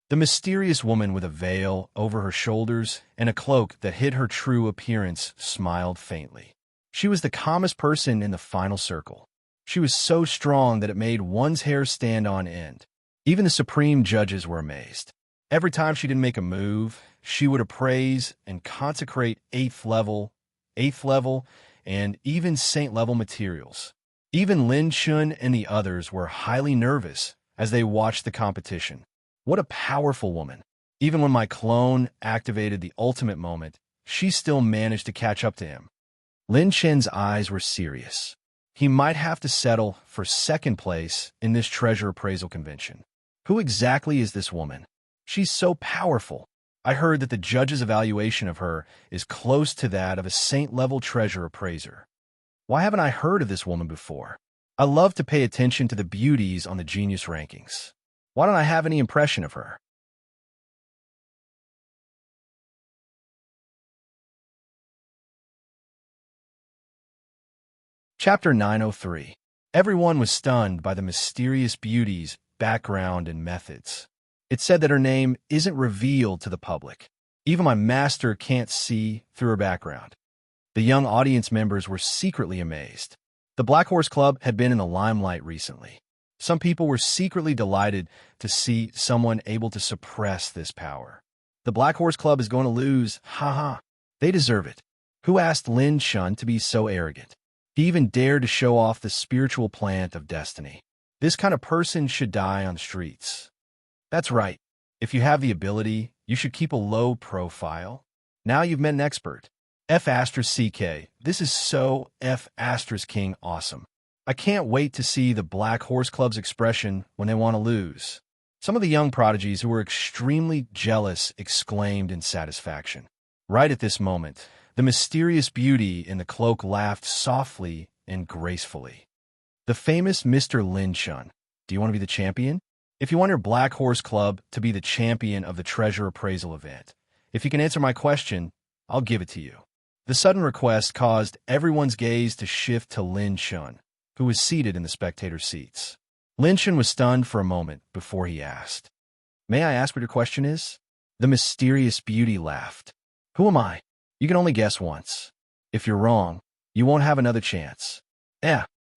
The mysterious woman with a veil over her shoulders and a cloak that hid her true appearance smiled faintly. She was the calmest person in the final circle. She was so strong that it made one's hair stand on end. Even the supreme judges were amazed. Every time she didn't make a move, she would appraise and consecrate 8th level, and even saint-level materials. Even Lin Chun and the others were highly nervous as they watched the competition. What a powerful woman. Even when my clone activated the ultimate moment, she still managed to catch up to him. Lin Chen's eyes were serious. He might have to settle for 2nd place in this treasure appraisal convention. Who exactly is this woman? She's so powerful. I heard that the judge's evaluation of her is close to that of a saint-level treasure appraiser. Why haven't I heard of this woman before? I love to pay attention to the beauties on the genius rankings. Why don't I have any impression of her? Chapter 903. Everyone was stunned by the mysterious beauty's background and methods. It said that her name isn't revealed to the public. Even my master can't see through her background. The young audience members were secretly amazed. The Black Horse Club had been in the limelight recently. Some people were secretly delighted to see someone able to suppress this power. The Black Horse Club is going to lose, haha. They deserve it. Who asked Lin Chun to be so arrogant? He even dared to show off the spiritual plant of destiny. This kind of person should die on the streets. That's right. If you have the ability, you should keep a low profile. Now you've met an expert. F***CK. This is so F***King awesome. I can't wait to see the Black Horse Club's expression when they want to lose. Some of the young prodigies who were extremely jealous exclaimed in satisfaction. Right at this moment, the mysterious beauty in the cloak laughed softly and gracefully. The famous Mr. Lin Chun. Do you want to be the champion? If you want your Black Horse Club to be the champion of the treasure appraisal event, if you can answer my question, I'll give it to you. The sudden request caused everyone's gaze to shift to Lin Chun, who was seated in the spectator seats. Lin Chun was stunned for a moment before he asked, "May I ask what your question is?" The mysterious beauty laughed. "Who am I? You can only guess once. If you're wrong, you won't have another chance."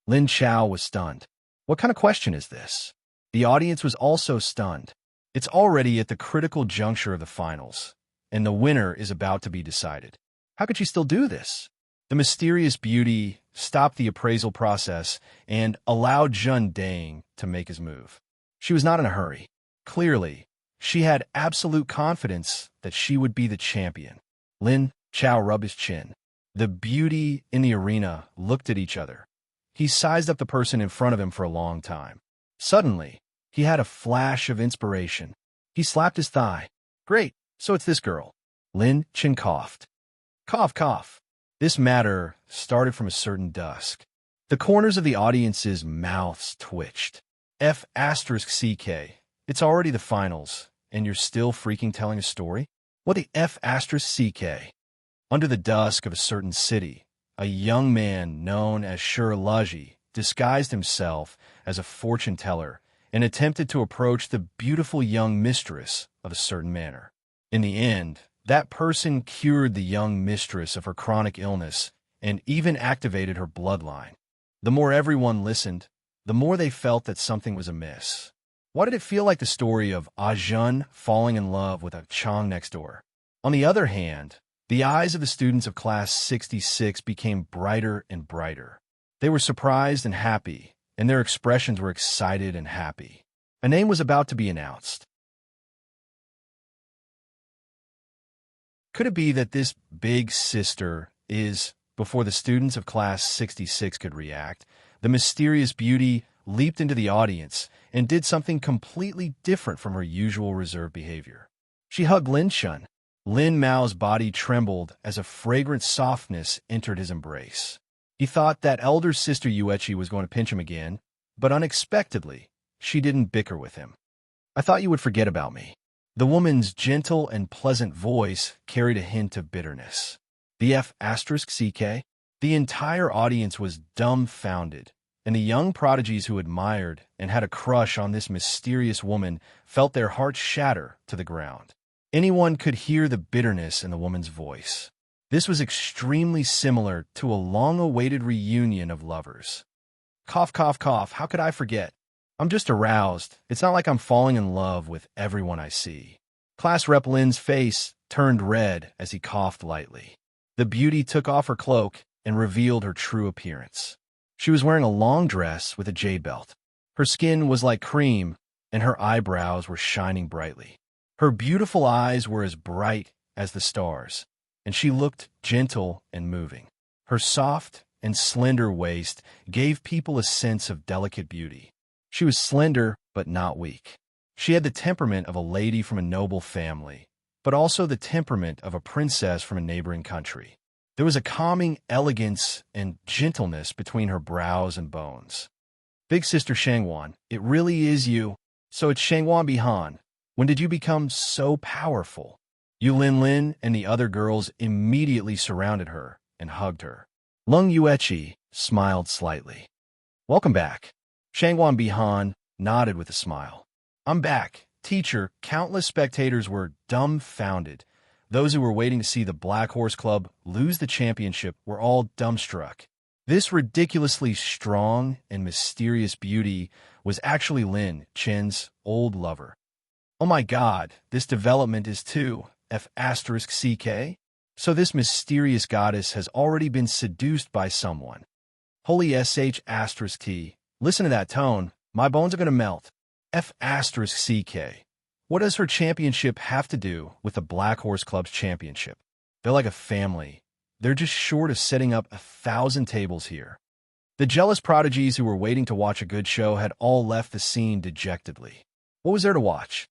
Lin Chao was stunned. What kind of question is this? The audience was also stunned. It's already at the critical juncture of the finals, and the winner is about to be decided. How could she still do this? The mysterious beauty stopped the appraisal process and allowed Zhen Dang to make his move. She was not in a hurry. Clearly, she had absolute confidence that she would be the champion. Lin Chao rubbed his chin. The beauty in the arena looked at each other. He sized up the person in front of him for a long time. Suddenly, he had a flash of inspiration. He slapped his thigh. "Great, so it's this girl." Lin Chin coughed. Cough, cough. This matter started from a certain dusk. The corners of the audience's mouths twitched. F***CK. It's already the finals, and you're still freaking telling a story? What the F***CK? Under the dusk of a certain city, a young man known as Shurlaji disguised himself as a fortune teller and attempted to approach the beautiful young mistress of a certain manor. In the end, that person cured the young mistress of her chronic illness and even activated her bloodline. The more everyone listened, the more they felt that something was amiss. Why did it feel like the story of Ajun falling in love with a Chang next door? On the other hand, the eyes of the students of Class 66 became brighter and brighter. They were surprised and happy, and their expressions were excited and happy. A name was about to be announced. Could it be that this big sister is, before the students of Class 66 could react, the mysterious beauty leaped into the audience and did something completely different from her usual reserved behavior. She hugged Lin Shun. Lin Mao's body trembled as a fragrant softness entered his embrace. He thought that elder sister Yuechi was going to pinch him again, but unexpectedly, she didn't bicker with him. I thought you would forget about me. The woman's gentle and pleasant voice carried a hint of bitterness. The F***CK? The entire audience was dumbfounded, and the young prodigies who admired and had a crush on this mysterious woman felt their hearts shatter to the ground. Anyone could hear the bitterness in the woman's voice. This was extremely similar to a long-awaited reunion of lovers. Cough, cough, cough, how could I forget? I'm just aroused. It's not like I'm falling in love with everyone I see. Class Rep Lin's face turned red as he coughed lightly. The beauty took off her cloak and revealed her true appearance. She was wearing a long dress with a jade belt. Her skin was like cream, and her eyebrows were shining brightly. Her beautiful eyes were as bright as the stars, and she looked gentle and moving. Her soft and slender waist gave people a sense of delicate beauty. She was slender but not weak. She had the temperament of a lady from a noble family, but also the temperament of a princess from a neighboring country. There was a calming elegance and gentleness between her brows and bones. Big Sister Shangwan, it really is you. So it's Shangwan Bihan. When did you become so powerful? Yu Lin Lin and the other girls immediately surrounded her and hugged her. Lung Yuechi smiled slightly. Welcome back. Shangwan Bihan nodded with a smile. I'm back. Teacher, countless spectators were dumbfounded. Those who were waiting to see the Black Horse Club lose the championship were all dumbstruck. This ridiculously strong and mysterious beauty was actually Lin Chen's old lover. Oh my god, this development is too F***CK? So this mysterious goddess has already been seduced by someone. Holy SH*T. Listen to that tone. My bones are going to melt. F***CK. What does her championship have to do with the Black Horse Club's championship? They're like a family. They're just short of setting up 1,000 tables here. The jealous prodigies who were waiting to watch a good show had all left the scene dejectedly. What was there to watch?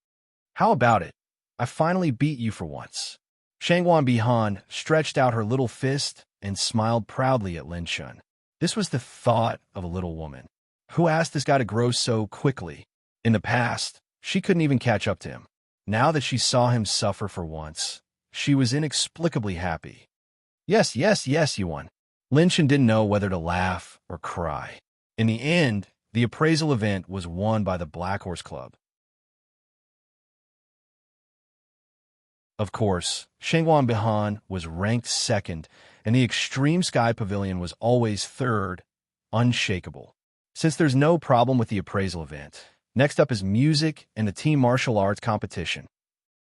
How about it? I finally beat you for once. Shangwan Bihan stretched out her little fist and smiled proudly at Lin Shun. This was the thought of a little woman. Who asked this guy to grow so quickly? In the past, she couldn't even catch up to him. Now that she saw him suffer for once, she was inexplicably happy. Yes, you won. Lin Shun didn't know whether to laugh or cry. In the end, the appraisal event was won by the Black Horse Club. Of course, Shangwan Bihan was ranked second, and the Extreme Sky Pavilion was always third, unshakable. Since there's no problem with the appraisal event, next up is music and the team martial arts competition.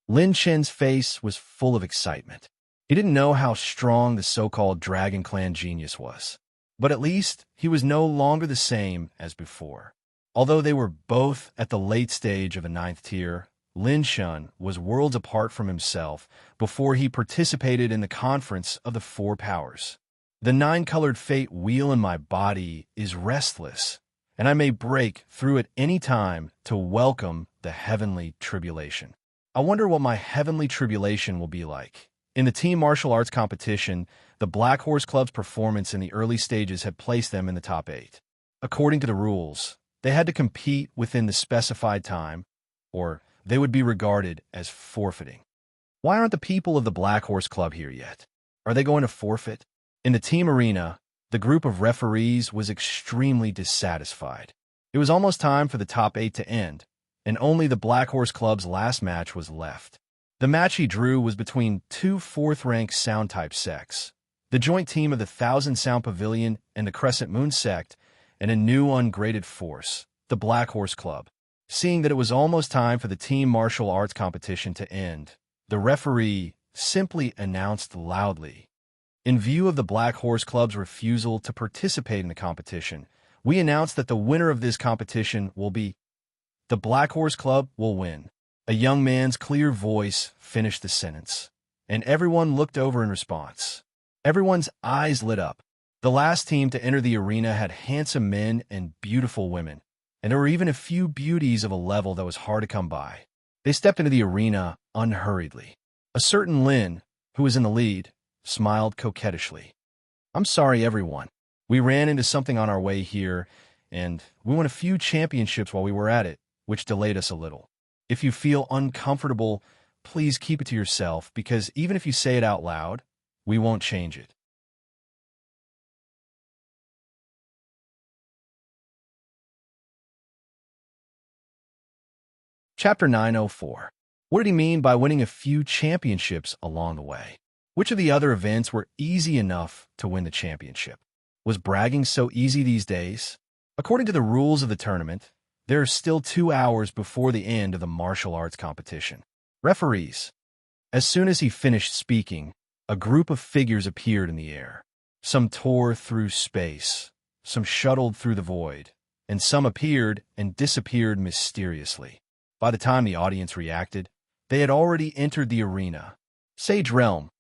Lin Chen's face was full of excitement. He didn't know how strong the so-called Dragon Clan genius was, but at least he was no longer the same as before. Although they were both at the late stage of a 9th tier, Lin Shun was worlds apart from himself before he participated in the conference of the 4 powers. The 9-colored fate wheel in my body is restless, and I may break through at any time to welcome the heavenly tribulation. I wonder what my heavenly tribulation will be like. In the team martial arts competition, the Black Horse Club's performance in the early stages had placed them in the top 8. According to the rules, they had to compete within the specified time, or they would be regarded as forfeiting. Why aren't the people of the Black Horse Club here yet? Are they going to forfeit? In the team arena, the group of referees was extremely dissatisfied. It was almost time for the top 8 to end, and only the Black Horse Club's last match was left. The match he drew was between two fourth-ranked sound-type sects, the joint team of the Thousand Sound Pavilion and the Crescent Moon sect, and a new ungraded force, the Black Horse Club. Seeing that it was almost time for the team martial arts competition to end, the referee simply announced loudly, "In view of the Black Horse Club's refusal to participate in the competition, we announce that the winner of this competition will be the Black Horse Club will win." A young man's clear voice finished the sentence, and everyone looked over in response. Everyone's eyes lit up. The last team to enter the arena had handsome men and beautiful women, and there were even a few beauties of a level that was hard to come by. They stepped into the arena unhurriedly. A certain Lin, who was in the lead, smiled coquettishly. "I'm sorry, everyone. We ran into something on our way here, and we won a few championships while we were at it, which delayed us a little. If you feel uncomfortable, please keep it to yourself, because even if you say it out loud, we won't change it." Chapter 904. What did he mean by winning a few championships along the way? Which of the other events were easy enough to win the championship? Was bragging so easy these days? According to the rules of the tournament, there are still 2 hours before the end of the martial arts competition. Referees. As soon as he finished speaking, a group of figures appeared in the air. Some tore through space, some shuttled through the void, and some appeared and disappeared mysteriously. By the time the audience reacted, they had already entered the arena. Sage Realm,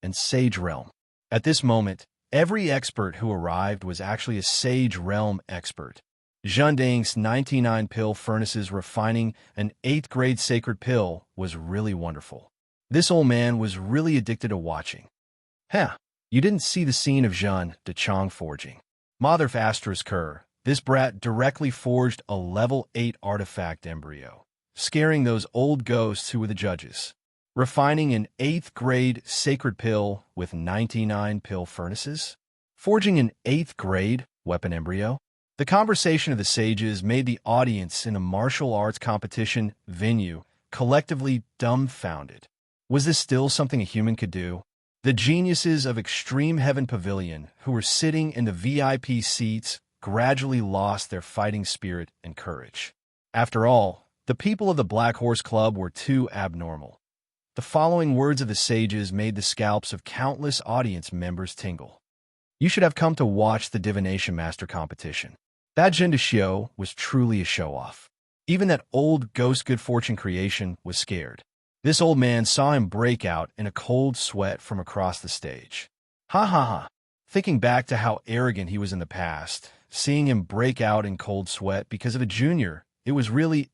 and Sage Realm. At this moment, every expert who arrived was actually a Sage Realm expert. Zhendang's 99 pill furnaces refining an 8th grade sacred pill was really wonderful. This old man was really addicted to watching. You didn't see the scene of Zhen de Chong forging. Mother of Astra's Cur, this brat directly forged a level 8 artifact embryo, scaring those old ghosts who were the judges. Refining an 8th grade sacred pill with 99 pill furnaces? Forging an 8th grade weapon embryo? The conversation of the sages made the audience in a martial arts competition venue collectively dumbfounded. Was this still something a human could do? The geniuses of Extreme Heaven Pavilion, who were sitting in the VIP seats, gradually lost their fighting spirit and courage. After all, the people of the Black Horse Club were too abnormal. The following words of the sages made the scalps of countless audience members tingle. "You should have come to watch the Divination Master competition. That Jin Shio was truly a show-off. Even that old ghost good fortune creation was scared. This old man saw him break out in a cold sweat from across the stage. Ha ha ha. Thinking back to how arrogant he was in the past, seeing him break out in cold sweat because of a junior, it was really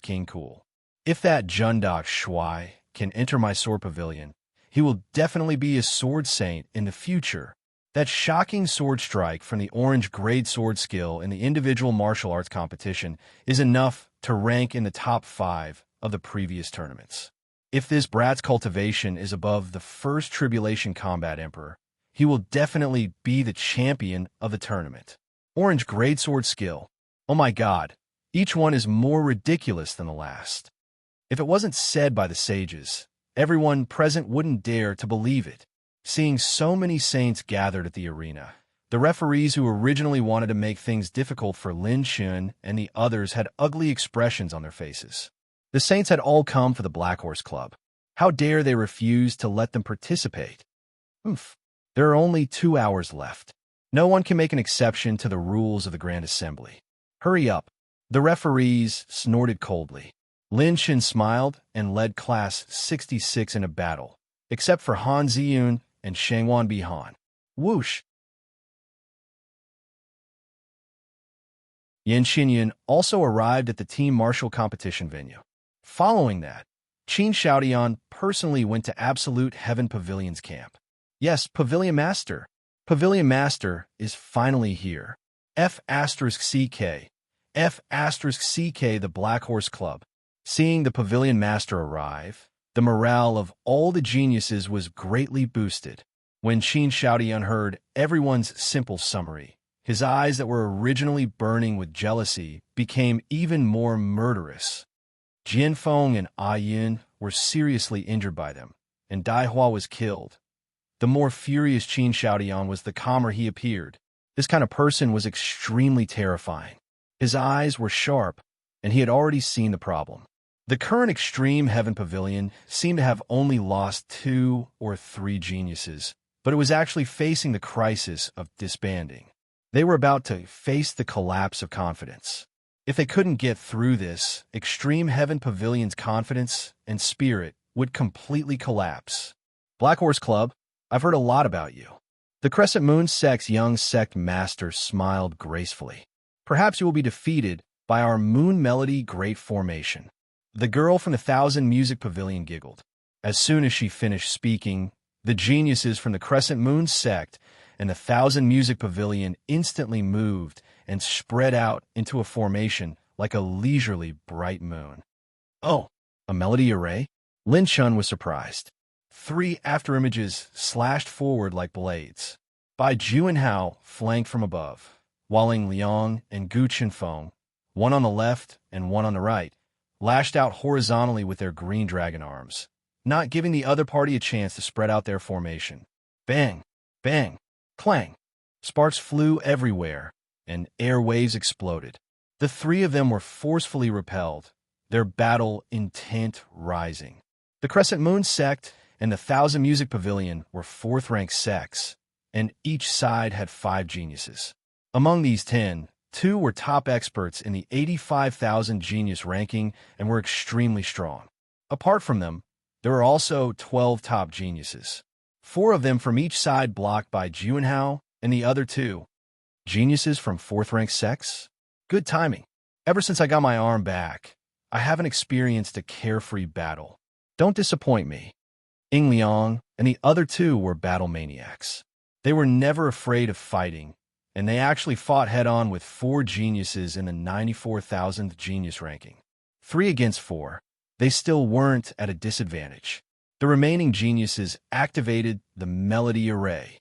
King cool. If that Jundok Shuai can enter my sword pavilion, he will definitely be a sword saint in the future. That shocking sword strike from the orange grade sword skill in the individual martial arts competition is enough to rank in the top 5 of the previous tournaments. If this brat's cultivation is above the first Tribulation Combat Emperor, he will definitely be the champion of the tournament. Orange grade sword skill. Oh my god, each one is more ridiculous than the last. If it wasn't said by the sages, everyone present wouldn't dare to believe it. Seeing so many saints gathered at the arena, the referees who originally wanted to make things difficult for Lin Xun and the others had ugly expressions on their faces. The saints had all come for the Black Horse Club. How dare they refuse to let them participate? There are only 2 hours left. No one can make an exception to the rules of the Grand Assembly. Hurry up. The referees snorted coldly. Lin Xun smiled and led Class 66 in a battle, except for Han Ziyun and Shangwan Bihan. Whoosh! Yan Xinyan also arrived at the team martial competition venue. Following that, Qin Xiaodian personally went to Absolute Heaven Pavilion's camp. Yes, Pavilion Master. Pavilion Master is finally here. F*CK. F*CK, the Black Horse Club. Seeing the Pavilion Master arrive, the morale of all the geniuses was greatly boosted. When Qin Shaodian heard everyone's simple summary, his eyes that were originally burning with jealousy became even more murderous. Jianfeng and Yin were seriously injured by them, and Daihua was killed. The more furious Qin Shaodian was, the calmer he appeared. This kind of person was extremely terrifying. His eyes were sharp, and he had already seen the problem. The current Extreme Heaven Pavilion seemed to have only lost 2 or 3 geniuses, but it was actually facing the crisis of disbanding. They were about to face the collapse of confidence. If they couldn't get through this, Extreme Heaven Pavilion's confidence and spirit would completely collapse. Black Horse Club, I've heard a lot about you. The Crescent Moon sect's young sect master smiled gracefully. Perhaps you will be defeated by our Moon Melody Great Formation. The girl from the Thousand Music Pavilion giggled. As soon as she finished speaking, the geniuses from the Crescent Moon sect and the Thousand Music Pavilion instantly moved and spread out into a formation like a leisurely bright moon. Oh, a melody array? Lin Chun was surprised. 3 afterimages slashed forward like blades. By Zhu and Hao flanked from above, Waling Liang and Gu Qinfeng, one on the left and one on the right, lashed out horizontally with their green dragon arms, not giving the other party a chance to spread out their formation. Bang, bang, clang. Sparks flew everywhere, and air waves exploded. The 3 of them were forcefully repelled, their battle intent rising. The Crescent Moon sect and the Thousand Music Pavilion were 4th-ranked sects, and each side had 5 geniuses. Among these 10, 2 were top experts in the 85,000 genius ranking and were extremely strong. Apart from them, there were also 12 top geniuses, 4 of them from each side blocked by Juanhao and the other 2. Geniuses from 4th-ranked sects? Good timing. Ever since I got my arm back, I haven't experienced a carefree battle. Don't disappoint me. Ying Liang and the other 2 were battle maniacs. They were never afraid of fighting, and they actually fought head-on with 4 geniuses in the 94,000th genius ranking. 3 against 4. They still weren't at a disadvantage. The remaining geniuses activated the melody array.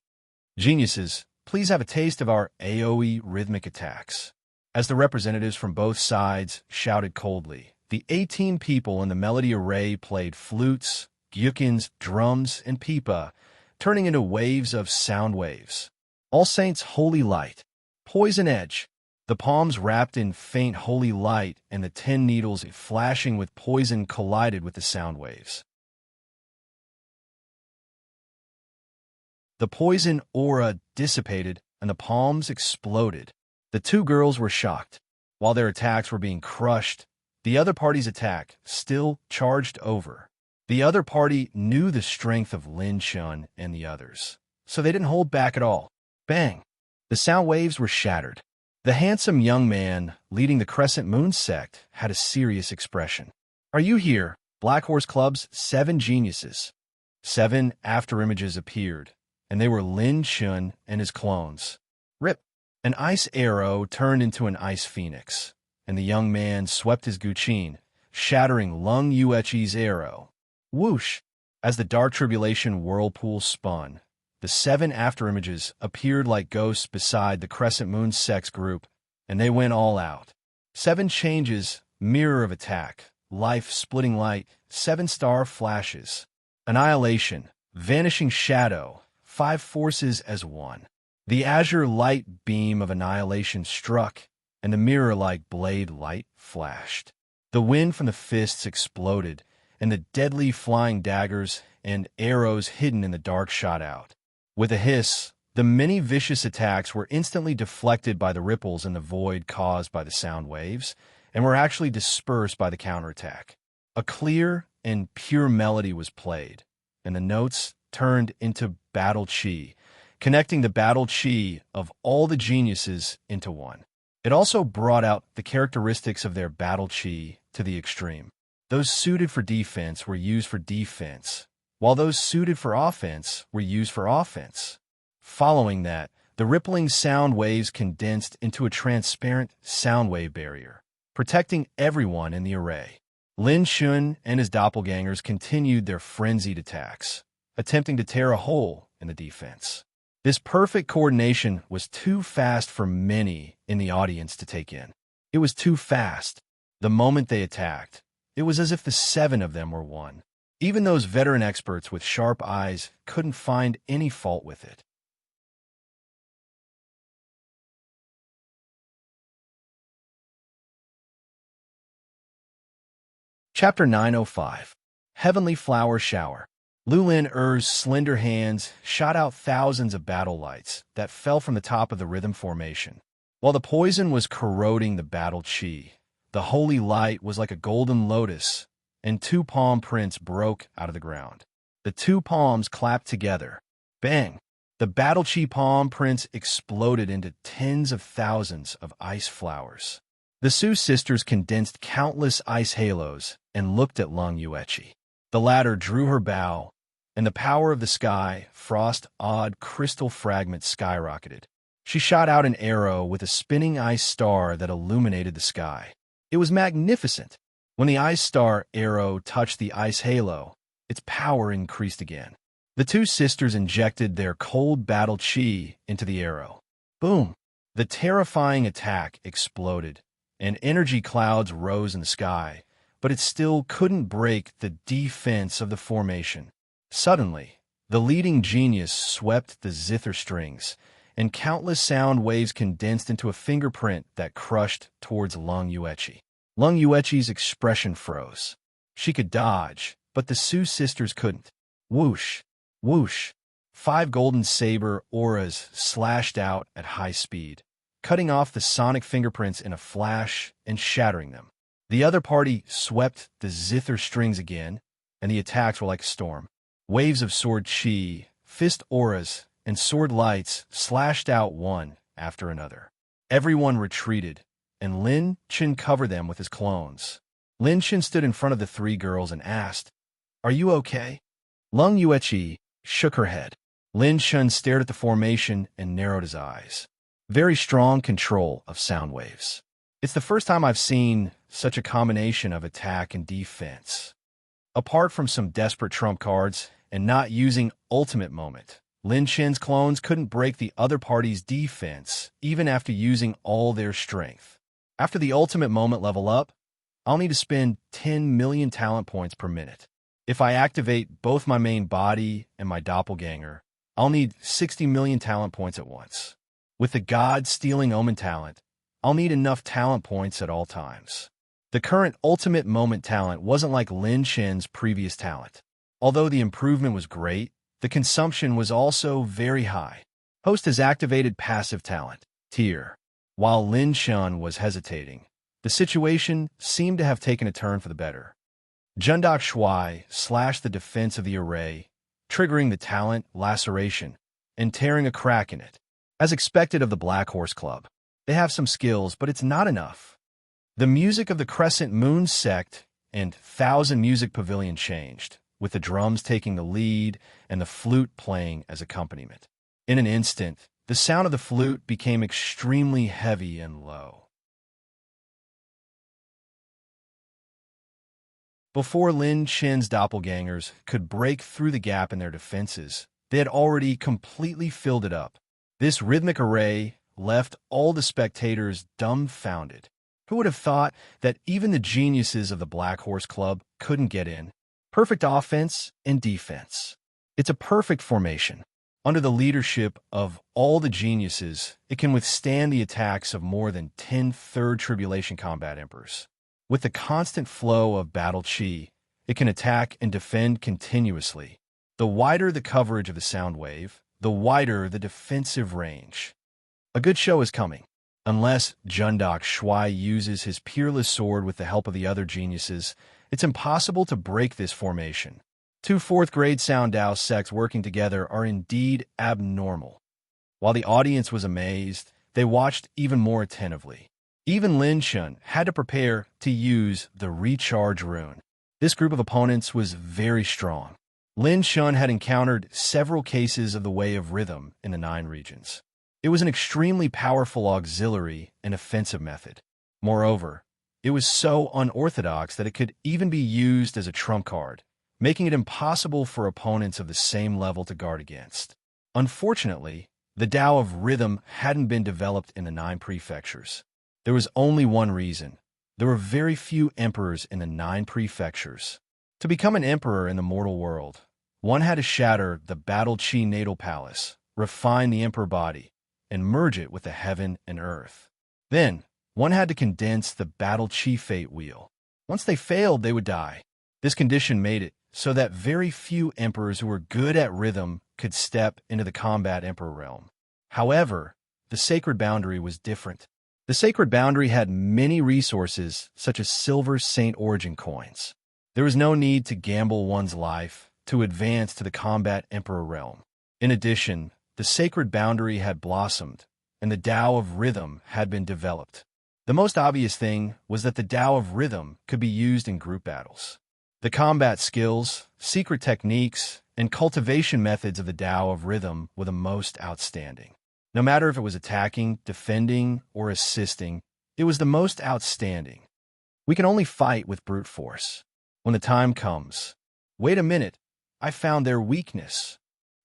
Geniuses, please have a taste of our AoE rhythmic attacks. As the representatives from both sides shouted coldly, the 18 people in the melody array played flutes, gyukins, drums, and pipa, turning into waves of sound waves. All Saints' Holy Light, Poison Edge. The palms wrapped in faint holy light and the 10 needles flashing with poison collided with the sound waves. The poison aura dissipated and the palms exploded. The 2 girls were shocked. While their attacks were being crushed, the other party's attack still charged over. The other party knew the strength of Lin Chun and the others, so they didn't hold back at all. Bang! The sound waves were shattered. The handsome young man leading the Crescent Moon sect had a serious expression. Are you here, Black Horse Club's 7 geniuses? 7 afterimages appeared, and they were Lin Chun and his clones. Rip! An ice arrow turned into an ice phoenix, and the young man swept his Guqin, shattering Lung Yueqi's arrow. Whoosh! As the Dark Tribulation whirlpool spun, the 7 afterimages appeared like ghosts beside the Crescent Moon sect's group, and they went all out. 7 changes, mirror of attack, life-splitting light, 7-star flashes. Annihilation, vanishing shadow, 5 forces as one. The azure light beam of annihilation struck, and the mirror-like blade light flashed. The wind from the fists exploded, and the deadly flying daggers and arrows hidden in the dark shot out. With a hiss, the many vicious attacks were instantly deflected by the ripples in the void caused by the sound waves, and were actually dispersed by the counterattack. A clear and pure melody was played, and the notes turned into battle chi, connecting the battle chi of all the geniuses into one. It also brought out the characteristics of their battle chi to the extreme. Those suited for defense were used for defense, while those suited for offense were used for offense. Following that, the rippling sound waves condensed into a transparent sound wave barrier, protecting everyone in the array. Lin Shun and his doppelgangers continued their frenzied attacks, attempting to tear a hole in the defense. This perfect coordination was too fast for many in the audience to take in. It was too fast. The moment they attacked, it was as if the seven of them were one. Even those veteran experts with sharp eyes couldn't find any fault with it. Chapter 905 Heavenly Flower Shower. Lulin Er's slender hands shot out thousands of battle lights that fell from the top of the rhythm formation. While the poison was corroding the battle chi, the holy light was like a golden lotus, and two palm prints broke out of the ground. The two palms clapped together. Bang! The battle chi palm prints exploded into tens of thousands of ice flowers. The Su sisters condensed countless ice halos and looked at Lung Yuechi. The latter drew her bow, and the power of the sky, frost-awed crystal fragment skyrocketed. She shot out an arrow with a spinning ice star that illuminated the sky. It was magnificent. When the ice star arrow touched the ice halo, its power increased again. The two sisters injected their cold battle chi into the arrow. Boom! The terrifying attack exploded, and energy clouds rose in the sky, but it still couldn't break the defense of the formation. Suddenly, the leading genius swept the zither strings, and countless sound waves condensed into a fingerprint that crushed towards Lung Yuechi. Lung Yuechi's expression froze. She could dodge, but the Su sisters couldn't. Whoosh! Whoosh! 5 golden saber auras slashed out at high speed, cutting off the sonic fingerprints in a flash and shattering them. The other party swept the zither strings again, and the attacks were like a storm. Waves of sword chi, fist auras, and sword lights slashed out one after another. Everyone retreated, and Lin Chen covered them with his clones. Lin Chen stood in front of the 3 girls and asked, "Are you okay?" Lung Yuechi shook her head. Lin Chen stared at the formation and narrowed his eyes. Very strong control of sound waves. It's the first time I've seen such a combination of attack and defense. Apart from some desperate trump cards and not using ultimate moment, Lin Chen's clones couldn't break the other party's defense even after using all their strength. After the ultimate moment level up, I'll need to spend 10 million talent points per minute. If I activate both my main body and my doppelganger, I'll need 60 million talent points at once. With the God-stealing Omen talent, I'll need enough talent points at all times. The current ultimate moment talent wasn't like Lin Chen's previous talent. Although the improvement was great, the consumption was also very high. Host has activated passive talent, tier. While Lin Chen was hesitating, the situation seemed to have taken a turn for the better. Jundok Shui slashed the defense of the array, triggering the talent laceration and tearing a crack in it. As expected of the Black Horse Club, they have some skills, but it's not enough. The music of the Crescent Moon sect and Thousand Music Pavilion changed, with the drums taking the lead and the flute playing as accompaniment. In an instant, the sound of the flute became extremely heavy and low. Before Lin Chen's doppelgangers could break through the gap in their defenses, they had already completely filled it up. This rhythmic array left all the spectators dumbfounded. Who would have thought that even the geniuses of the Black Horse Club couldn't get in? Perfect offense and defense. It's a perfect formation. Under the leadership of all the geniuses, it can withstand the attacks of more than 10 Third Tribulation Combat Emperors. With the constant flow of battle chi, it can attack and defend continuously. The wider the coverage of the sound wave, the wider the defensive range. A good show is coming. Unless Jundok Shui uses his peerless sword with the help of the other geniuses, it's impossible to break this formation. 2 4th-grade Sound Dao sects working together are indeed abnormal. While the audience was amazed, they watched even more attentively. Even Lin Chen had to prepare to use the recharge rune. This group of opponents was very strong. Lin Shun had encountered several cases of the Way of Rhythm in the 9 regions. It was an extremely powerful auxiliary and offensive method. Moreover, it was so unorthodox that it could even be used as a trump card, making it impossible for opponents of the same level to guard against. Unfortunately, the Tao of Rhythm hadn't been developed in the 9 prefectures. There was only one reason. There were very few emperors in the 9 prefectures. To become an emperor in the mortal world, one had to shatter the Battle Chi natal palace, refine the emperor body, and merge it with the heaven and earth. Then, one had to condense the Battle Chi fate wheel. Once they failed, they would die. This condition made it so that very few emperors who were good at rhythm could step into the combat emperor realm. However, the sacred boundary was different. The sacred boundary had many resources, such as silver Saint Origin coins. There was no need to gamble one's life to advance to the combat emperor realm. In addition, the sacred boundary had blossomed, and the Tao of Rhythm had been developed. The most obvious thing was that the Tao of Rhythm could be used in group battles. The combat skills, secret techniques, and cultivation methods of the Tao of Rhythm were the most outstanding. No matter if it was attacking, defending, or assisting, it was the most outstanding. We can only fight with brute force. When the time comes, wait a minute, I found their weakness.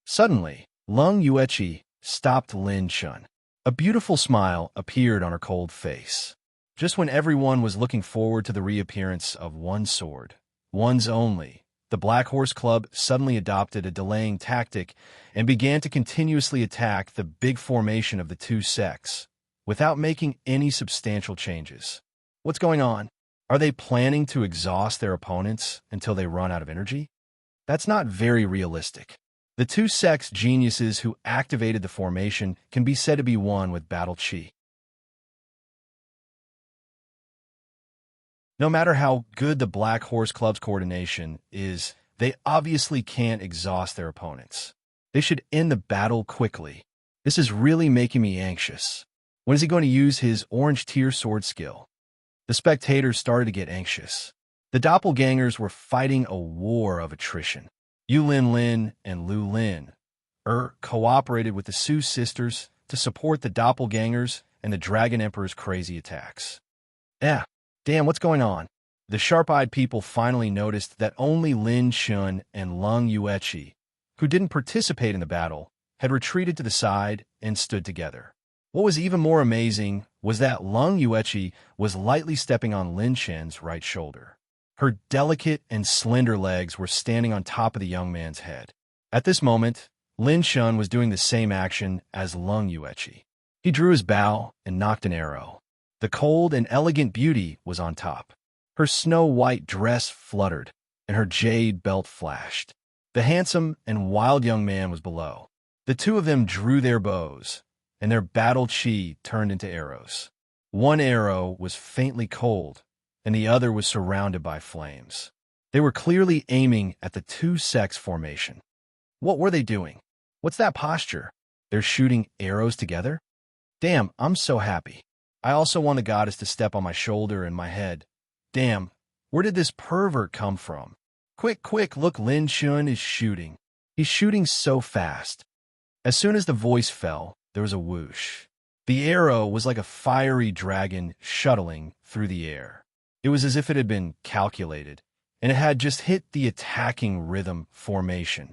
Suddenly, Lung Yueqi stopped Lin Shun. A beautiful smile appeared on her cold face. Just when everyone was looking forward to the reappearance of one sword, one's only, the Black Horse Club suddenly adopted a delaying tactic and began to continuously attack the big formation of the 2 sects, without making any substantial changes. What's going on? Are they planning to exhaust their opponents until they run out of energy? That's not very realistic. The 2 sects geniuses who activated the formation can be said to be one with Battle Chi. No matter how good the Black Horse Club's coordination is, they obviously can't exhaust their opponents. They should end the battle quickly. This is really making me anxious. When is he going to use his orange tier sword skill? The spectators started to get anxious. The doppelgangers were fighting a war of attrition. Yulin Lin and Lu Lin cooperated with the Su sisters to support the doppelgangers and the Dragon Emperor's crazy attacks. Damn, what's going on? The sharp-eyed people finally noticed that only Lin Shun and Lung Yueqi, who didn't participate in the battle, had retreated to the side and stood together. What was even more amazing was that Lung Yueqi was lightly stepping on Lin Shen's right shoulder. Her delicate and slender legs were standing on top of the young man's head. At this moment, Lin Shun was doing the same action as Lung Yueqi. He drew his bow and knocked an arrow. The cold and elegant beauty was on top. Her snow-white dress fluttered, and her jade belt flashed. The handsome and wild young man was below. The 2 of them drew their bows, and their battle chi turned into arrows. One arrow was faintly cold, and the other was surrounded by flames. They were clearly aiming at the 2 sects formation. What were they doing? What's that posture? They're shooting arrows together? Damn, I'm so happy. I also want the goddess to step on my shoulder and my head. Damn, where did this pervert come from? Quick, look, Lin Shun is shooting. He's shooting so fast. As soon as the voice fell, there was a whoosh. The arrow was like a fiery dragon shuttling through the air. It was as if it had been calculated, and it had just hit the attacking rhythm formation.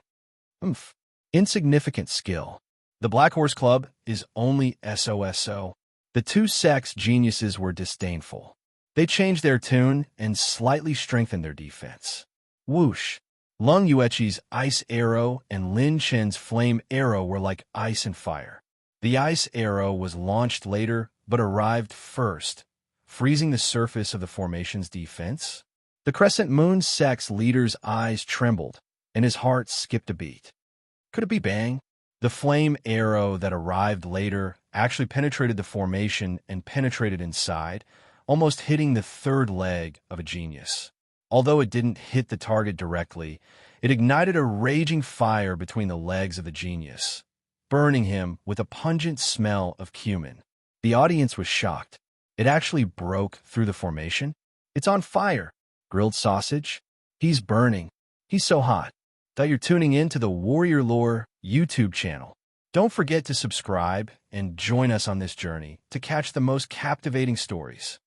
Insignificant skill. The Black Horse Club is only SOSO. The 2 sects geniuses were disdainful. They changed their tune and slightly strengthened their defense. Whoosh! Lung Yueqi's ice arrow and Lin Shen's flame arrow were like ice and fire. The ice arrow was launched later, but arrived first, freezing the surface of the formation's defense. The Crescent Moon sect's leader's eyes trembled, and his heart skipped a beat. Could it be Bang? The flame arrow that arrived later actually penetrated the formation and penetrated inside, almost hitting the 3rd leg of a genius. Although it didn't hit the target directly, it ignited a raging fire between the legs of the genius, burning him with a pungent smell of cumin. The audience was shocked. It actually broke through the formation. It's on fire. Grilled sausage? He's burning. He's so hot. That you're tuning in to the Warrior Lore YouTube channel. Don't forget to subscribe and join us on this journey to catch the most captivating stories.